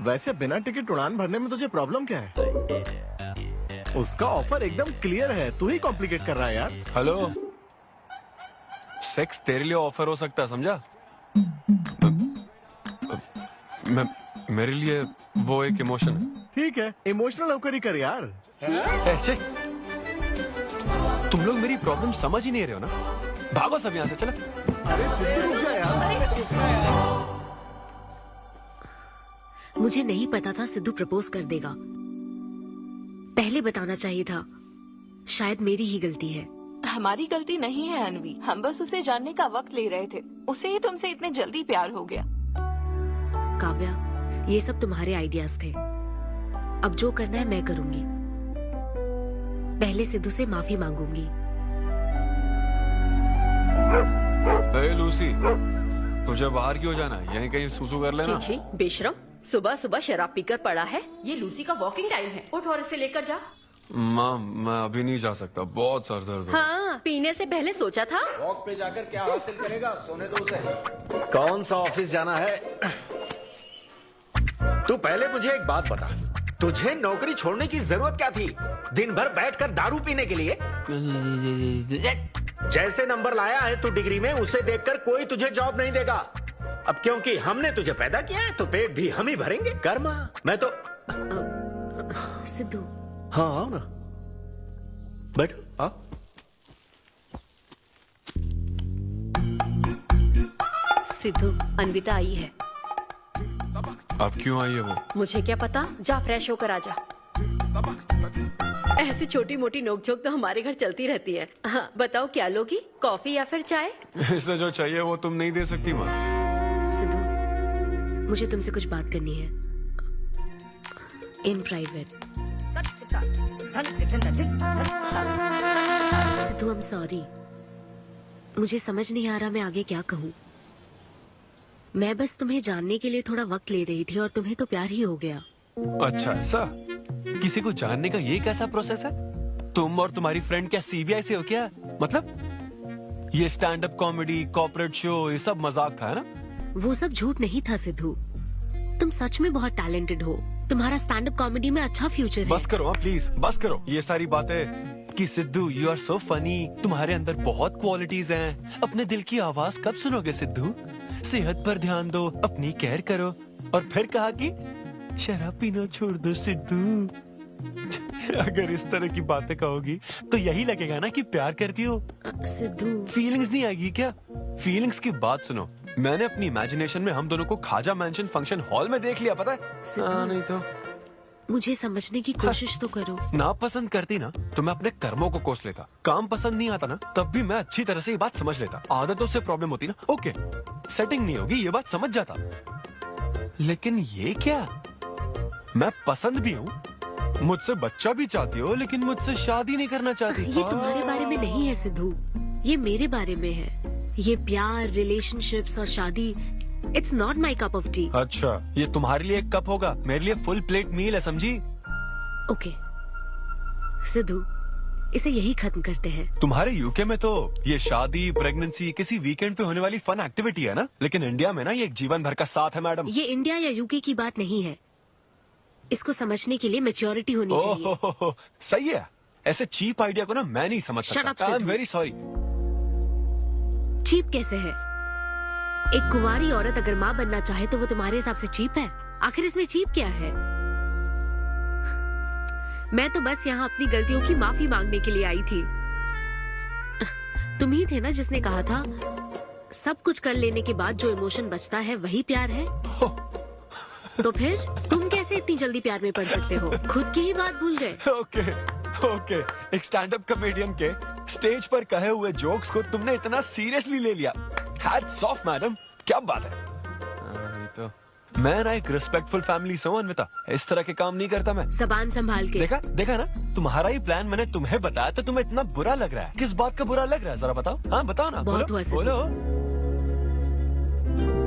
वैसे बिना टिकट उड़ान भरने में तुझे प्रॉब्लम क्या है? उसका ऑफर एकदम क्लियर है, तू ही कॉम्प्लिकेट कर रहा है यार। हेलो, सेक्स तेरे लिए ऑफर हो सकता है, समझा? मेरे लिए वो एक इमोशन है। ठीक है, इमोशनल होकर ही कर यार। ऐसे तुम लोग मेरी प्रॉब्लम समझ ही नहीं रहे हो ना। भागो सब यहाँ से, चलो। अरे सिद्धू रुक जा यार। मुझे नहीं पता था सिद्धू प्रपोज कर देगा। पहले बताना चाहिए था। शायद मेरी ही गलती है। हमारी गलती नहीं है अनवी, हम बस उसे जानने का वक्त ले रहे थे। उसे ही तुमसे इतने जल्दी प्यार हो गया। काव्या, ये सब तुम्हारे आइडियाज थे। अब जो करना है मैं करूंगी। पहले सिद्धू से माफी मांगूंगी। हे लूसी, तुझे बाहर क्यों जाना है? यहीं कहीं सुसु कर लेना। छी बेशरम, सुबह सुबह शराब पीकर पड़ा है। ये लूसी का वॉकिंग टाइम है, उठ और इसे लेकर जा। माँ, मैं अभी नहीं जा सकता, बहुत सर दर्द हो। हाँ, पीने से पहले सोचा था। वॉक पे जाकर क्या हासिल करेगा? सोने दो उसे। कौन सा ऑफिस जाना है? तू पहले मुझे एक बात बता, तुझे नौकरी छोड़ने की जरूरत क्या थी? दिन भर बैठकर दारू पीने के लिए? जैसे नंबर लाया है तू डिग्री में, उसे देखकर कोई तुझे जॉब नहीं देगा। अब क्योंकि हमने तुझे पैदा किया है तो पेट भी हम ही भरेंगे। कर्मा, मैं तो सिद्धू। हाँ आओ ना, बैठो। हाँ सिद्धू, अन्विता आई है। अब क्यों आई है वो? मुझे क्या पता, जा फ्रेश होकर आ जा। ऐसी छोटी मोटी नोकझोंक तो हमारे घर चलती रहती है। हाँ, बताओ क्या लोगी, कॉफी या फिर चाय? इसे जो चाहिए वो तुम नहीं दे सकती माँ। सिद्धू, मुझे तुमसे कुछ बात करनी है, in private. Sidhu, I am sorry. मुझे समझ नहीं आ रहा मैं आगे क्या कहूँ। मैं बस तुम्हें जानने के लिए थोड़ा वक्त ले रही थी और तुम्हें तो प्यार ही हो गया। अच्छा ऐसा? किसी को जानने का ये कैसा प्रोसेस है? तुम और तुम्हारी फ्रेंड क्या सीबीआई से हो क्या? मतलब ये stand up comedy, corporate show, ये सब मजाक था, है ना? वो सब झूठ नहीं था सिद्धू। तुम सच में बहुत टैलेंटेड हो। तुम्हारा स्टैंड अप कॉमेडी में अच्छा फ्यूचर है। बस करो प्लीज, बस करो ये सारी बातें कि Sidhu you are so funny, तुम्हारे अंदर बहुत क्वालिटीज हैं। अपने दिल की आवाज कब सुनोगे सिद्धू? सेहत पर ध्यान दो, अपनी केयर करो। और फिर कहा कि शराब पीना छोड़ दो सिद्धू। अगर इस तरह की बातें कहोगी तो यही लगेगा ना कि प्यार करती हो। सिद्धू, फीलिंग्स नहीं आएगी क्या? फीलिंग्स की बात सुनो, मैंने अपनी इमेजिनेशन में हम दोनों को खाजा मैंशन फंक्शन हॉल में देख लिया, पता है? नहीं तो मुझे समझने की कोशिश तो करो। ना पसंद करती ना तो मैं अपने कर्मों को कोस लेता। काम पसंद नहीं आता ना तब भी मैं अच्छी तरह से ये बात समझ लेता। आदतों से प्रॉब्लम होती ना, ओके सेटिंग नहीं होगी, ये बात समझ जाता। लेकिन ये क्या, मैं पसंद भी हूँ, मुझसे बच्चा भी चाहती हो, लेकिन मुझसे शादी नहीं करना चाहती। ये तुम्हारे बारे में नहीं है सिद्धू, ये मेरे बारे में है। ये प्यार, रिलेशनशिप्स और शादी, it's not my cup of T. अच्छा, ये तुम्हारे लिए एक कप होगा, मेरे लिए फुल प्लेट मील है, समझी? ओके सिद्धू, इसे यही खत्म करते हैं। तुम्हारे यूके में तो ये शादी, प्रेगनेंसी किसी वीकेंड पे होने वाली फन एक्टिविटी है ना, लेकिन इंडिया में ना ये एक जीवन भर का साथ है मैडम। ये इंडिया या यूके की बात नहीं है। इसको समझने के लिए मैच्योरिटी होनी चाहिए। सही है, ऐसे चीप आइडिया को ना मैं नहीं समझ Shut up, सकता। I am Sidhu. Very sorry. Cheap कैसे है? एक कुंवारी औरत अगर माँ बनना चाहे तो वो तुम्हारे हिसाब से चीप है? आखिर इसमें चीप क्या है? मैं तो बस यहाँ अपनी गलतियों की माफी मांगने के लिए आई थी। तुम ही थे ना जिसने कहा था सब कुछ कर लेने के बाद जो इमोशन बचता है वही प्यार है। तो फिर तुम कैसे इतनी जल्दी प्यार में पड़ सकते हो? खुद की ही बात भूल गए। ओके, एक स्टैंड अप कॉमेडियन के स्टेज पर कहे हुए जोक्स को तुमने इतना सीरियसली ले लिया। हैट्स ऑफ मैडम, क्या बात है। नहीं तो मैं ना एक रिस्पेक्टफुल फैमिली से हूं अनविता, इस तरह के काम नहीं करता मैं। जबान संभाल के। देखा ना, तुम्हारा ही प्लान मैंने तुम्हें बताया तो तुम्हें इतना बुरा लग रहा है। किस बात का बुरा लग रहा है जरा बताओ। हाँ बताओ ना। बहुत हुआ सिद्धू। बोलो।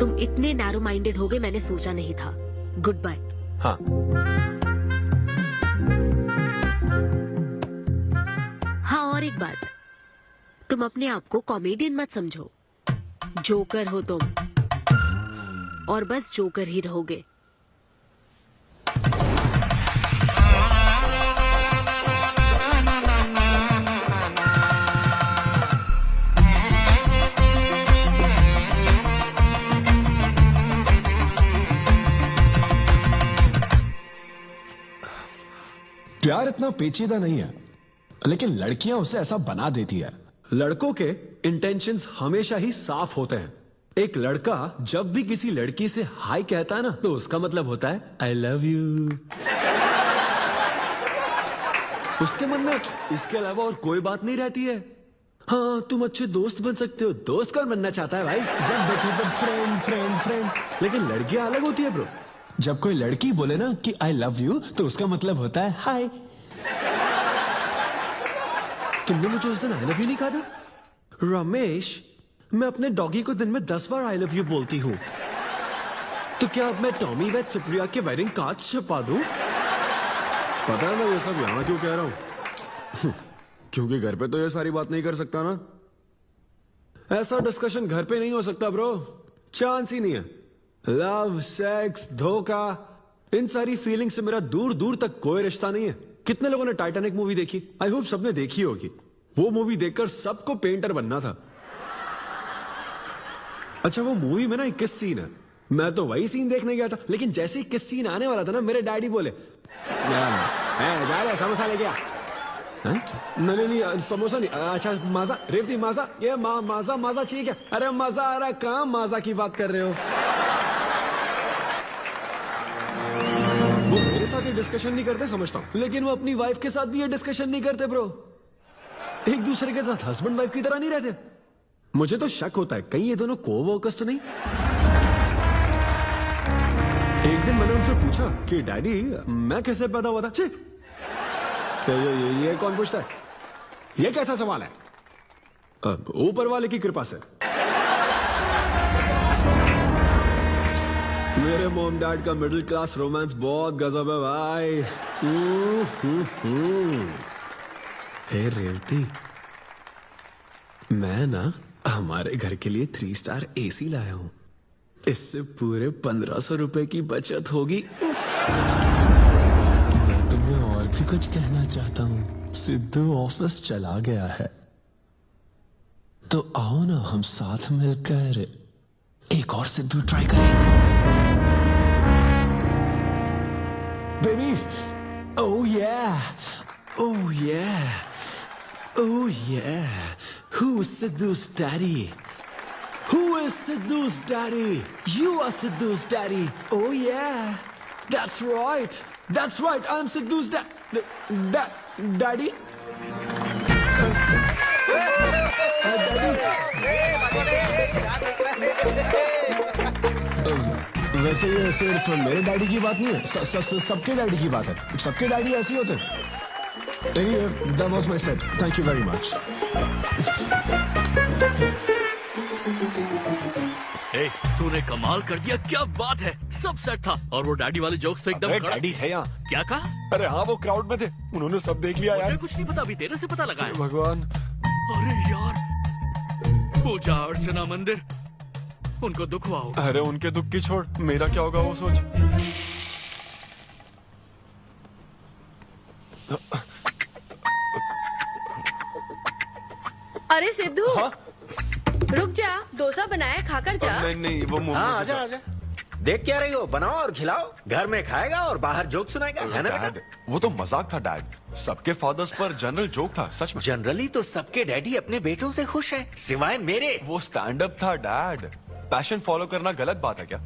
तुम इतने नैरो माइंडेड होगे मैंने सोचा नहीं था। Goodbye. हाँ हाँ, और एक बात, तुम अपने आप को कॉमेडियन मत समझो। जोकर हो तुम, और बस जोकर ही रहोगे। प्यार इतना पेचीदा नहीं है, लेकिन लड़कियां उसे ऐसा बना देती है। लड़कों के इंटेंशंस हमेशा ही साफ होते हैं। एक लड़का जब भी किसी लड़की से हाय कहता है ना, तो उसका मतलब होता है आई लव यू। उसके मन में इसके अलावा और कोई बात नहीं रहती है। हाँ, तुम अच्छे दोस्त बन सकते हो। दोस्त कौन बनना चाहता है भाई? जब देखो तब फ्रेंड फ्रेंड फ्रेंड। लेकिन लड़कियां अलग होती है ब्रो। जब कोई लड़की बोले ना कि आई लव यू, तो उसका मतलब होता है हाय। तुमने मुझे उस दिन आई लव यू नहीं कहा था? रमेश, मैं अपने डॉगी को दिन में 10 बार आई लव यू बोलती हूँ। तो क्या अब मैं टॉमी वेट सुप्रिया के वेडिंग कार्ड छपवा दूं? पता है मैं ये सब यहाँ क्यों कह रहा हूँ? क्योंकि घर पे तो ये सारी बात नहीं कर सकता ना। ऐसा डिस्कशन घर पे नहीं हो सकता ब्रो, चांस ही नहीं है। लव, सेक्स, धोखा, इन सारी फीलिंग से मेरा दूर दूर तक कोई रिश्ता नहीं है। कितने लोगों ने टाइटैनिक मूवी देखी? आई होप सबने देखी होगी। वो मूवी देखकर सबको पेंटर बनना था। अच्छा, वो मूवी में ना 21 सीन है। मैं तो वही सीन देखने गया था, लेकिन जैसे ही 21 सीन आने वाला था ना, मेरे डैडी बोले जा रहे समोसा लेके आ। नहीं, समोसा नहीं। अच्छा माजा, रेवती माजा, ये माजा माजा चाहिए क्या? अरे मजा आ रहा, कहाँ माजा की बात कर रहे हो? वो मेरे साथ ये डिस्कशन नहीं करते समझता हूँ, लेकिन वो अपनी वाइफ के साथ भी ये डिस्कशन नहीं करते ब्रो। एक दूसरे के साथ हस्बैंड वाइफ की तरह नहीं रहते। मुझे तो शक होता है कहीं ये दोनों को-वर्कर्स तो नहीं। एक दिन मैंने उनसे पूछा कि डैडी मैं कैसे पैदा हुआ था? ये कौन पूछता है? ये कैसा सवाल है? ऊपर वाले की कृपा से। मेरे मॉम डैड का मिडिल क्लास रोमांस बहुत गजब है भाई। हे रेवती, मैं ना हमारे घर के लिए 3 स्टार AC लाया हूं। इससे पूरे 1500 रुपए की बचत होगी। मैं तुम्हें और भी कुछ कहना चाहता हूँ। सिद्धू ऑफिस चला गया है, तो आओ ना हम साथ मिलकर एक और सिद्धू ट्राई करें। Baby, oh yeah, oh yeah, oh yeah. Who's Sidhu's daddy? Who is Sidhu's daddy? You are Sidhu's daddy. Oh yeah, that's right. That's right. I'm Sidhu's daddy. वैसे ये सिर्फ मेरे डैडी की बात नहीं है, सबके डैडी की बात है। सबके डैडी ऐसे ही होते हैं। Anyway, that was my set. Thank you very much. तूने कमाल कर दिया, क्या बात है। सब सेट था और वो डैडी वाले जोक्स तो एकदम डैडी थे यहाँ। क्या कहा? अरे हाँ, वो क्राउड में थे, उन्होंने सब देख लिया यार। मुझे कुछ नहीं पता, अभी तेरे से पता लगा है। भगवान, अरे यार, पूजा अर्चना मंदिर, उनको दुख हुआ होगा। अरे उनके दुख की छोड़, मेरा क्या होगा वो सोच। अरे सिद्धू, रुक जा, डोसा बनाया, खाकर जा। नहीं नहीं वो मुंह हाँ आजा आजा। देख क्या रही हो, बनाओ और खिलाओ। घर में खाएगा और बाहर जोक सुनाएगा, है ना बेटा? डैड, वो तो मजाक था डैड। सबके फादर्स पर जनरल जोक था, सच में। जनरली तो सबके डैडी अपने बेटों से खुश हैं, सिवाय मेरे। वो स्टैंड अप था डैड। पैशन फॉलो करना गलत बात है क्या?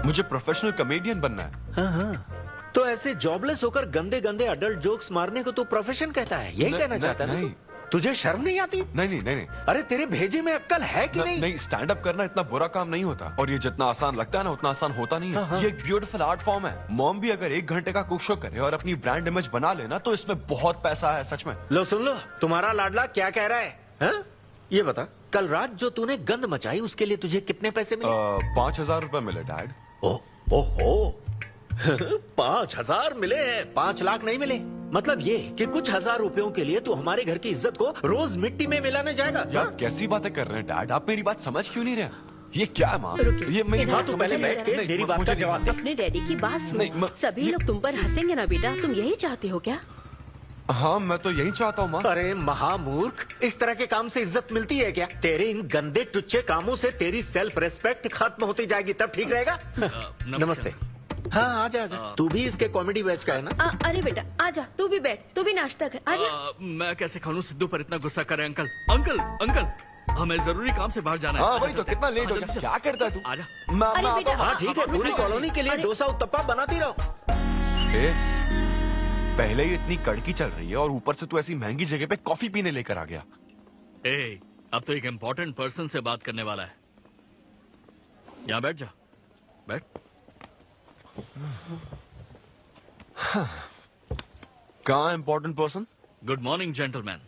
मुझे प्रोफेशनल कॉमेडियन बनना है। हाँ हाँ, तो ऐसे जॉबलेस होकर गंदे गंदे अडल्ट जोक्स मारने को तू प्रोफेशन कहता है, यही कहना चाहता है ना तू? तुझे शर्म नहीं आती? नहीं नहीं। अरे तेरे भेजे में अक्ल है कि नहीं? नहीं, स्टैंड अप करना इतना बुरा काम नहीं होता, और ये जितना आसान लगता है ना उतना आसान होता नहीं है। हाँ। ये एक ब्यूटीफुल आर्ट फॉर्म है। मॉम भी अगर 1 घंटे का कुक शो करे और अपनी ब्रांड इमेज बना लेना तो इसमें बहुत पैसा है, सच में। लो सुन लो, तुम्हारा लाडला क्या कह रहा है, हाँ? ये बता, कल रात जो तूने गंद मचाई उसके लिए तुझे कितने पैसे मिले? 5,000 रुपए मिले डैड। ओहो 5,000 मिले हैं, 5 लाख नहीं मिले। मतलब ये कि कुछ हजार रुपयों के लिए तू हमारे घर की इज्जत को रोज मिट्टी में मिलाने जाएगा? यार कैसी बातें कर रहे हैं डैड, आप मेरी बात समझ क्यों नहीं रहे? ये क्या है माँ? ये मेरी इधर बात तू समझ पहले नहीं बैठ रहे। के नहीं, मेरी बात मुझे का नहीं जवाब मानते। अपने डैडी की बात नहीं, सुनो। सभी लोग तुम पर हंसेंगे ना बेटा, तुम यही चाहते हो क्या? हाँ मैं तो यही चाहता हूँ माँ। अरे महामूर्ख, इस तरह के काम से इज्जत मिलती है क्या? तेरे इन गंदे टुच्चे कामों से तेरी सेल्फ रेस्पेक्ट खत्म होती जाएगी, तब ठीक रहेगा। नमस्ते। हाँ आजा आजा, तू भी इसके कॉमेडी बैच का है ना? अरे बेटा आजा, तू भी बैठ, तू भी नाश्ता कर, आजा। मैं कैसे खा लूं? सिद्धू पर इतना गुस्सा करे अंकल। अंकल अंकल, हमें जरूरी काम से बाहर जाना है। हाँ वही तो, कितना लेट हो गया? क्या करता है तू? आजा। हाँ ठीक है, पूरी कॉलोनी के लिए डोसा उत्तप्पा बनाती रहो। पहले ही इतनी कड़की चल रही है और ऊपर से तू ऐसी महंगी जगह पे कॉफी पीने लेकर आ गया। अब तो एक इम्पोर्टेंट पर्सन से बात करने वाला है। यहाँ बैठ जा, बैठ। कहाँ important person? Good morning gentleman,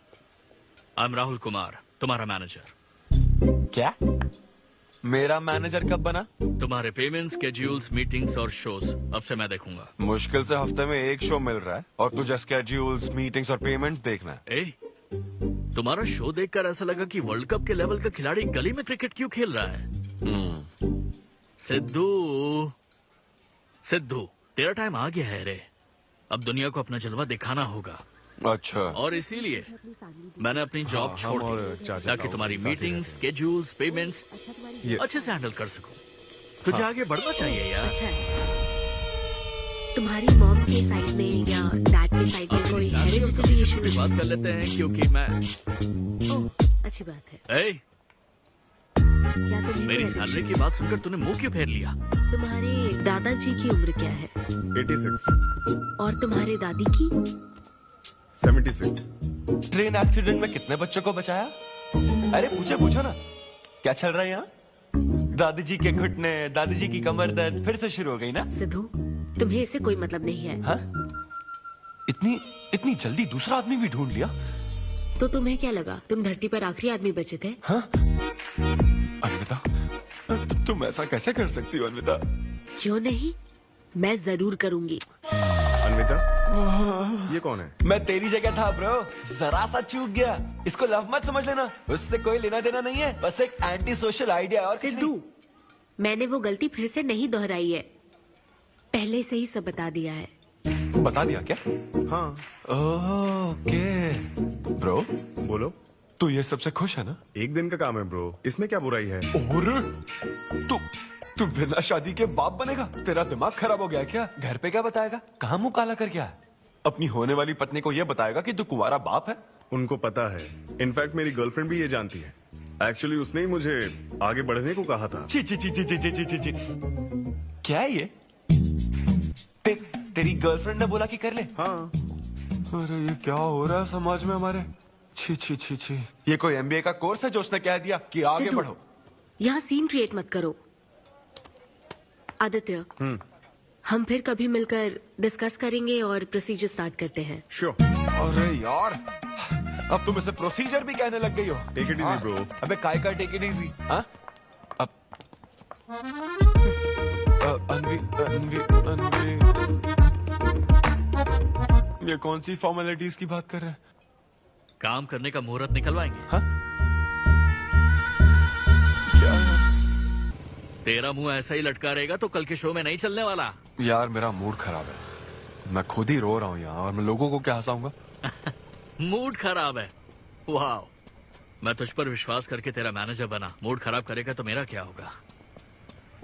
I am Rahul Kumar, तुम्हारा मैनेजर। क्या? मेरा मैनेजर कब बना? तुम्हारे पेमेंट, स्केड्यूल्स, मीटिंग्स और शोज अब से मैं देखूंगा। मुश्किल से हफ्ते में 1 शो मिल रहा है और तुझे स्केड्यूल्स, मीटिंग्स और पेमेंट्स देखना है। तुम्हारा शो देखकर ऐसा लगा कि वर्ल्ड कप के लेवल का खिलाड़ी गली में क्रिकेट क्यों खेल रहा है। सिद्धू सिद्धू, तेरा टाइम आ गया है रे। अब दुनिया को अपना जलवा दिखाना होगा। अच्छा। और इसीलिए मैंने अपनी जॉब छोड़ दी ताकि तुम्हारी मीटिंग्स, स्केड्यूल्स, पेमेंट्स अच्छे से हैंडल कर सकूं। तुझे आगे बढ़ना चाहिए यार। तुम्हारी मॉम के साइड में या डैड के साइड में कोई हेरिडिटरी इशू? बात कर लेते हैं क्योंकि मैं अच्छी बात है। क्या मेरी सैलरी की बात सुनकर तूने मुंह क्यों फेर लिया? तुम्हारे दादाजी की उम्र क्या है? 86। और तुम्हारे दादी की? 76। ट्रेन एक्सीडेंट में कितने बच्चों को बचाया? अरे पूछो ना, क्या चल रहा है यहाँ? दादी जी के घुटने, दादी जी की कमर दर्द फिर से शुरू हो गई ना? सिद्धू, तुम्हें इससे कोई मतलब नहीं है। हाँ? इतनी जल्दी दूसरा आदमी भी ढूंढ लिया? तो तुम्हें क्या लगा तुम धरती पर आखिरी आदमी बचे थे? हाँ? अन्विता, तुम ऐसा कैसे कर सकती हो अन्विता? क्यों नहीं, मैं जरूर करूंगी। अन्विता, ये कौन है? मैं तेरी जगह था ब्रो, जरा सा चूक गया। इसको लव मत समझ लेना, उससे कोई लेना देना नहीं है, बस एक एंटी सोशल आइडिया। और सिद्धू, मैंने वो गलती फिर से नहीं दोहराई है, पहले से ही सब बता दिया है। बता दिया क्या? हाँ। ओके ब्रो, बोलो। तू ये सबसे खुश है ना? एक दिन का काम है ब्रो, इसमें क्या बुराई है? और तू बिना शादी के बाप बनेगा? तेरा दिमाग खराब हो गया क्या? घर पे क्या बताएगा? कहाँ मुंह काला कर गया है? अपनी होने वाली पत्नी को ये बताएगा कि तू कुंवारा बाप है? उनको पता है, इनफैक्ट मेरी गर्लफ्रेंड भी ये जानती है। एक्चुअली उसने ही मुझे आगे बढ़ने को कहा था। ची ची ची ची ची ची ची ची। क्या है ये? तेरी गर्लफ्रेंड ने बोला कि कर ले? हाँ। अरे ये क्या हो रहा है समाज में हमारे? छी छी छी छी। ये कोई एमबीए का कोर्स है जो उसने कह दिया कि आगे बढ़ो? यहाँ सीन क्रिएट मत करो। आदित्य, हम फिर कभी मिलकर डिस्कस करेंगे और प्रोसीजर स्टार्ट करते हैं। श्योर। अरे यार, अब तुम इसे प्रोसीजर भी कहने लग गई हो। Take it easy bro. अबे काय का टेक इट इजी? हाँ? अब अनवी ये कौन सी फॉर्मेलिटीज की बात कर रहे हैं? काम करने का मुहूर्त निकलवाएंगे। हाँ? क्या? तेरा मुंह ऐसा ही लटका रहेगा तो कल के शो में नहीं चलने वाला। यार मेरा मूड खराब है, मैं खुद ही रो रहा हूँ यहाँ, और मैं लोगों को क्या हंसाऊंगा? मूड खराब है? वाह, मैं तुझ पर विश्वास करके तेरा मैनेजर बना, मूड खराब करेगा तो मेरा क्या होगा?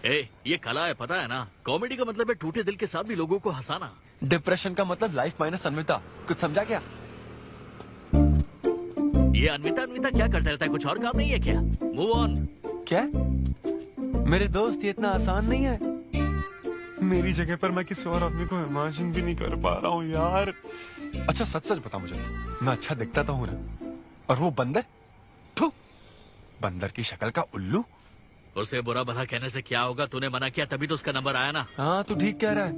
ए, ये कला है, पता है ना? कॉमेडी का मतलब है टूटे दिल के साथ भी लोगों को हंसाना। डिप्रेशन का मतलब लाइफ माइनस अन्विता, कुछ समझा क्या? ये अन्विता अन्विता क्या करता रहता है, कुछ और काम नहीं है क्या? Move on. क्या? मेरे दोस्त, ये इतना आसान नहीं है। मेरी जगह पर मैं किसी और आदमी को इमेजिन भी नहीं कर पा रहा हूँ यार। अच्छा सच सच बता मुझे, मैं अच्छा दिखता तो हूँ ना? और वो बंदर, थू, बंदर की शक्ल का उल्लू। उसे बुरा भला कहने से क्या होगा? तूने मना किया तभी तो उसका नंबर आया ना। हाँ तू ठीक कह रहा है,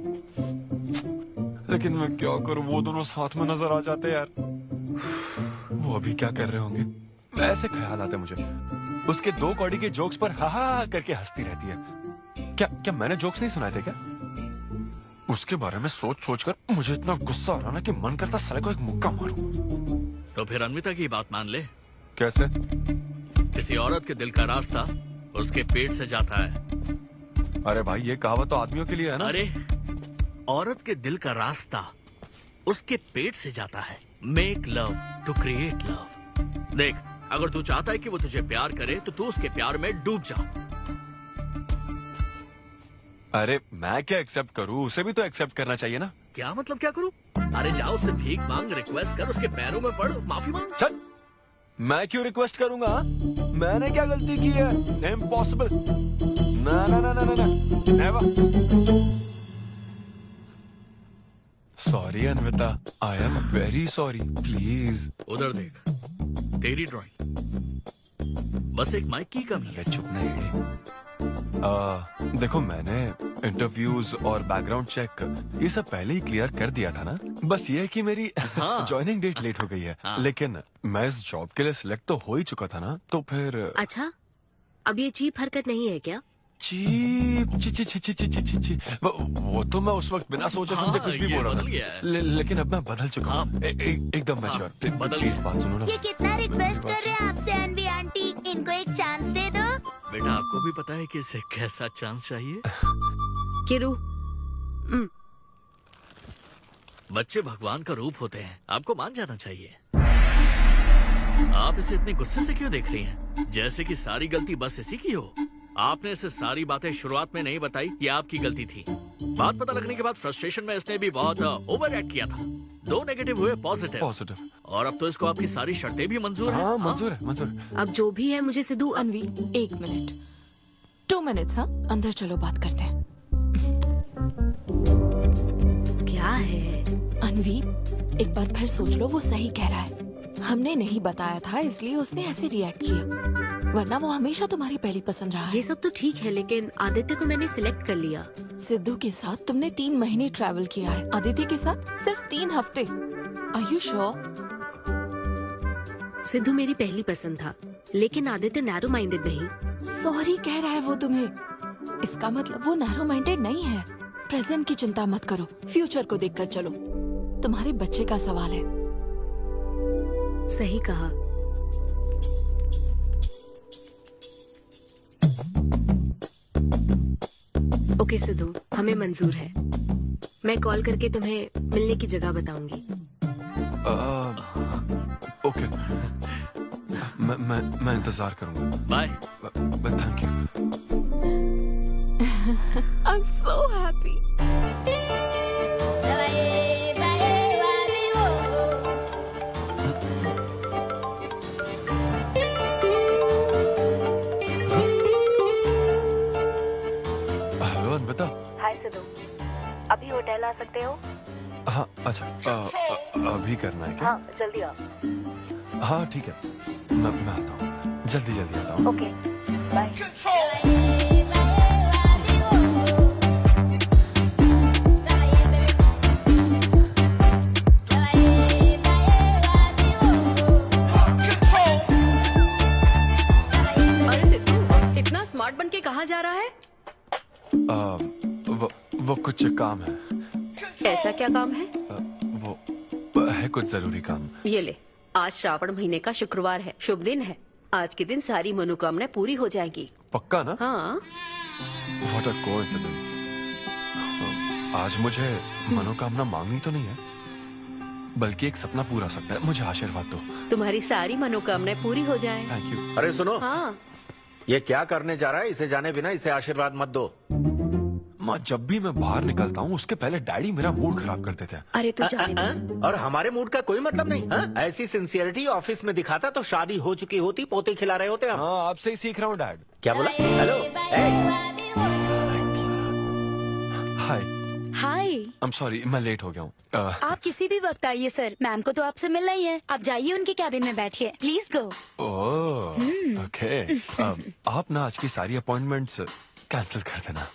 लेकिन मैं क्या करूँ, वो दोनों साथ में नजर आ जाते यार। वो अभी क्या कर रहे होंगे? ऐसे ख्याल आते मुझे, उसके 2 कौड़ी के जोक्स पर हा हा करके हंसती रहती है। क्या मैंने जोक्स नहीं सुनाए थे क्या? उसके बारे में सोच सोच कर मुझे इतना गुस्सा आ रहा ना कि मन करता साले को एक मुक्का मारूं। तो फिर अन्विता की बात मान ले। कैसे? किसी औरत के दिल का रास्ता उसके पेट से जाता है। अरे भाई ये कहावत तो आदमियों के लिए है ना? अरे औरत के दिल का रास्ता उसके पेट से जाता है। Make love to create love. देख, अगर तू चाहता है कि वो तुझे प्यार करे तो तू उसके प्यार में डूब जा। अरे मैं क्या एक्सेप्ट करूं, उसे भी तो एक्सेप्ट करना चाहिए ना। क्या मतलब क्या करूं? अरे जाओ उससे भीख मांग, रिक्वेस्ट कर, उसके पैरों में पड़, माफी मांग। चल, मैं क्यों रिक्वेस्ट करूंगा? मैंने क्या गलती की है? इम्पॉसिबल। ना ना ना ना ना never. Sorry Anvita, I am very sorry, please. उधर देख, तेरी ड्राइंग, बस एक माइक की कमी है। चुप नहीं। देखो मैंने इंटरव्यूज और बैकग्राउंड चेक ये सब पहले ही क्लियर कर दिया था ना। बस ये है कि मेरी ज्वाइनिंग डेट लेट हो गई है। लेकिन मैं इस जॉब के लिए सिलेक्ट तो हो ही चुका था ना, तो फिर। अच्छा, अब ये चीप हरकत नहीं है क्या? चीप ची ची ची ची ची ची ची वो तो मैं उस वक्त बिना सोचे समझे कुछ भी बोल रहा था, लेकिन अब मैं बदल चुका हूँ। एकदम मैच्योर। प्लीज बात सुनो ना। ये कितना रिक्वेस्ट कर रहे हैं आपसे अनवी आंटी, इनको एक चांस दे दो। बेटा आपको भी पता है कि इसे कैसा चांस चाहिए? किरू, बच्चे भगवान का रूप होते हैं, आपको मान जाना चाहिए। आप इसे इतने गुस्से से क्यों देख रही हैं? जैसे कि सारी गलती बस इसी की हो। आपने इसे सारी बातें शुरुआत में नहीं बताई, ये आपकी गलती थी। बात पता लगने के बाद फ्रस्ट्रेशन में इसने भी बहुत ओवर एक्ट किया था। 2 नेगेटिव हुए, पॉजिटिव। और अब तो इसको आपकी सारी शर्तें भी मंजूर हैं। हाँ, मंजूर है, मंजूर है। अब जो भी है मुझे सिद्धू। अनवी 1 मिनट, 2 मिनट्स। हाँ, अंदर चलो, बात करते हैं। क्या है अनवी, एक बार फिर सोच लो, वो सही कह रहा है। हमने नहीं बताया था इसलिए उसने ऐसे रिएक्ट किया, वरना वो हमेशा तुम्हारी पहली पसंद रहा है। ये सब तो ठीक है, लेकिन आदित्य को मैंने सिलेक्ट कर लिया। सिद्धू के साथ तुमने 3 महीने ट्रैवल किया है, आदित्य के साथ सिर्फ 3 हफ्ते। Are you sure? सिद्धू मेरी पहली पसंद था, लेकिन आदित्य नैरो माइंडेड नहीं। सॉरी कह रहा है वो तुम्हें, इसका मतलब वो नैरो माइंडेड नहीं है। प्रेजेंट की चिंता मत करो, फ्यूचर को देखकर चलो। तुम्हारे बच्चे का सवाल है। सही कहा। ओके सिद्धू, हमें मंजूर है। मैं कॉल करके तुम्हें मिलने की जगह बताऊंगी। ओके, मैं इंतजार करूंगा। Bye. Thank you. I am so happy. बता। हाय सिद्धू, अभी होटल आ सकते हो? हाँ अच्छा, अभी करना है क्या? हाँ जल्दी आओ। हाँ ठीक है, मैं आता हूँ, जल्दी आता हूँ। Okay bye. अरे सिद्धू, इतना स्मार्ट बन के कहाँ जा रहा है? वो कुछ काम है। ऐसा क्या काम है? वो है कुछ जरूरी काम। ये ले, आज श्रावण महीने का शुक्रवार है, शुभ दिन है। आज के दिन सारी मनोकामनाएं पूरी हो जाएंगी। पक्का ना? हाँ। What a coincidence। आज मुझे मनोकामना मांगनी तो नहीं है? बल्कि एक सपना पूरा हो सकता है। मुझे आशीर्वाद दो। तुम्हारी सारी मनोकामनाएं पूरी हो जाएं। Thank you. अरे सुनो, हाँ। ये क्या करने जा रहा है? इसे जाने बिना इसे आशीर्वाद मत दो। माँ, जब भी मैं बाहर निकलता हूँ उसके पहले डैडी मेरा मूड खराब कर देते हैं। अरे तू जाने दे। और हमारे मूड का कोई मतलब नहीं। ऐसी सिंसियरिटी ऑफिस में दिखाता तो शादी हो चुकी होती, पोते खिला रहे होते हम। हाँ, आपसे ही सीख रहा हूँ डैड। क्या बोला? Hello. Hi. Hi. I am sorry, मैं लेट हो गया हूँ। आप किसी भी वक्त आइए सर, मैम को तो आपसे मिलना ही है। आप जाइए उनके कैबिन में बैठिए, प्लीज गो। Oh, okay. आप ना आज की सारी अपॉइंटमेंट्स कैंसिल कर देना।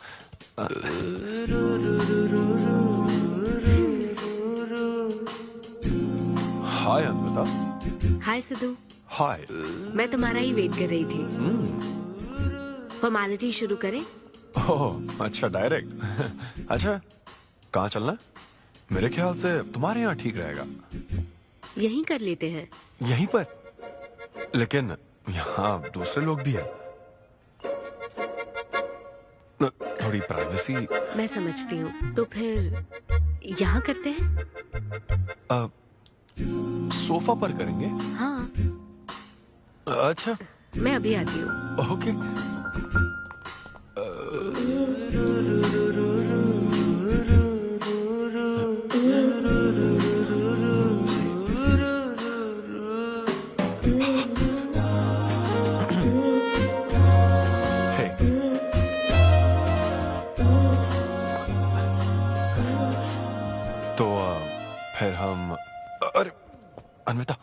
हाय अन्विता। हाय सिद्धू। हाय। मैं तुम्हारा ही वेट कर रही थी। फॉर्मेलिटी शुरू करें? ओह, अच्छा, डायरेक्ट। अच्छा, कहाँ चलना है? मेरे ख्याल से तुम्हारे यहाँ ठीक रहेगा। यहीं कर लेते हैं। यहीं पर? लेकिन यहाँ दूसरे लोग भी हैं। थोड़ी प्राइवेसी। मैं समझती हूँ, तो फिर यहाँ करते हैं? सोफा पर करेंगे? हाँ। अच्छा, मैं अभी आती हूँ। ओके। फिर हम, अरे अन्विता,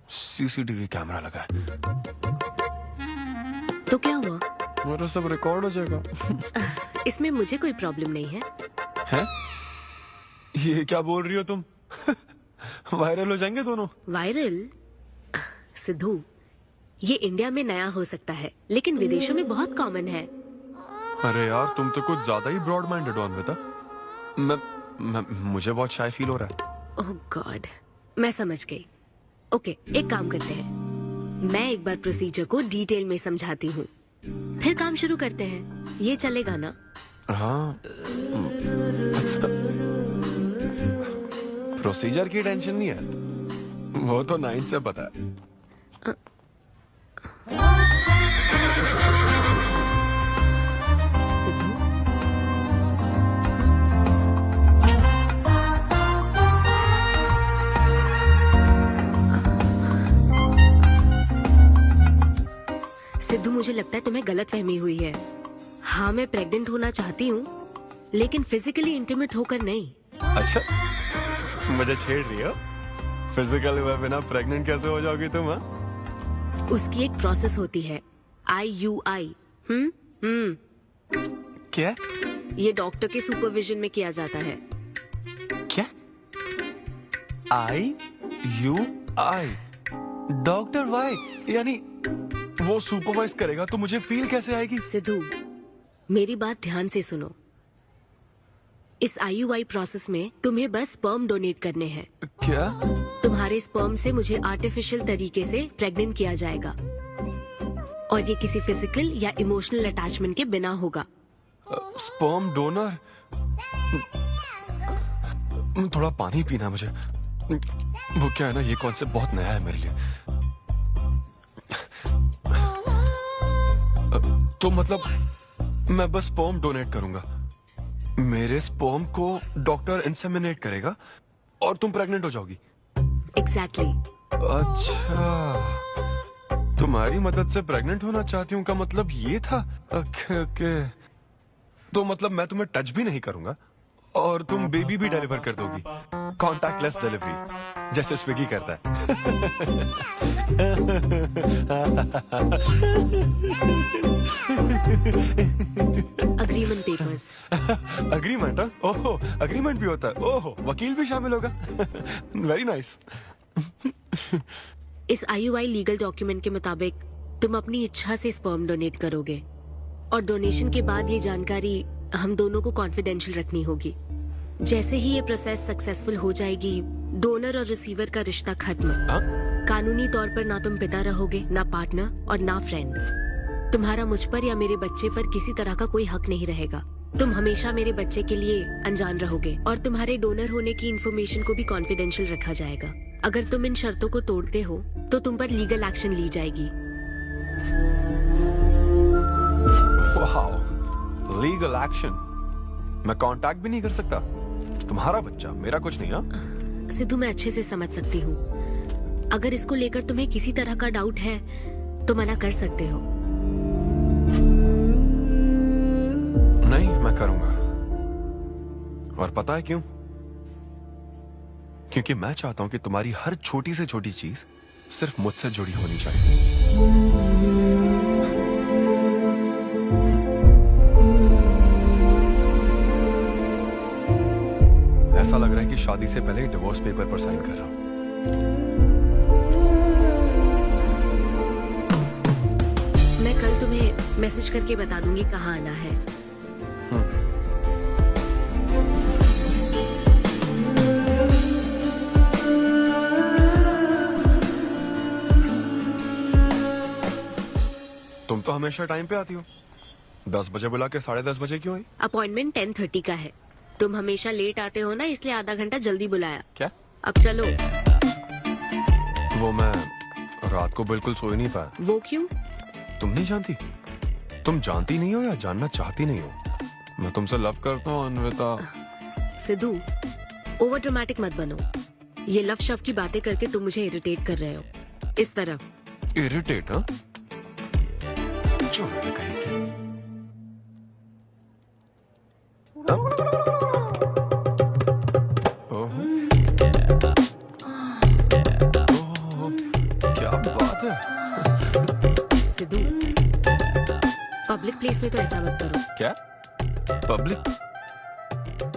सीसीटीवी कैमरा लगा है। तो क्या हुआ? मेरा सब रिकॉर्ड हो जाएगा। इसमें मुझे कोई प्रॉब्लम नहीं है। हैं? ये क्या बोल रही हो तुम? वायरल हो जाएंगे दोनों। वायरल? सिद्धू, ये इंडिया में नया हो सकता है, लेकिन विदेशों में बहुत कॉमन है। अरे यार, तुम तो कुछ ज्यादा ही ब्रॉड माइंडेड हो अन्विता। मुझे बहुत शाय फील हो रहा है। ओह गॉड, मैं समझ गई। ओके, एक काम करते हैं, मैं एक बार प्रोसीजर को डिटेल में समझाती हूँ, फिर काम शुरू करते हैं। ये चलेगा ना? हाँ। प्रोसीजर की टेंशन नहीं है, वो तो 9 से पता है। सिद्धू, मुझे लगता है तुम्हें गलतफहमी हुई है। हाँ, मैं प्रेग्नेंट होना चाहती हूँ, लेकिन फिजिकली इंटीमेट होकर नहीं। अच्छा, मुझे छेड़ रही हो? फिजिकली हुए बिना प्रेग्नेंट कैसे हो जाओगी तुम? हाँ, उसकी एक प्रोसेस होती है, IUI। क्या? ये डॉक्टर के सुपरविजन में किया जाता है। क्या? IUI? Doctor why? यानी वो सुपरवाइज करेगा तो मुझे फील कैसे आएगी? सिद्धू, मेरी बात ध्यान से सुनो। इस IUI प्रोसेस में तुम्हें बस स्पर्म डोनेट करने हैं। क्या? तुम्हारे स्पर्म से मुझे आर्टिफिशियल तरीके से प्रेग्नेंट किया जाएगा, और ये किसी फिजिकल या इमोशनल अटैचमेंट के बिना होगा। Sperm donor? थोड़ा पानी पीना है मुझे। वो क्या है ना, ये कॉन्सेप्ट बहुत नया है मेरे लिए। तो मतलब मैं बस स्पर्म डोनेट करूंगा, मेरे स्पर्म को डॉक्टर इंसेमिनेट करेगा और तुम प्रेग्नेंट हो जाओगी? एग्जैक्टली। अच्छा, तुम्हारी मदद से प्रेग्नेंट होना चाहती हूँ का मतलब ये था? ओके। तो मतलब मैं तुम्हें टच भी नहीं करूंगा और तुम बेबी भी डिलीवर कर दोगी, कॉन्टैक्टलेस डिलीवरी, जैसे स्विगी करता है। Agreement papers. अग्रीमेंट? ओहो, अग्रीमेंट भी होता है? ओहो, वकील भी शामिल होगा। Very nice. इस IUI लीगल डॉक्यूमेंट के मुताबिक तुम अपनी इच्छा से स्पर्म डोनेट करोगे, और डोनेशन के बाद ये जानकारी हम दोनों को कॉन्फिडेंशियल रखनी होगी। जैसे ही ये प्रोसेस सक्सेसफुल हो जाएगी, डोनर और रिसीवर का रिश्ता खत्म। कानूनी तौर पर ना तुम पिता रहोगे, ना पार्टनर और ना फ्रेंड। तुम्हारा मुझ पर या मेरे बच्चे पर किसी तरह का कोई हक नहीं रहेगा। तुम हमेशा मेरे बच्चे के लिए अनजान रहोगे और तुम्हारे डोनर होने की इन्फॉर्मेशन को भी कॉन्फिडेंशियल रखा जाएगा। अगर तुम इन शर्तों को तोड़ते हो तो तुम पर लीगल एक्शन ली जाएगी। Wow, legal action? मैं कांटेक्ट भी नहीं कर सकता? तुम्हारा बच्चा, मेरा कुछ नहीं। हाँ सिद्धू, मैं अच्छे से समझ सकती हूँ। अगर इसको लेकर तुम्हें किसी तरह का डाउट है तो मना कर सकते हो। नहीं, मैं करूंगा। और पता है क्यों? क्योंकि मैं चाहता हूं कि तुम्हारी हर छोटी से छोटी चीज सिर्फ मुझसे जुड़ी होनी चाहिए। ऐसा लग रहा है कि शादी से पहले डिवोर्स पेपर पर साइन कर रहा हूं। मैं कल तुम्हें मैसेज करके बता दूंगी कहाँ आना है। तुम तो हमेशा टाइम पे आती हो। 10 बजे बुला के 10:30 बजे क्यों आई? अपॉइंटमेंट 10:30 का है। तुम हमेशा लेट आते हो ना, इसलिए आधा घंटा जल्दी बुलाया। क्या? अब चलो। वो मैं रात को बिल्कुल सो ही नहीं पाया। वो क्यों? तुम नहीं जानती? तुम जानती नहीं हो या जानना चाहती नहीं हो? मैं तुमसे लव करता हूँ अन्विता। सिद्धू, ओवर ड्रामेटिक मत बनो। ये लव शव की बातें करके तुम मुझे इरिटेट कर रहे हो। इस तरफ। इरिटेट? हाँ, क्या बात है। सिद्धू, पब्लिक प्लेस में तो ऐसा मत करो। क्या? पब्लिक?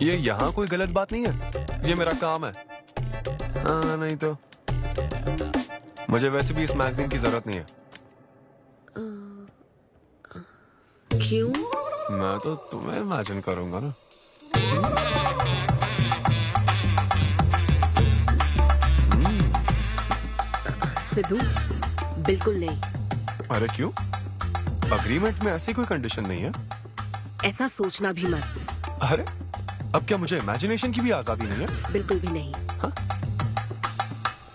ये यहाँ कोई गलत बात नहीं है, ये मेरा काम है। हाँ, नहीं तो मुझे वैसे भी इस मैगजीन की जरूरत नहीं है। क्यों? मैं तो तुम्हें इमेजिन करूंगा ना। सिद्धू, बिल्कुल नहीं। अरे क्यों? अग्रीमेंट में ऐसी कोई कंडीशन नहीं है। ऐसा सोचना भी मत। अरे अब क्या मुझे इमेजिनेशन की भी आजादी नहीं है? बिल्कुल भी नहीं। हाँ?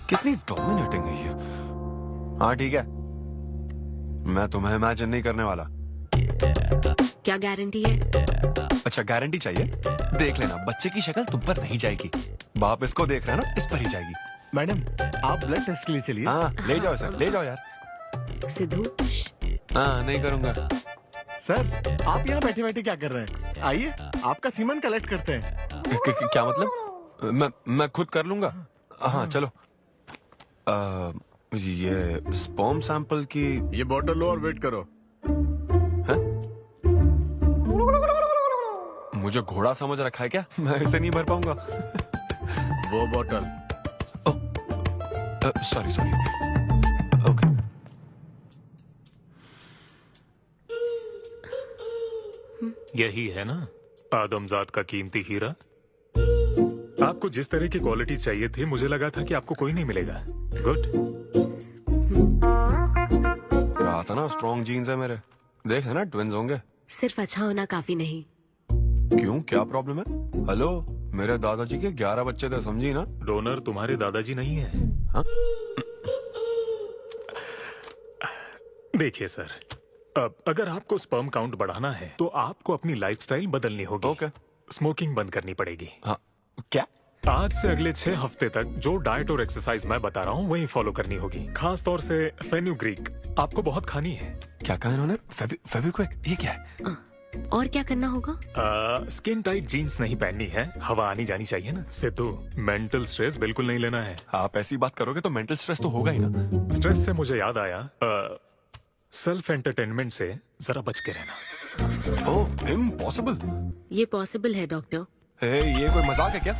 कितनी डोमिनेटिंग है ये। हाँ ठीक है, मैं तुम्हें इमेजिन नहीं करने वाला। क्या गारंटी है? अच्छा, गारंटी चाहिए? देख लेना, बच्चे की शक्ल तुम पर नहीं जाएगी। बाप इसको देख रहा है ना, इस पर ही जाएगी। मैडम, आप ब्लड टेस्ट के लिए चलिए। हाँ, ले जाओ सर, ले जाओ यार। सिद्धू। हाँ, नहीं करूंगा। सर, आप यहाँ बैठे बैठे क्या कर रहे हैं? आइए, आपका सीमन कलेक्ट करते हैं। क्या मतलब? मैं खुद कर लूंगा। हाँ चलो। ये स्पर्म सैंपल की ये बॉटल लो और वेट करो। मुझे घोड़ा समझ रखा है क्या? मैं इसे नहीं भर पाऊंगा। वो बॉटल। Sorry sorry. ओके। यही है ना आदमजात का कीमती हीरा? आपको जिस तरह की क्वालिटी चाहिए थी, मुझे लगा था कि आपको कोई नहीं मिलेगा। गुड। कहा था ना स्ट्रॉन्ग जीन्स है मेरे। देख है ना, ट्विंस होंगे। सिर्फ अच्छा होना काफी नहीं। क्यों, क्या प्रॉब्लम है? हेलो, मेरे दादाजी के 11 बच्चे थे, समझी ना? डोनर तुम्हारे दादाजी नहीं है। हाँ? देखिए सर, अब अगर आपको स्पर्म काउंट बढ़ाना है तो आपको अपनी लाइफस्टाइल बदलनी होगी। ओके। स्मोकिंग बंद करनी पड़ेगी। हाँ। क्या? आज से अगले 6 हफ्ते तक जो डाइट और एक्सरसाइज मैं बता रहा हूँ वही फॉलो करनी होगी। खास तौर से फेन्यूग्रीक आपको बहुत खानी है। क्या कहा इन्होंने? फेविक्विक? ये क्या है? और क्या करना होगा? स्किन टाइट जीन्स नहीं पहननी है, हवा आनी जानी चाहिए ना। सिद्धू, मेंटल स्ट्रेस बिल्कुल नहीं लेना है। आप ऐसी बात करोगे तो मेंटल स्ट्रेस तो होगा ही ना। स्ट्रेस से मुझे याद आया, सेल्फ एंटरटेनमेंट से जरा बच के रहना। ओह, इम्पॉसिबल। ये पॉसिबल है डॉक्टर। ये कोई मजाक है क्या?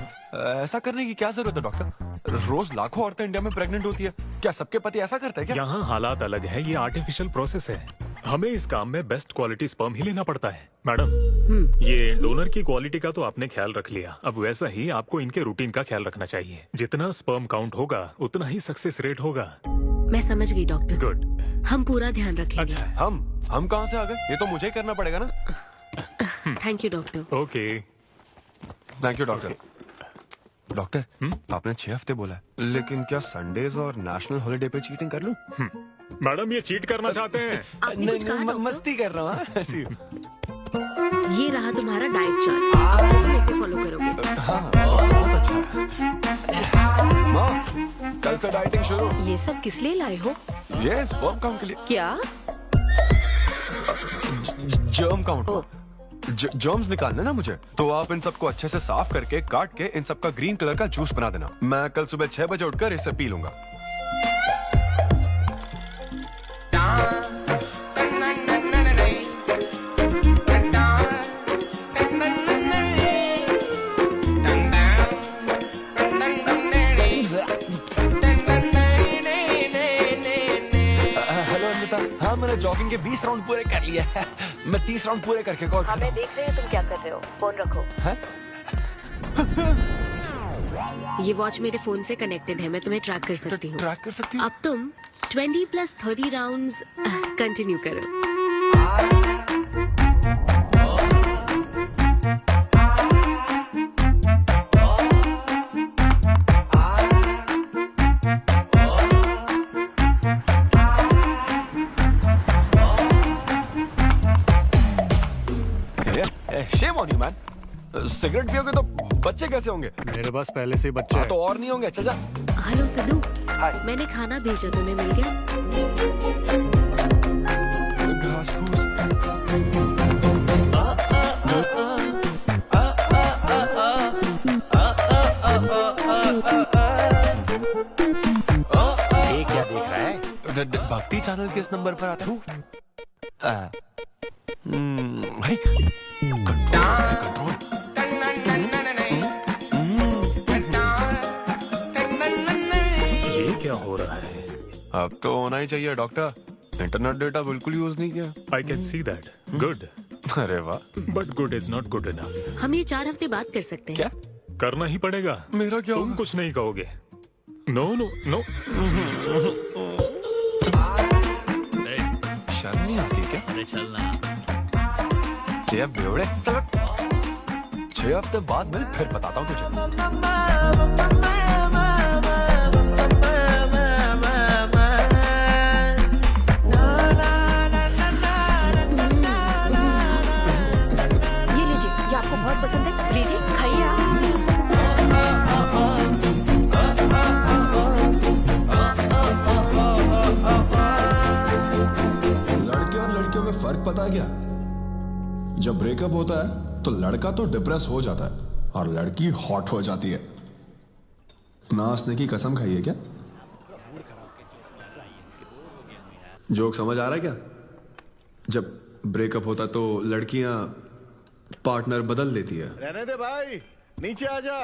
ऐसा करने की क्या जरूरत है डॉक्टर? रोज लाखों औरतें इंडिया में प्रेग्नेंट होती है, क्या सबके पति ऐसा करते हैं क्या? यहाँ हालात अलग है, ये आर्टिफिशियल प्रोसेस है। हमें इस काम में बेस्ट क्वालिटी स्पर्म ही लेना पड़ता है। मैडम, ये डोनर की क्वालिटी का तो आपने ख्याल रख लिया, अब वैसा ही आपको इनके रूटीन का ख्याल रखना चाहिए। जितना स्पर्म काउंट होगा उतना ही सक्सेस रेट होगा। मैं समझ गई डॉक्टर। गुड। हम पूरा ध्यान रखेंगे। अच्छा, हम कहाँ से आ गए? ये तो मुझे ही करना पड़ेगा ना। Thank you doctor. Okay thank you doctor. Doctor आपने 6 हफ्ते बोला है, लेकिन क्या संडेज और नेशनल हॉलिडे पे चीटिंग कर लूं? मैडम ये चीट करना चाहते हैं? मस्ती कर रहा हूँ। ऐसी ये रहा तुम्हारा डाइट चार्ट, अब से तुम इसे फॉलो करोगे। हाँ, बहुत अच्छा है। माँ, कल से डाइटिंग शुरू। ये सब किस लिए लाए हो? ये स्पर्म काउंट के लिए। क्या? Germ count. जर्म्स निकालने ना मुझे, तो आप इन सबको अच्छे से साफ करके काट के इन सबका ग्रीन कलर का जूस बना देना। मैं कल सुबह 6 बजे उठकर इसे पी लूंगा। हाँ, मैंने जॉगिंग के 20 राउंड पूरे कर लिए। मैं 30 राउंड पूरे करके कॉल। हमें देख रहे हैं तुम क्या कर रहे हो, फोन रखो। ये वॉच मेरे फोन से कनेक्टेड है, मैं तुम्हें ट्रैक कर सकती हूँ। ट्रैक कर सकती हूँ? अब तुम 20 + 30 राउंड्स कंटिन्यू करो। Shame on you, man. Cigarette पियोगे तो बच्चे कैसे होंगे? मेरे पास पहले से ही बच्चे हैं। तो और नहीं होंगे। चल जा। हेलो सिद्धू, मैंने खाना भेजा, तुम्हें मिल गया? घास फूस। ये क्या देख रहा है? भक्ति चैनल किस नंबर पर आता है? भाई कंट्रोल। ये क्या हो रहा है? अब तो होना ही चाहिए डॉक्टर। इंटरनेट डेटा बिल्कुल यूज नहीं किया। I can see that. Good. अरे वाह। But good is not good enough. हम ये 4 हफ्ते बाद कर सकते हैं। क्या करना ही पड़ेगा? मेरा क्या तुम कुछ नहीं कहोगे। No no no. शर्म नहीं आती क्या? अरे चलना। 6 बेवड़े। 6 हफ्ते बाद मिल, फिर बताता हूँ तुझे। ये लीजिए, ये आपको बहुत पसंद है, लीजिए खाइए आप। लड़के और लड़कियों में फर्क पता है क्या? जब ब्रेकअप होता है तो लड़का तो डिप्रेस हो जाता है और लड़की हॉट हो जाती है। ना हंसने की कसम खाई है क्या? जोक समझ आ रहा है क्या? जब ब्रेकअप होता तो लड़कियां पार्टनर बदल देती है। रहने दे भाई, नीचे आ जा।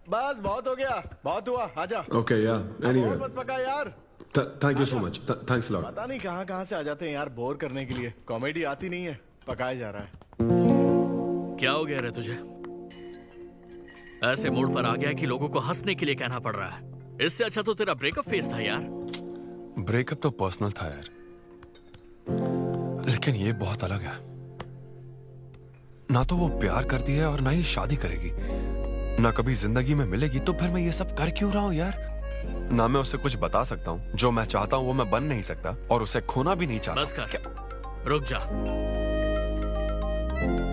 बस बहुत हो गया, बहुत हुआ, आजा। ओके या एनीवे, मत पका यार। Thank you so much, thanks lot. पता नहीं कहाँ से आ जाते हैं यार, बोर करने के लिए। कॉमेडी आती नहीं है, पकाया जा रहा है। क्या हो गया रे तुझे? ऐसे मूड पर आ गया कि लोगों को हंसने के लिए कहना पड़ रहा है। इससे अच्छा तो तेरा ब्रेकअप फेस था यार। ब्रेकअप तो पर्सनल था यार, लेकिन ये बहुत अलग है। ना तो वो प्यार करती है और ना ही शादी करेगी, ना कभी जिंदगी में मिलेगी, तो फिर मैं ये सब कर क्यों रहा हूं यार? ना मैं उसे कुछ बता सकता हूं, जो मैं चाहता हूं वो मैं बन नहीं सकता, और उसे खोना भी नहीं चाहता। बस कर, रुक जा।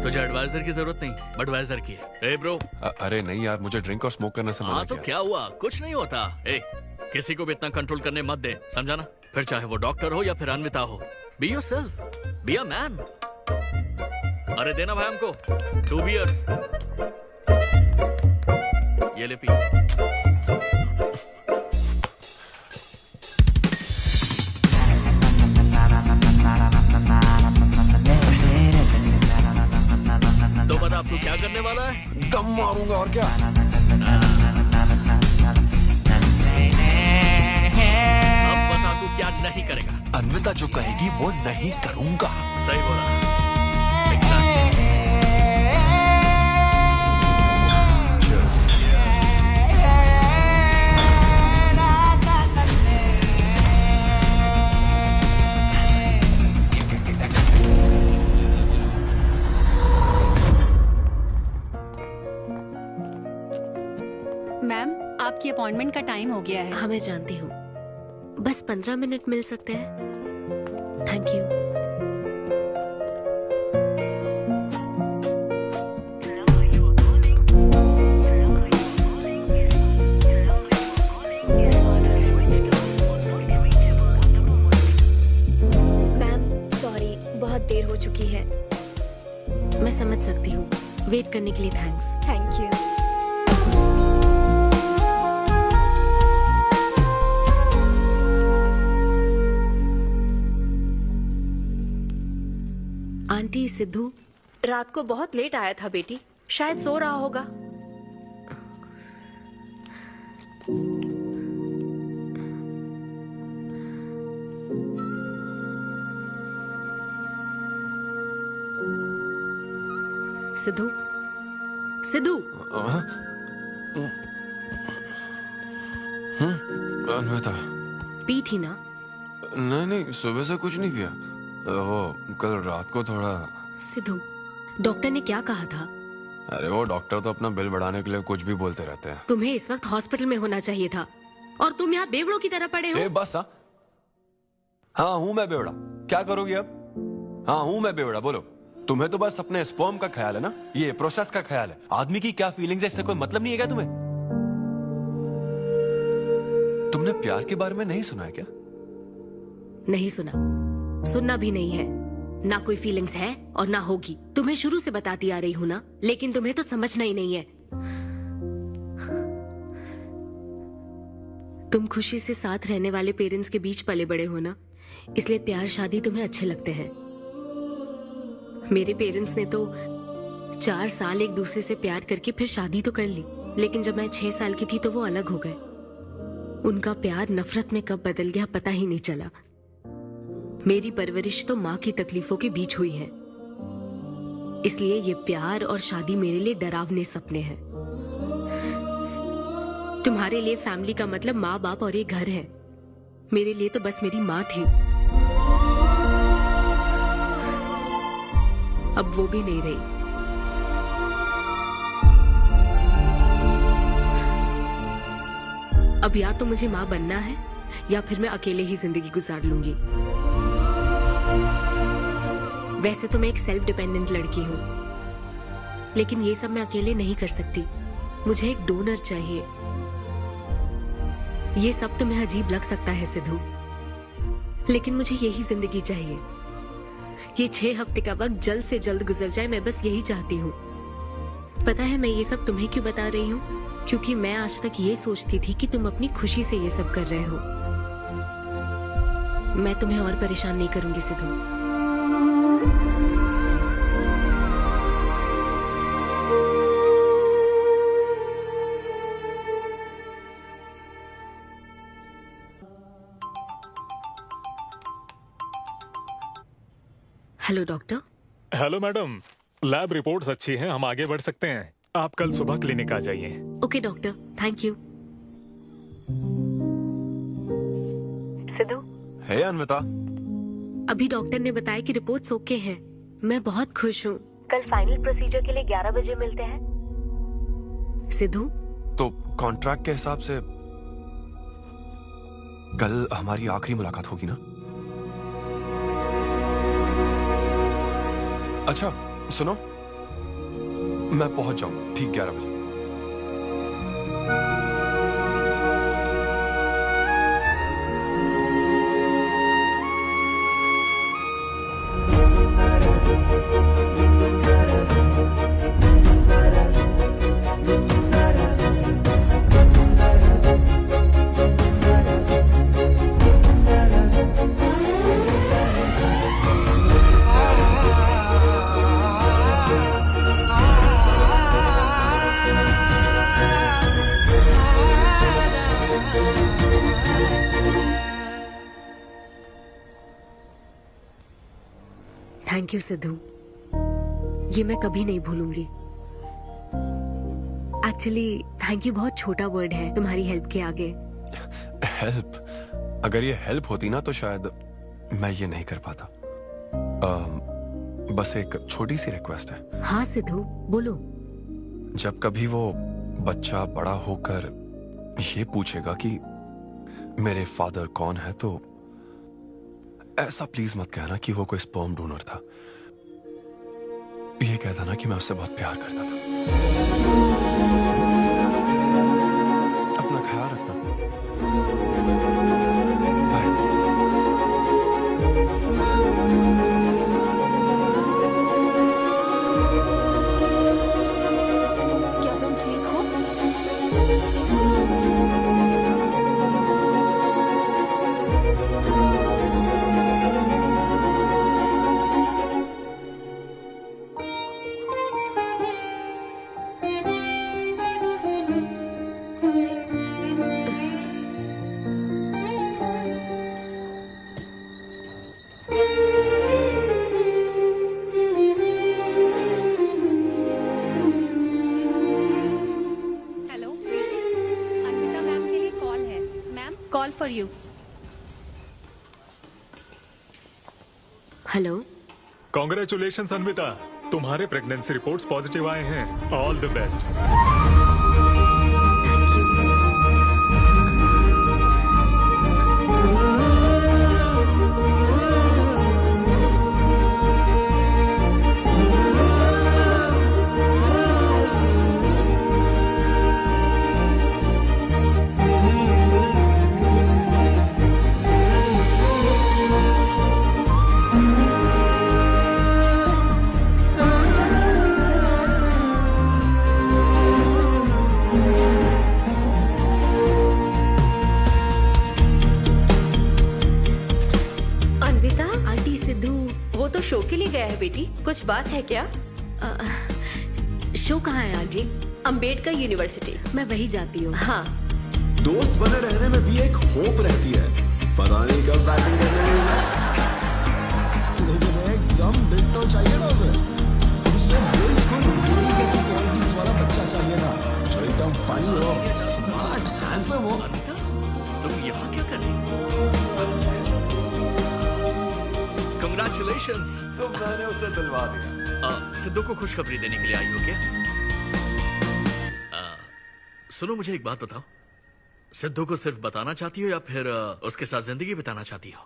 तुझे एडवाइजर की जरूरत नहीं, बडवाइजर की है। ए ब्रो। अरे नहीं यार, मुझे ड्रिंक और स्मोक करने से मना हाँ तो किया। क्या हुआ? कुछ नहीं होता। ए, किसी को भी इतना कंट्रोल करने मत दे, समझा ना? फिर चाहे वो डॉक्टर हो या फिर अन्विता हो। Be yourself, be a man. अरे देना भाई हमको 2 बियर्स। ये ले पी। तो बता अब तू क्या करने वाला है? दम मारूंगा और क्या। अब बता तू क्या नहीं करेगा? अन्विता जो कहेगी वो नहीं करूंगा। सही बोला। आपकी अपॉइंटमेंट का टाइम हो गया है। हाँ मैं जानती हूँ, बस 15 मिनट मिल सकते हैं? Thank you. बहुत देर हो चुकी है। मैं समझ सकती हूँ। वेट करने के लिए thanks. Thank you. Aunty, Sidhu रात को बहुत लेट आया था बेटी, शायद सो रहा होगा। सिद्धू, सिद्धू। अन्विता, पी थी ना? नहीं, सुबह से कुछ नहीं पिया। वो कल रात को थोड़ा। सिद्धू, डॉक्टर ने क्या कहा था? अरे वो डॉक्टर तो अपना बिल बढ़ाने के लिए कुछ भी बोलते रहते हैं। तुम्हें इस वक्त हॉस्पिटल में होना चाहिए था और तुम यहाँ बेवड़ों की तरह पड़े हो। बस हाँ हूँ मैं बेवड़ा। क्या करोगी अब? हाँ हूँ मैं बेवड़ा, बोलो। तुम्हें तो बस अपने स्पर्म का ख्याल है ना, ये प्रोसेस का ख्याल है। आदमी की क्या फीलिंग्स है इससे कोई मतलब नहीं है क्या तुम्हें? तुमने प्यार के बारे में नहीं सुना है क्या? नहीं सुना, सुनना भी नहीं है। ना कोई फीलिंग्स है और ना होगी। तुम्हें शुरू से बताती आ रही हूँ ना, लेकिन तुम्हें तो समझना ही नहीं है। तुम खुशी से साथ रहने वाले पेरेंट्स के बीच पले बड़े हो ना, इसलिए प्यार शादी तुम्हें अच्छे लगते हैं। मेरे पेरेंट्स ने तो 4 साल एक दूसरे से प्यार करके फिर शादी तो कर ली, लेकिन जब मैं 6 साल की थी तो वो अलग हो गए। उनका प्यार नफरत में कब बदल गया पता ही नहीं चला। मेरी परवरिश तो माँ की तकलीफों के बीच हुई है, इसलिए ये प्यार और शादी मेरे लिए डरावने सपने हैं। तुम्हारे लिए फैमिली का मतलब माँ बाप और ये घर है। मेरे लिए तो बस मेरी माँ थी, अब वो भी नहीं रही। अब या तो मुझे माँ बनना है या फिर मैं अकेले ही जिंदगी गुजार लूंगी। वैसे तो मैं एक सेल्फ डिपेंडेंट लड़की हूँ, लेकिन ये सब मैं अकेले नहीं कर सकती। मुझे एक डोनर चाहिए। ये सब तुम्हें अजीब लग सकता है सिद्धू, लेकिन मुझे यही जिंदगी चाहिए। ये 6 हफ्ते का वक्त जल्द से जल्द गुजर जाए, मैं बस यही चाहती हूँ। पता है मैं ये सब तुम्हें क्यों बता रही हूँ? क्योंकि मैं आज तक ये सोचती थी कि तुम अपनी खुशी से ये सब कर रहे हो। मैं तुम्हें और परेशान नहीं करूंगी Sidhu. Hello doctor. Hello madam, lab reports अच्छी हैं, हम आगे बढ़ सकते हैं। आप कल सुबह क्लिनिक आ जाइए। Okay doctor, thank you. Siddhu. Hey Anvita. अभी डॉक्टर ने बताया कि रिपोर्ट्स ओके हैं। मैं बहुत खुश हूँ। कल फाइनल प्रोसीजर के लिए 11 बजे मिलते हैं। सिद्धू, तो कॉन्ट्रैक्ट के हिसाब से कल हमारी आखिरी मुलाकात होगी ना? अच्छा सुनो, मैं पहुंच जाऊंगा ठीक 11 बजे। थैंक यू सिद्धू, ये मैं कभी नहीं भूलूंगी। एक्चुअली थैंक यू बहुत छोटा वर्ड है तुम्हारी हेल्प के आगे। हेल्प? अगर ये हेल्प होती ना तो शायद मैं ये नहीं कर पाता। बस एक छोटी सी रिक्वेस्ट है। हाँ सिद्धू बोलो। जब कभी वो बच्चा बड़ा होकर ये पूछेगा कि मेरे फादर कौन है, तो ऐसा प्लीज मत कहना कि वो कोई स्पर्म डोनर था। ये कहता ना कि मैं उससे बहुत प्यार करता था। अपना ख्याल रखना। क्या तुम ठीक हो? हेलो, अन्विता मैम के लिए कॉल है। Ma'am, call for you. Hello. Congratulation Anvita, तुम्हारे प्रेगनेंसी रिपोर्ट्स पॉजिटिव आए हैं। All the best. Anvita, aunty Sidhu. वो तो शो के लिए गया है बेटी, कुछ बात है क्या? शो कहाँ है आंटी? अंबेडकर यूनिवर्सिटी। मैं वही जाती हूँ। हाँ। दोस्त बने रहने में भी एक होप रहती है, पता नहीं कब बैटिंग करने लगेगा। लेकिन एकदम दिल तो चाहिए ना उसे। उसे बिल्कुल मेरी जैसी क्वालिटीज वाला बच्चा चाहिए था, जो एकदम फनी हो, स्मार्ट, हैंडसम हो। तुम यहाँ क्या कर रही हो? Congratulations! तो मैंने उसे दिलवा दिया। सिद्धू को खुशखबरी देने के लिए आई हो क्या? सुनो, मुझे एक बात बताओ, सिद्धू को सिर्फ बताना चाहती हो या फिर उसके साथ जिंदगी बिताना चाहती हो?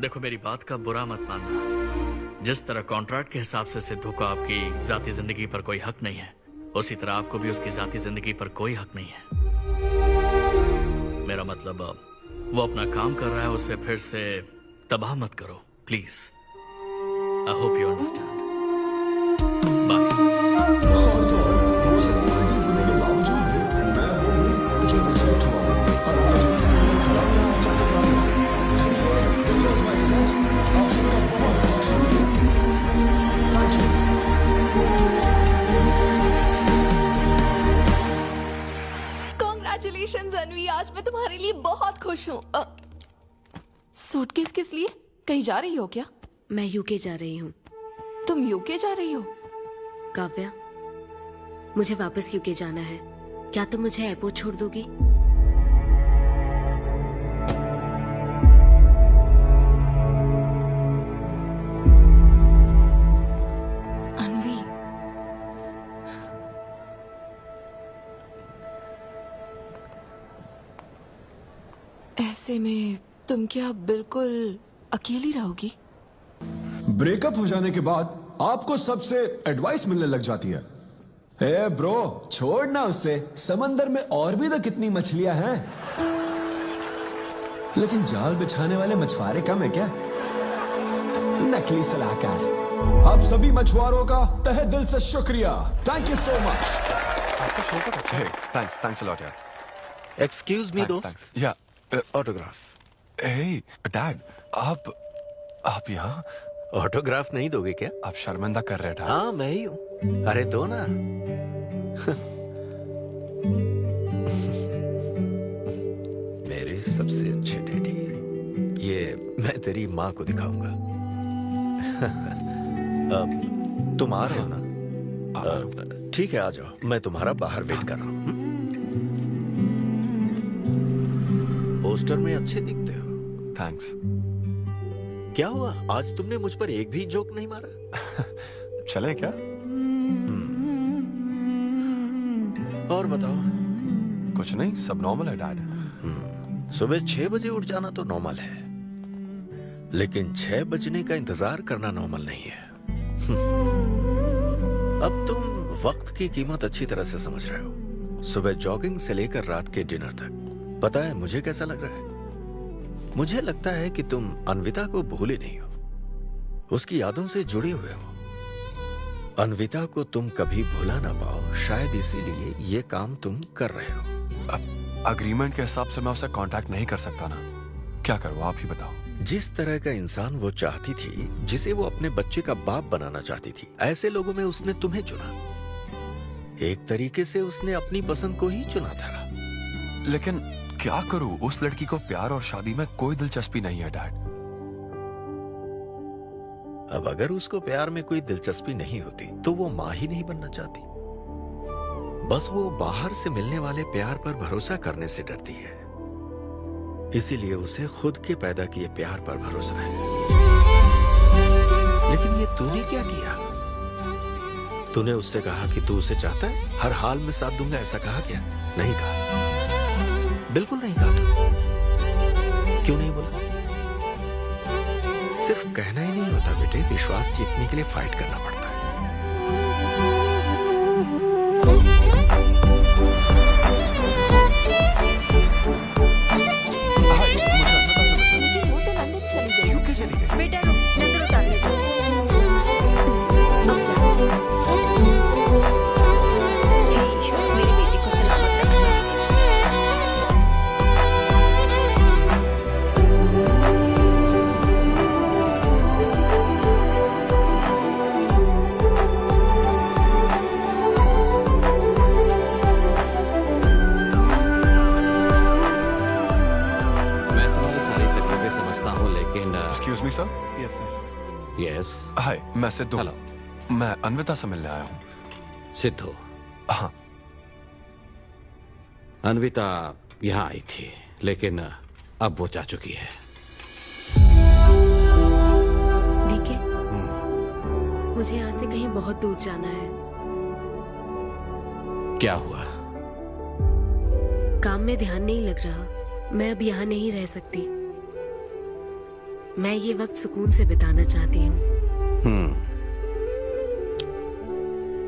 देखो, मेरी बात का बुरा मत मानना। जिस तरह कॉन्ट्रैक्ट के हिसाब से सिद्धू को आपकी जाती जिंदगी पर कोई हक नहीं है, उसी तरह आपको भी उसकी जाती जिंदगी पर कोई हक नहीं है। मेरा मतलब, वो अपना काम कर रहा है, उसे फिर से तबाह मत करो, please. I hope you understand. Congratulations Anvi, आज मैं तुम्हारे लिए बहुत खुश हूँ। सूटकेस किस लिए? कहीं जा रही हो क्या? मैं यूके जा रही हूँ। तुम यूके जा रही हो? काव्या, मुझे वापस यूके जाना है। क्या तुम मुझे एयरपोर्ट छोड़ दोगी? अन्वी, ऐसे में तुम क्या बिल्कुल अकेली रहोगी? ब्रेकअप हो जाने के बाद आपको सबसे एडवाइस मिलने लग जाती है। ए ब्रो, छोड़ना उसे, समंदर में और भी तो कितनी मछलियां हैं। लेकिन जाल बिछाने वाले मछुआरे कम है क्या? नकली सलाहकार। आप सभी मछुआरों का तहे दिल से शुक्रिया। Thank you so much. Thanks a lot यार। एक्सक्यूज मी दोस्त। या ऑटोग्राफ। हे डैड, आप यहाँ? ऑटोग्राफ नहीं दोगे क्या? आप शर्मिंदा कर रहे हैं। हाँ, मैं ही हूँ। अरे दो ना। मेरे सबसे अच्छे डैडी, ये मैं तेरी माँ को दिखाऊंगा। अब तुम आ रहे हो ना? ठीक है, आ जाओ, मैं तुम्हारा बाहर वेट कर रहा हूँ। पोस्टर में अच्छे दिखते हो। थैंक्स। क्या हुआ, आज तुमने मुझ पर एक भी जोक नहीं मारा? चले क्या? और बताओ, कुछ नहीं, सब नॉर्मल है डैड। सुबह 6 बजे उठ जाना तो नॉर्मल है, लेकिन 6 बजने का इंतजार करना नॉर्मल नहीं है। अब तुम वक्त की कीमत अच्छी तरह से समझ रहे हो। सुबह जॉगिंग से लेकर रात के डिनर तक। पता है मुझे कैसा लग रहा है? मुझे लगता है कि तुम अन्विता को भूले नहीं हो, उसकी यादों से जुड़े हुए हो। अन्विता को तुम कभी भुला ना पाओ, शायद इसीलिए ये काम तुम कर रहे हो। अब अग्रीमेंट के हिसाब से मैं उसे कांटेक्ट नहीं कर सकता ना, क्या करूं आप ही बताओ। जिस तरह का इंसान वो चाहती थी, जिसे वो अपने बच्चे का बाप बनाना चाहती थी, ऐसे लोगों में उसने तुम्हें चुना। एक तरीके से उसने अपनी पसंद को ही चुना था। लेकिन क्या करूं, उस लड़की को प्यार और शादी में कोई दिलचस्पी नहीं है डैड। अब अगर उसको प्यार में कोई दिलचस्पी नहीं होती तो वो माँ ही नहीं बनना चाहती। बस वो बाहर से मिलने वाले प्यार पर भरोसा करने से डरती है, इसीलिए उसे खुद के पैदा किए प्यार पर भरोसा है। लेकिन ये तूने क्या किया? तूने उससे कहा कि तू उसे चाहता है, हर हाल में साथ दूंगा, ऐसा कहा क्या? नहीं कहा, बिल्कुल नहीं कहा। तू क्यों नहीं बोला? सिर्फ कहना ही नहीं होता बेटे, विश्वास जीतने के लिए फाइट करना पड़ता है। लेकिन वो तो लंदन चली गई। यूके चली गई। बेटा रुक, नजर उतारने दो। हे ईश्वर, मेरी बेटी को सलामत रखना। मैं तुम्हारी सारी तकलीफें समझता हूँ, लेकिन excuse me sir. Yes sir. Yes. Hi, मैं सिद्धू। हेलो। मैं अन्विता से मिलने आया हूँ। सिद्धू? हाँ। अन्विता यहाँ आई थी, लेकिन अब वो जा चुकी है। ठीक है, मुझे यहाँ से कहीं बहुत दूर जाना है। क्या हुआ? काम में ध्यान नहीं लग रहा, मैं अब यहाँ नहीं रह सकती। मैं ये वक्त सुकून से बिताना चाहती हूँ।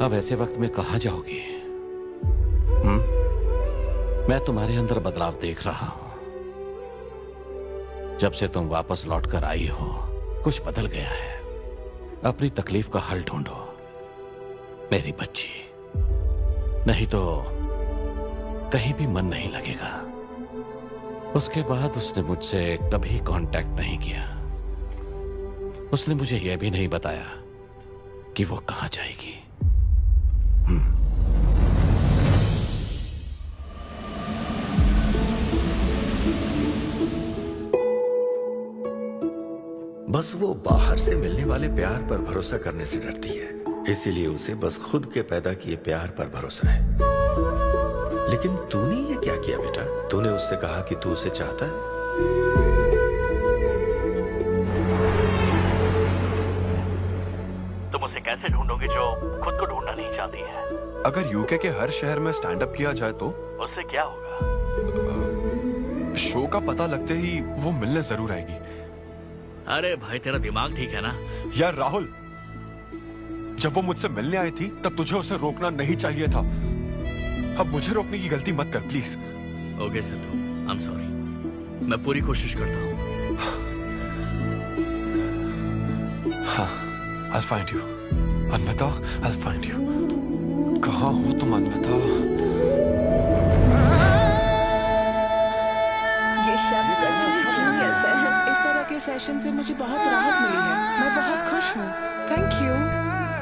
अब ऐसे वक्त में कहाँ जाओगी? मैं तुम्हारे अंदर बदलाव देख रहा हूं। जब से तुम वापस लौट कर आई हो, कुछ बदल गया है। अपनी तकलीफ का हल ढूंढो मेरी बच्ची, नहीं तो कहीं भी मन नहीं लगेगा। उसके बाद उसने मुझसे कभी कांटेक्ट नहीं किया। उसने मुझे यह भी नहीं बताया कि वो कहां जाएगी। बस वो बाहर से मिलने वाले प्यार पर भरोसा करने से डरती है, इसीलिए उसे बस खुद के पैदा किए प्यार पर भरोसा है। लेकिन तूने ये क्या किया बेटा? तूने उससे कहा कि तू उसे चाहता है। तुम उसे कैसे ढूंढोगे जो खुद को ढूंढना नहीं चाहती है? अगर यूके के हर शहर में स्टैंड अप किया जाए तो उससे क्या होगा? शो का पता लगते ही वो मिलने जरूर आएगी। अरे भाई, तेरा दिमाग ठीक है ना? यार राहुल, जब वो मुझसे मिलने आई थी तब तुझे उसे रोकना नहीं चाहिए था। अब मुझे रोकने की गलती मत कर please. Okay Sidhu, I am sorry. मैं पूरी कोशिश करता हूँ। हाँ, I'll find you. Anvita, I'll find you. कहाँ हो तुम अन्विता? ये शब्द सच में genius है। इस तरह के सेशन से मुझे बहुत राहत मिली है। मैं बहुत खुश हूँ। Thank you.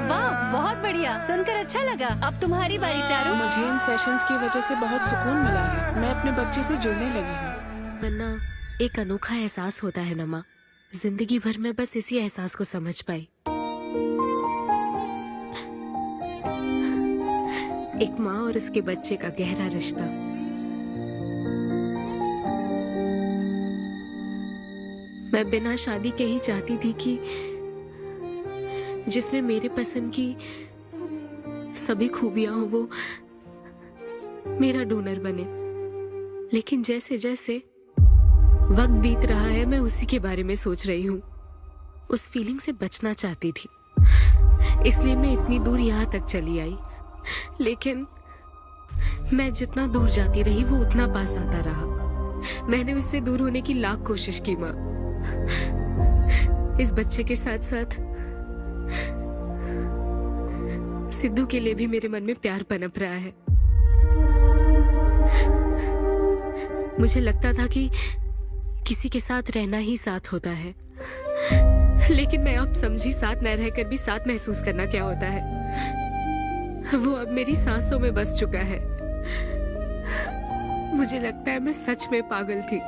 वाह, बहुत बढ़िया, सुनकर अच्छा लगा। अब तुम्हारी बारी चारू। मुझे इन सेशंस की वजह से बहुत सुकून मिला है। मैं अपने बच्चे से जुड़ने लगी हूँ। वरना एक अनोखा एहसास होता है नमा। जिंदगी भर में बस इसी एहसास को समझ पाई। एक माँ और उसके बच्चे का गहरा रिश्ता। मैं बिना शादी के ही चाहती थी कि जिसमें मेरे पसंद की सभी खूबियां हो वो मेरा डोनर बने। लेकिन जैसे जैसे वक्त बीत रहा है मैं उसी के बारे में सोच रही हूँ। उस फीलिंग से बचना चाहती थी, इसलिए मैं इतनी दूर यहाँ तक चली आई। लेकिन मैं जितना दूर जाती रही वो उतना पास आता रहा। मैंने उससे दूर होने की लाख कोशिश की माँ। इस बच्चे के साथ साथ सिद्धू के लिए भी मेरे मन में प्यार पनप रहा है। मुझे लगता था कि किसी के साथ रहना ही साथ होता है, लेकिन मैं अब समझी साथ न रहकर भी साथ महसूस करना क्या होता है। वो अब मेरी सांसों में बस चुका है। मुझे लगता है मैं सच में पागल थी।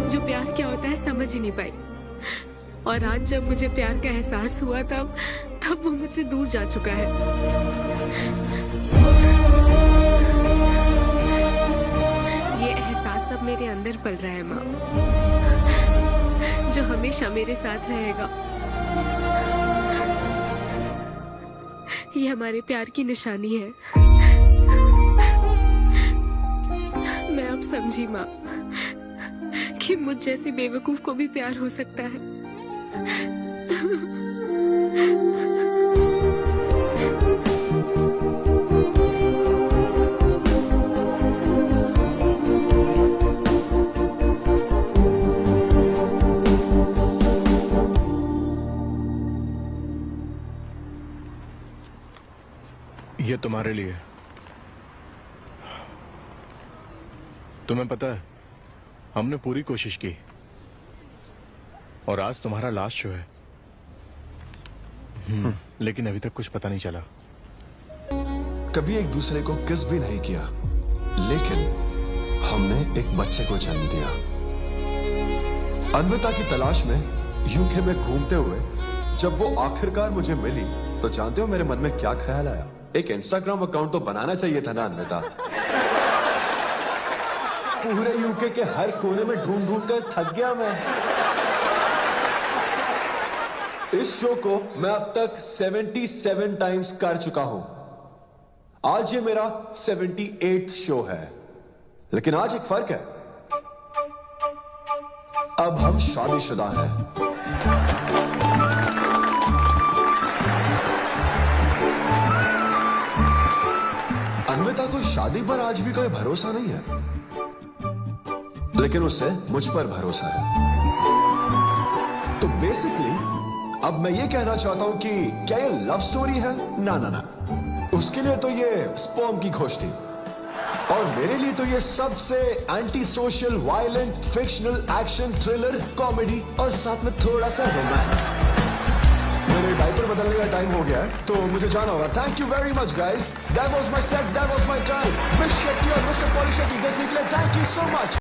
जो प्यार क्या होता है समझ ही नहीं पाई, और आज जब मुझे प्यार का एहसास हुआ तब वो मुझसे दूर जा चुका है। ये एहसास अब मेरे अंदर पल रहा है माँ, जो हमेशा मेरे साथ रहेगा। ये हमारे प्यार की निशानी है। मैं अब समझी माँ कि मुझ जैसी बेवकूफ को भी प्यार हो सकता है। ये तुम्हारे लिए। तुम्हें पता है हमने पूरी कोशिश की और आज तुम्हारा लास्ट शो है, लेकिन अभी तक कुछ पता नहीं चला। कभी एक दूसरे को किस भी नहीं किया, लेकिन हमने एक बच्चे को जन्म दिया। अन्विता की तलाश में यूके में घूमते हुए जब वो आखिरकार मुझे मिली तो जानते हो मेरे मन में क्या ख्याल आया? एक इंस्टाग्राम अकाउंट तो बनाना चाहिए था ना अन्विता। पूरे यूके के हर कोने में ढूंढ ढूंढ कर थक गया मैं। इस शो को मैं अब तक 77 टाइम्स कर चुका हूं। आज ये मेरा 78th शो है, लेकिन आज एक फर्क है, अब हम शादीशुदा हैं। अन्विता को शादी पर आज भी कोई भरोसा नहीं है, लेकिन उसे मुझ पर भरोसा है। तो बेसिकली अब मैं ये कहना चाहता हूं कि क्या ये लव स्टोरी है? ना ना ना, उसके लिए तो ये स्पर्म की खोज थी, और मेरे लिए तो ये सबसे anti social, violent, fictional, action, thriller, comedy और साथ में थोड़ा सा रोमांस। मेरे डायपर बदलने का टाइम हो गया है, तो मुझे जाना होगा। Thank you very much guys, that was my set, that was my time. Miss Shetty और मिस्टर पॉली शेट्टी देखने के लिए थैंक यू सो मच।